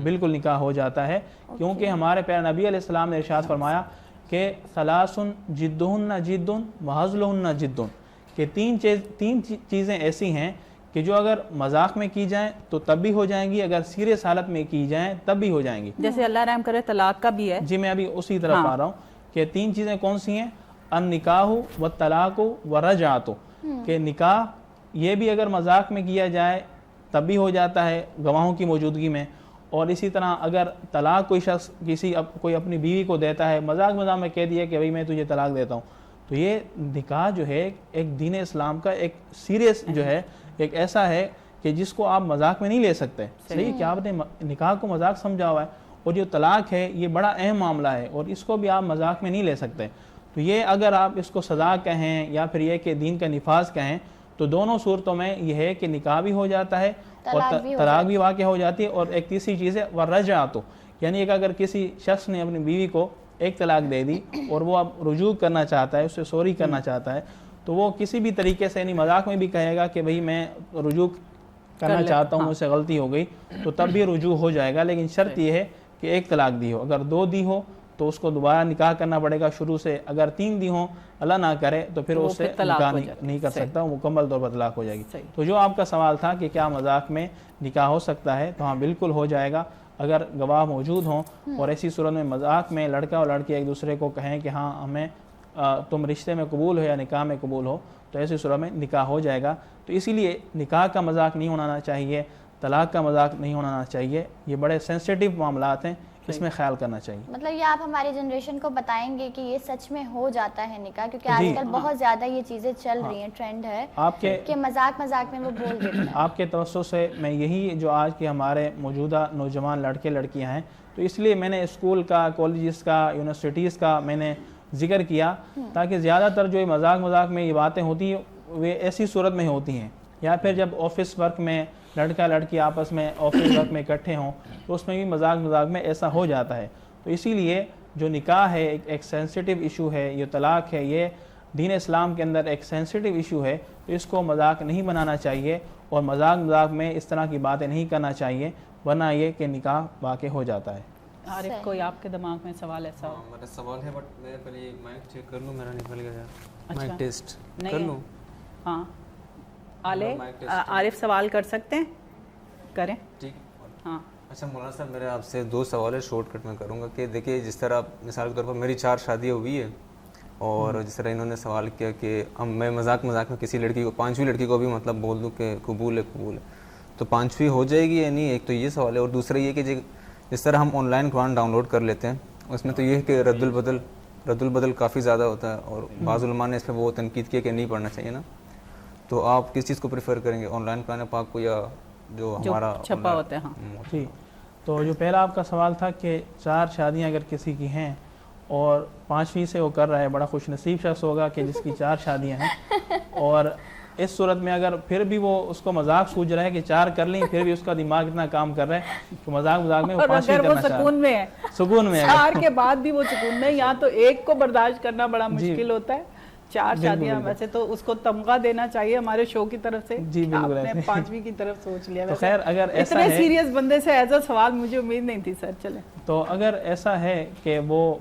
Speaker 7: बिल्कुल निकाह हो जाता है, क्योंकि हमारे प्यारे नबी अलैहिस्सलाम ने इरशाद फरमाया कि सलासुन जिद्दुहुन्ना जिद्दुन व हज़्लुहुन्ना जिद्दुन, कि तीन चीज़ें ऐसी हैं कि जो अगर मजाक में की जाएं तो तब भी हो जाएंगी, अगर सीरियस हालत में की जाएं तब भी हो जाएंगी।
Speaker 2: जैसे अल्लाह रहम करे तलाक का भी है।
Speaker 7: जी मैं अभी उसी तरफ आ रहा हूँ कि 3 चीज़ें कौन सी हैं, अन निकाहु व तलाक़ु व रजातु, कि निकाह ये भी अगर मजाक में किया जाए तब भी हो जाता है गवाहों की मौजूदगी में, और इसी तरह अगर तलाक कोई शख्स कोई अपनी बीवी को देता है, मजाक में कह दिया कि भाई मैं तुझे तलाक देता हूँ, तो ये निकाह जो है एक दीन इस्लाम का एक सीरियस जो है एक ऐसा है कि जिसको आप मजाक में नहीं ले सकते। सही कि आपने निकाह को मजाक समझा हुआ है, और जो तलाक है ये बड़ा अहम मामला है और इसको भी आप मजाक में नहीं ले सकते। तो ये अगर आप इसको सज़ा कहें या फिर ये कि दीन का निफाज कहें, तो दोनों सूरतों में ये है कि निकाह भी हो जाता है और तलाक भी वाक़ हो जाती है। और एक तीसरी चीज़ है व रजातु, यानी कि अगर किसी शख्स ने अपनी बीवी को एक तलाक दे दी और वो अब रुजू करना चाहता है, उससे सॉरी करना चाहता है, तो वो किसी भी तरीके से यानी मजाक में भी कहेगा कि भाई मैं रुजू करना चाहता हूँ, मुझसे गलती हो गई, तो तब भी रुजू हो जाएगा। लेकिन शर्त यह है कि एक तलाक दी हो, अगर 2 दी हो تو اس کو دوبارہ نکاح کرنا پڑے گا شروع سے. اگر 3 دی ہوں اللہ نہ کرے تو پھر
Speaker 2: تو وہ
Speaker 7: اس سے
Speaker 2: پھر طلاق
Speaker 7: نکاح
Speaker 2: ہو جاتی ہے.
Speaker 7: نہیں کر
Speaker 2: صحیح.
Speaker 7: سکتا, وہ مکمل طور پر طلاق ہو جائے گی.
Speaker 2: صحیح.
Speaker 7: تو جو آپ کا سوال تھا کہ کیا مذاق میں نکاح ہو سکتا ہے, تو ہاں بالکل ہو جائے گا اگر گواہ موجود ہوں, اور ایسی صورت میں مذاق میں لڑکا اور لڑکی ایک دوسرے کو کہیں کہ ہاں ہمیں تم رشتے میں قبول ہو یا نکاح میں قبول ہو, تو ایسی صورت میں نکاح ہو جائے گا. تو اسی لیے نکاح کا مذاق نہیں ہونا چاہیے, طلاق کا مذاق نہیں ہونا چاہیے. یہ بڑے سینسیٹیو معاملات ہیں, اس میں خیال کرنا چاہیے.
Speaker 3: مطلب یہ آپ ہماری جنریشن کو بتائیں گے کہ یہ سچ میں ہو جاتا ہے نکاح, کیونکہ آج
Speaker 7: جی.
Speaker 3: کل بہت زیادہ یہ چیزیں چل رہی ہیں, ٹرینڈ ہے
Speaker 7: آپ کے
Speaker 3: کہ مذاق میں وہ بول دیتے ہیں.
Speaker 7: آپ کے توسط سے میں یہی جو آج کے ہمارے موجودہ نوجوان لڑکے لڑکیاں ہیں, تو اس لیے میں نے اسکول کا, کالجز کا, یونیورسٹیز کا میں نے ذکر کیا, تاکہ زیادہ تر جو مذاق میں یہ باتیں ہوتی ہیں وہ ایسی صورت میں ہوتی ہیں, یا پھر جب آفس ورک میں لڑکا لڑکی آپس میں آفس ورک میں اکٹھے ہوں تو اس میں بھی مذاق میں ایسا ہو جاتا ہے. تو اسی لیے جو نکاح ہے ایک سینسیٹیو ایشو ہے, یہ طلاق ہے یہ دین اسلام کے اندر ایک سینسیٹیو ایشو ہے, تو اس کو مذاق نہیں بنانا چاہیے, اور مذاق میں اس طرح کی باتیں نہیں کرنا چاہیے, ورنہ یہ کہ نکاح واقع ہو جاتا ہے.
Speaker 2: عارف کوئی آپ کے دماغ میں سوال ایسا ہو؟
Speaker 5: میرا سوال ہے بٹ میں پہلے مائک چیک کر لوں, میرا نکل گیا.
Speaker 2: اچھا.
Speaker 5: مائک ٹیسٹ
Speaker 2: نہیں
Speaker 5: کر
Speaker 2: ہے.
Speaker 5: لوں.
Speaker 2: ہاں عالے
Speaker 5: مائک ٹیسٹ.
Speaker 2: عارف سوال کر سکتے ہیں, کریں.
Speaker 5: ٹھیک.
Speaker 2: ہاں
Speaker 5: اچھا مولانا صاحب, میرے آپ سے 2 سوال ہے, شارٹ کٹ میں کروں گا. کہ دیکھیے جس طرح مثال کے طور پر میری 4 شادیاں ہوئی ہے, اور جس طرح انہوں نے سوال کیا کہ اب میں مذاق میں کسی لڑکی کو 5ویں لڑکی کو بھی مطلب بول دوں کہ قبول ہے, تو 5ویں ہو جائے گی یا نہیں؟ ایک تو یہ سوال ہے. اور دوسرا یہ کہ جس طرح ہم آن لائن قرآن ڈاؤن لوڈ کر لیتے ہیں, اس میں تو یہ ہے کہ رد البدل کافی زیادہ ہوتا ہے, اور بعض علماء نے اس پہ وہ تنقید کیا کہ نہیں پڑھنا چاہیے نا. تو آپ کس چیز کو پریفر کریں گے, آن لائن قرآن پاک کو یا جو ہمارا
Speaker 2: چھپا ہوتا ہے؟ ہاں
Speaker 7: جی, تو جو پہلا آپ کا سوال تھا کہ 4 شادیاں اگر کسی کی ہیں اور 5ویں سے وہ کر رہا ہے, بڑا خوش نصیب شخص ہوگا کہ جس کی 4 شادیاں ہیں. اور اس صورت میں اگر پھر بھی وہ اس کو مذاق سوچ رہا ہے کہ 4 کر لیں, پھر بھی اس کا دماغ اتنا کام کر رہا ہے کہ مذاق میں وہ 5ویں کرنا چاہ رہا ہے.
Speaker 2: سکون میں ہے,
Speaker 7: سکون میں ہے.
Speaker 2: 4 کے بعد بھی وہ سکون میں, یہاں تو ایک کو برداشت کرنا بڑا مشکل ہوتا ہے. 4 شادیاں, ویسے تو اس کو تمغہ دینا چاہیے ہمارے شو کی طرف سے.
Speaker 7: جی بالکل,
Speaker 2: آپ نے 5ویں کی طرف سوچ لیا.
Speaker 7: تو خیر اگر ایسا
Speaker 2: اتنے
Speaker 7: ہے,
Speaker 2: سیریس بندے سے ایسا سوال مجھے امید نہیں تھی سر. چلیں,
Speaker 7: تو اگر ایسا ہے کہ وہ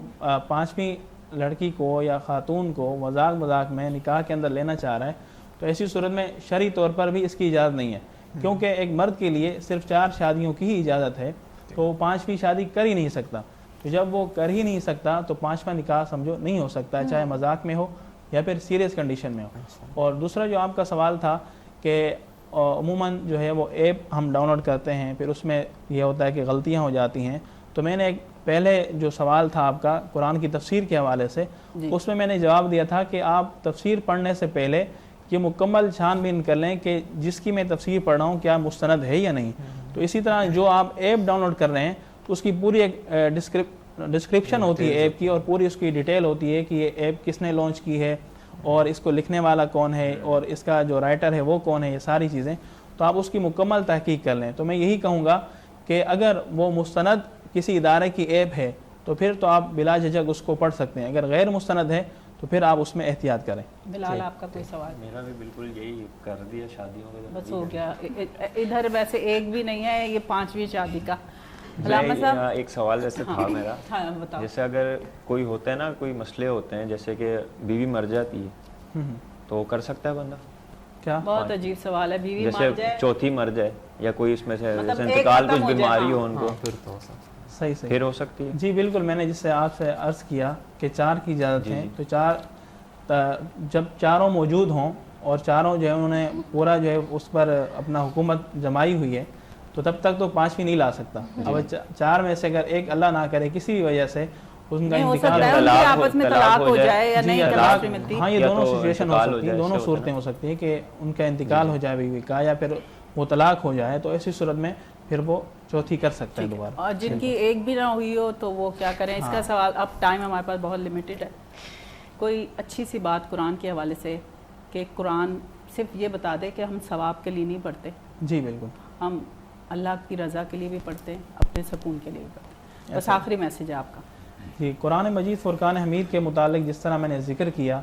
Speaker 7: 5ویں لڑکی کو یا خاتون کو مذاق میں نکاح کے اندر لینا چاہ رہا ہے, تو ایسی صورت میں شرعی طور پر بھی اس کی اجازت نہیں ہے, کیونکہ ایک مرد کے لیے صرف 4 شادیوں کی ہی اجازت ہے, تو وہ 5ویں شادی کر ہی نہیں سکتا. تو جب وہ کر ہی نہیں سکتا تو 5واں نکاح سمجھو نہیں ہو سکتا, چاہے مذاق میں ہو یا پھر سیریس کنڈیشن میں ہو. اور دوسرا جو آپ کا سوال تھا کہ عموماً جو ہے وہ ایپ ہم ڈاؤن لوڈ کرتے ہیں, پھر اس میں یہ ہوتا ہے کہ غلطیاں ہو جاتی ہیں. تو میں نے ایک پہلے جو سوال تھا آپ کا قرآن کی تفسیر کے حوالے سے, اس میں نے جواب دیا تھا کہ آپ تفسیر پڑھنے سے پہلے یہ مکمل چھان بین کر لیں کہ جس کی میں تفسیر پڑھ رہا ہوں کیا مستند ہے یا نہیں. تو اسی طرح جو آپ ایپ ڈاؤن لوڈ کر رہے ہیں تو اس کی پوری ایک ڈسکرپشن ہوتی ہے ایپ کی, اور پوری اس کی ڈیٹیل ہوتی ہے کہ یہ ایپ کس نے لانچ کی ہے, اور اس کو لکھنے والا کون ہے, اور اس کا جو رائٹر ہے وہ کون ہے, یہ ساری چیزیں. تو آپ اس کی مکمل تحقیق کر لیں. تو میں یہی کہوں گا کہ اگر وہ مستند کسی ادارے کی ایپ ہے تو پھر تو آپ بلا جھجک اس کو پڑھ سکتے ہیں, اگر غیر مستند ہے تو پھر آپ اس میں احتیاط کریں.
Speaker 2: بلال آپ کا کوئی سوال؟
Speaker 6: میرا بھی بالکل یہی کر دیا شادیوں میں,
Speaker 2: بس ہو گیا. ادھر ویسے ایک بھی نہیں ہے, یہ 5ویں شادی کا. علامہ صاحب
Speaker 6: ایک سوال جیسے تھا میرا,
Speaker 2: ہاں بتاؤ.
Speaker 6: جیسے اگر کوئی ہوتا ہے نا, کوئی مسئلے ہوتے ہیں, جیسے کہ بیوی مر جاتی ہے تو کر سکتا ہے بندہ؟
Speaker 7: کیا
Speaker 2: بہت عجیب سوال ہے. بیوی مر
Speaker 6: جیسے
Speaker 2: جائے,
Speaker 6: چوتھی مر جائے, یا کوئی اس میں سے
Speaker 2: مطلب ایک
Speaker 6: انتقال,
Speaker 2: ختم
Speaker 6: کچھ
Speaker 2: ہو جائے,
Speaker 6: بیماری ہو
Speaker 2: ہاں.
Speaker 6: ان کو,
Speaker 5: پھر تو ہو سکتا ہے.
Speaker 7: صحیح
Speaker 6: پھر ہو سکتی ہے.
Speaker 7: جی بالکل, میں نے جس سے آپ سے عرض کیا کہ 4 کی اجازت ہے, تو 4 جب چاروں موجود ہوں اور چاروں جو ہے انہوں نے پورا جو ہے اس پر اپنا حکومت جمائی ہوئی ہے, تو تب تک تو 5ویں نہیں لا سکتا. اب 4 میں سے اگر ایک اللہ نہ کرے کسی بھی وجہ سے ان کا انتقال
Speaker 2: ان کی آپس میں طلاق ہو جائے یا نہیں طلاق ملتی,
Speaker 7: ہاں یہ دونوں سچویشن ہو سکتی ہیں, دونوں صورتیں ہو سکتی ہیں کہ ان کا انتقال ہو جائے بیوی کا, یا پھر وہ طلاق ہو جائے, تو ایسی صورت میں پھر وہ چوتھی کر سکتا ہے دوبارہ.
Speaker 2: اور جن کی ایک بھی نہ ہوئی ہو تو وہ کیا کریں؟ اس کا سوال, اب ٹائم ہمارے پاس بہت لمیٹڈ ہے. کوئی اچھی سی بات قرآن کے حوالے سے, کہ قرآن صرف یہ بتا دے کہ ہم ثواب کے لیے نہیں پڑھتے.
Speaker 7: جی بالکل,
Speaker 2: ہم اللہ کی رضا کے لیے بھی پڑھتے ہیں, اپنے سکون کے لیے بھی پڑھتے ہیں. بس آخری میسج ہے آپ کا.
Speaker 7: جی, قرآن مجید فرقان حمید کے متعلق جس طرح میں نے ذکر کیا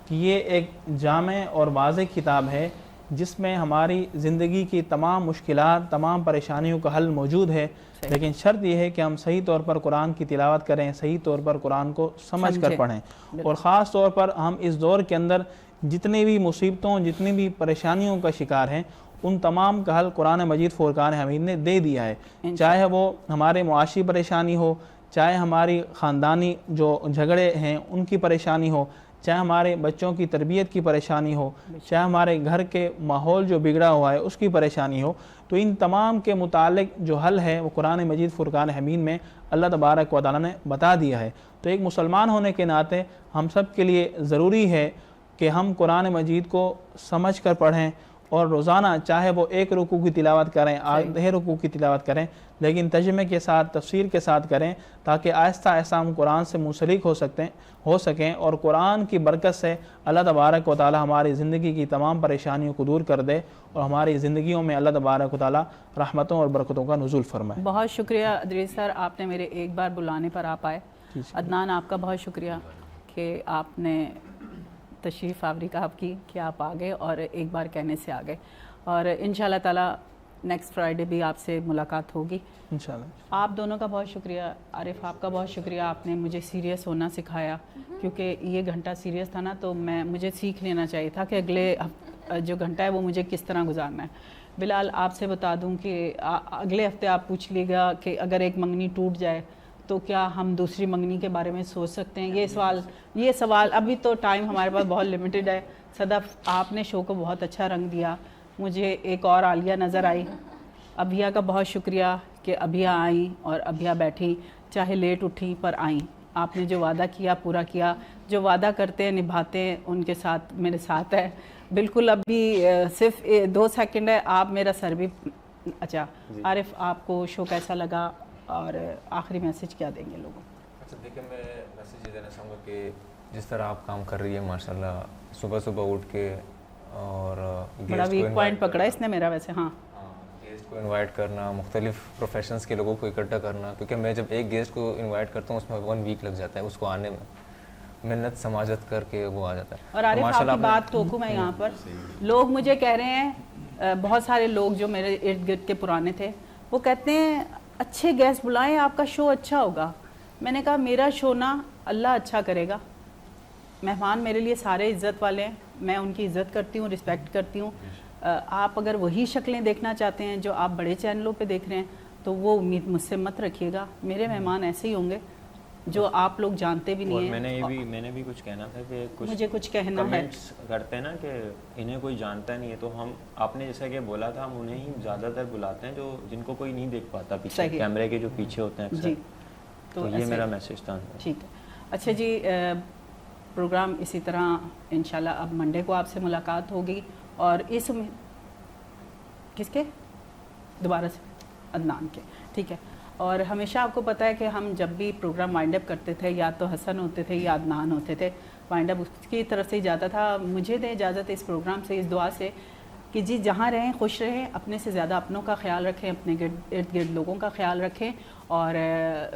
Speaker 7: کہ یہ ایک جامع اور واضح کتاب ہے جس میں ہماری زندگی کی تمام مشکلات، تمام پریشانیوں کا حل موجود ہے، لیکن شرط یہ ہے کہ ہم صحیح طور پر قرآن کی تلاوت کریں، صحیح طور پر قرآن کو سمجھ کر پڑھیں، اور خاص طور پر ہم اس دور کے اندر جتنی بھی مصیبتوں، جتنی بھی پریشانیوں کا شکار ہیں، ان تمام کا حل قرآن مجید فرقان حمید نے دے دیا ہے، چاہے وہ ہمارے معاشی پریشانی ہو، چاہے ہماری خاندانی جو جھگڑے ہیں ان کی پریشانی ہو، چاہے ہمارے بچوں کی تربیت کی پریشانی ہو، چاہے ہمارے گھر کے ماحول جو بگڑا ہوا ہے اس کی پریشانی ہو، تو ان تمام کے متعلق جو حل ہے وہ قرآن مجید فرقان حمید میں اللہ تبارک و تعالیٰ نے بتا دیا ہے۔ تو ایک مسلمان ہونے کے ناطے ہم سب کے لیے ضروری ہے کہ ہم قرآن مجید کو سمجھ کر پڑھیں، اور روزانہ چاہے وہ ایک رکوع کی تلاوت کریں، آدھے رکوع کی تلاوت کریں، لیکن ترجمے کے ساتھ، تفسیر کے ساتھ کریں، تاکہ آہستہ آہستہ ہم قرآن سے منسلک ہو سکیں اور قرآن کی برکت سے اللہ تبارک و تعالی ہماری زندگی کی تمام پریشانیوں کو دور کر دے، اور ہماری زندگیوں میں اللہ تبارک و تعالی رحمتوں اور برکتوں کا نزول فرمائے۔
Speaker 2: بہت شکریہ ادریس سر، آپ نے میرے ایک بار بلانے پر آپ آئے۔ عدنان، آپ کا بہت شکریہ کہ آپ نے تشریف آوری کا آپ کی، کہ آپ آگئے اور ایک بار کہنے سے آگئے، اور انشاءاللہ تعالی نیکسٹ فرائیڈے بھی آپ سے ملاقات ہوگی
Speaker 7: انشاءاللہ۔
Speaker 2: آپ دونوں کا بہت شکریہ۔ عارف، آپ کا بہت شکریہ، آپ نے مجھے سیریس ہونا سکھایا، کیونکہ یہ گھنٹہ سیریس تھا نا، تو مجھے سیکھ لینا چاہیے تھا کہ اگلے جو گھنٹہ ہے وہ مجھے کس طرح گزارنا ہے۔ بلال، آپ سے بتا دوں کہ اگلے ہفتے آپ پوچھ لیے گا کہ اگر ایک منگنی ٹوٹ جائے تو کیا ہم دوسری منگنی کے بارے میں سوچ سکتے ہیں؟ یہ سوال ابھی تو ٹائم ہمارے پاس بہت لیمیٹڈ ہے۔ صدف، آپ نے شو کو بہت اچھا رنگ دیا، مجھے ایک اور عالیہ نظر آئی۔ ابھیا کا بہت شکریہ کہ ابھیا آئیں اور ابھیا بیٹھی، چاہے لیٹ اٹھی پر آئیں۔ آپ نے جو وعدہ کیا پورا کیا، جو وعدہ کرتے ہیں نبھاتے ہیں، ان کے ساتھ میرے ساتھ ہے بالکل۔ ابھی صرف 2 سیکنڈ ہے، آپ میرا سر بھی اچھا۔ عارف، آپ کو شو کیسا لگا اور آخری میسج کیا دیں گے لوگوں کو؟
Speaker 5: اچھا دیکھیں، میں میسیج یہ دینا چاہوں گا کہ جس طرح آپ کام کر رہی ہے ماشاءاللہ، صبح صبح اٹھ کے، اور
Speaker 2: بڑا ویک پوائنٹ پکڑا اس نے میرا ویسے۔ ہاں،
Speaker 5: گیسٹ کو انوائٹ کرنا، مختلف پروفیشنز کے لوگوں کو اکٹھا کرنا، کیونکہ میں جب ایک گیسٹ کو انوائٹ کرتا ہوں اس میں 1 ویک لگ جاتا ہے اس کو آنے میں، محنت سماجت کر کے وہ آ جاتا ہے۔
Speaker 2: اور عارف، آپ کی بات ٹوکوں میں یہاں پر، لوگ مجھے کہہ رہے ہیں، بہت سارے لوگ جو میرے ارد گرد کے پرانے تھے وہ کہتے ہیں اچھے گیسٹ بلائیں، آپ کا شو اچھا ہوگا۔ میں نے کہا میرا شو نا اللہ اچھا کرے گا، مہمان میرے لیے سارے عزت والے ہیں، میں ان کی عزت کرتی ہوں، رسپیکٹ کرتی ہوں۔ آپ اگر وہی شکلیں دیکھنا چاہتے ہیں جو آپ بڑے چینلوں پہ دیکھ رہے ہیں تو وہ امید مجھ سے مت رکھیے گا، میرے مہمان ایسے ہی ہوں گے جو آپ لوگ جانتے بھی نہیں ہیں۔
Speaker 6: میں نے بھی کچھ کہنا تھا کہ
Speaker 2: مجھے کچھ کہنا ہے۔
Speaker 6: کمنٹس کرتے ہیں نا کہ انہیں کوئی جانتا نہیں ہے، تو ہم، آپ نے جیسا کہ بولا تھا، ہم انہیں ہی زیادہ تر بلاتے ہیں جو جن کو کوئی نہیں دیکھ پاتا پیچھے کیمرے کے جو پیچھے ہوتے ہیں اکثر۔ تو یہ میرا میسج تھا۔
Speaker 2: ٹھیک ہے، اچھا جی، پروگرام اسی طرح انشاءاللہ اب منڈے کو آپ سے ملاقات ہوگی، اور اس کس کے دوبارہ سے عدنان کے، ٹھیک ہے۔ اور ہمیشہ آپ کو پتہ ہے کہ ہم جب بھی پروگرام وائنڈ اپ کرتے تھے یا تو حسن ہوتے تھے یا عدنان ہوتے تھے، وائنڈ اپ اس کی طرف سے ہی جاتا تھا۔ مجھے دیں اجازت اس پروگرام سے، اس دعا سے کہ جی جہاں رہیں خوش رہیں، اپنے سے زیادہ اپنوں کا خیال رکھیں، اپنے ارد گرد لوگوں کا خیال رکھیں، اور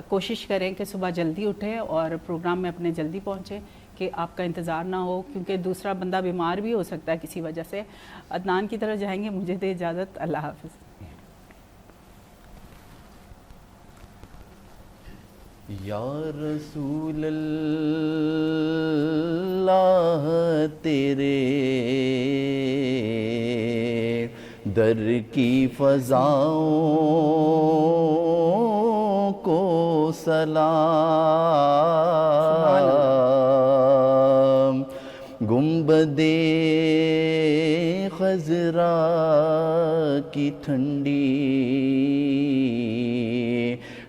Speaker 2: کوشش کریں کہ صبح جلدی اٹھیں اور پروگرام میں اپنے جلدی پہنچیں کہ آپ کا انتظار نہ ہو، کیونکہ دوسرا بندہ بیمار بھی ہو سکتا ہے کسی وجہ سے۔ عدنان کی طرف جائیں گے، مجھے دے اجازت، اللہ حافظ۔
Speaker 8: یا رسول اللہ تیرے در کی فضاؤں کو سلام، گنبد خضرا کی ٹھنڈی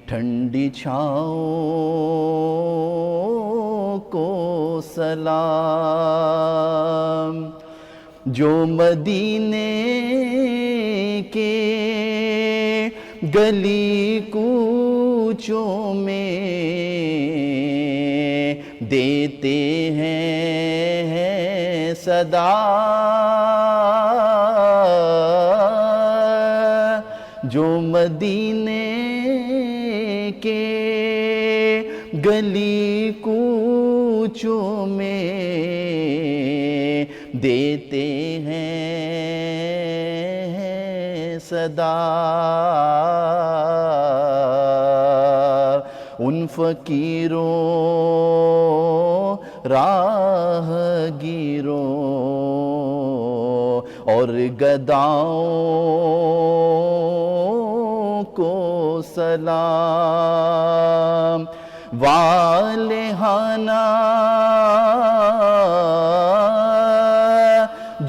Speaker 8: ٹھنڈی چھاؤں کو سلام، جو مدینے کے گلی کوچوں میں دیتے ہیں صدا، جو مدینے کے گلی کوچوں میں دیتے ہیں صدا ان فقیروں راہ گیروں اور گداؤں کو سلام والہانہ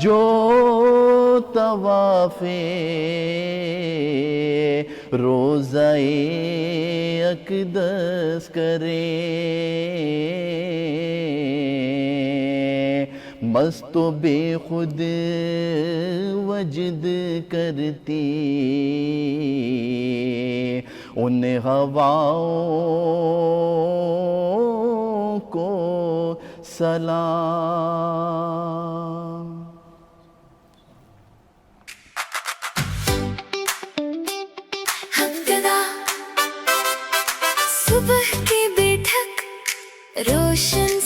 Speaker 8: جو طواف روضہ اقدس کرے مست و بے خود وجد کرتی ان ہواؤں کو سلام.
Speaker 1: ہفتہ صبح کی بیٹھک روشن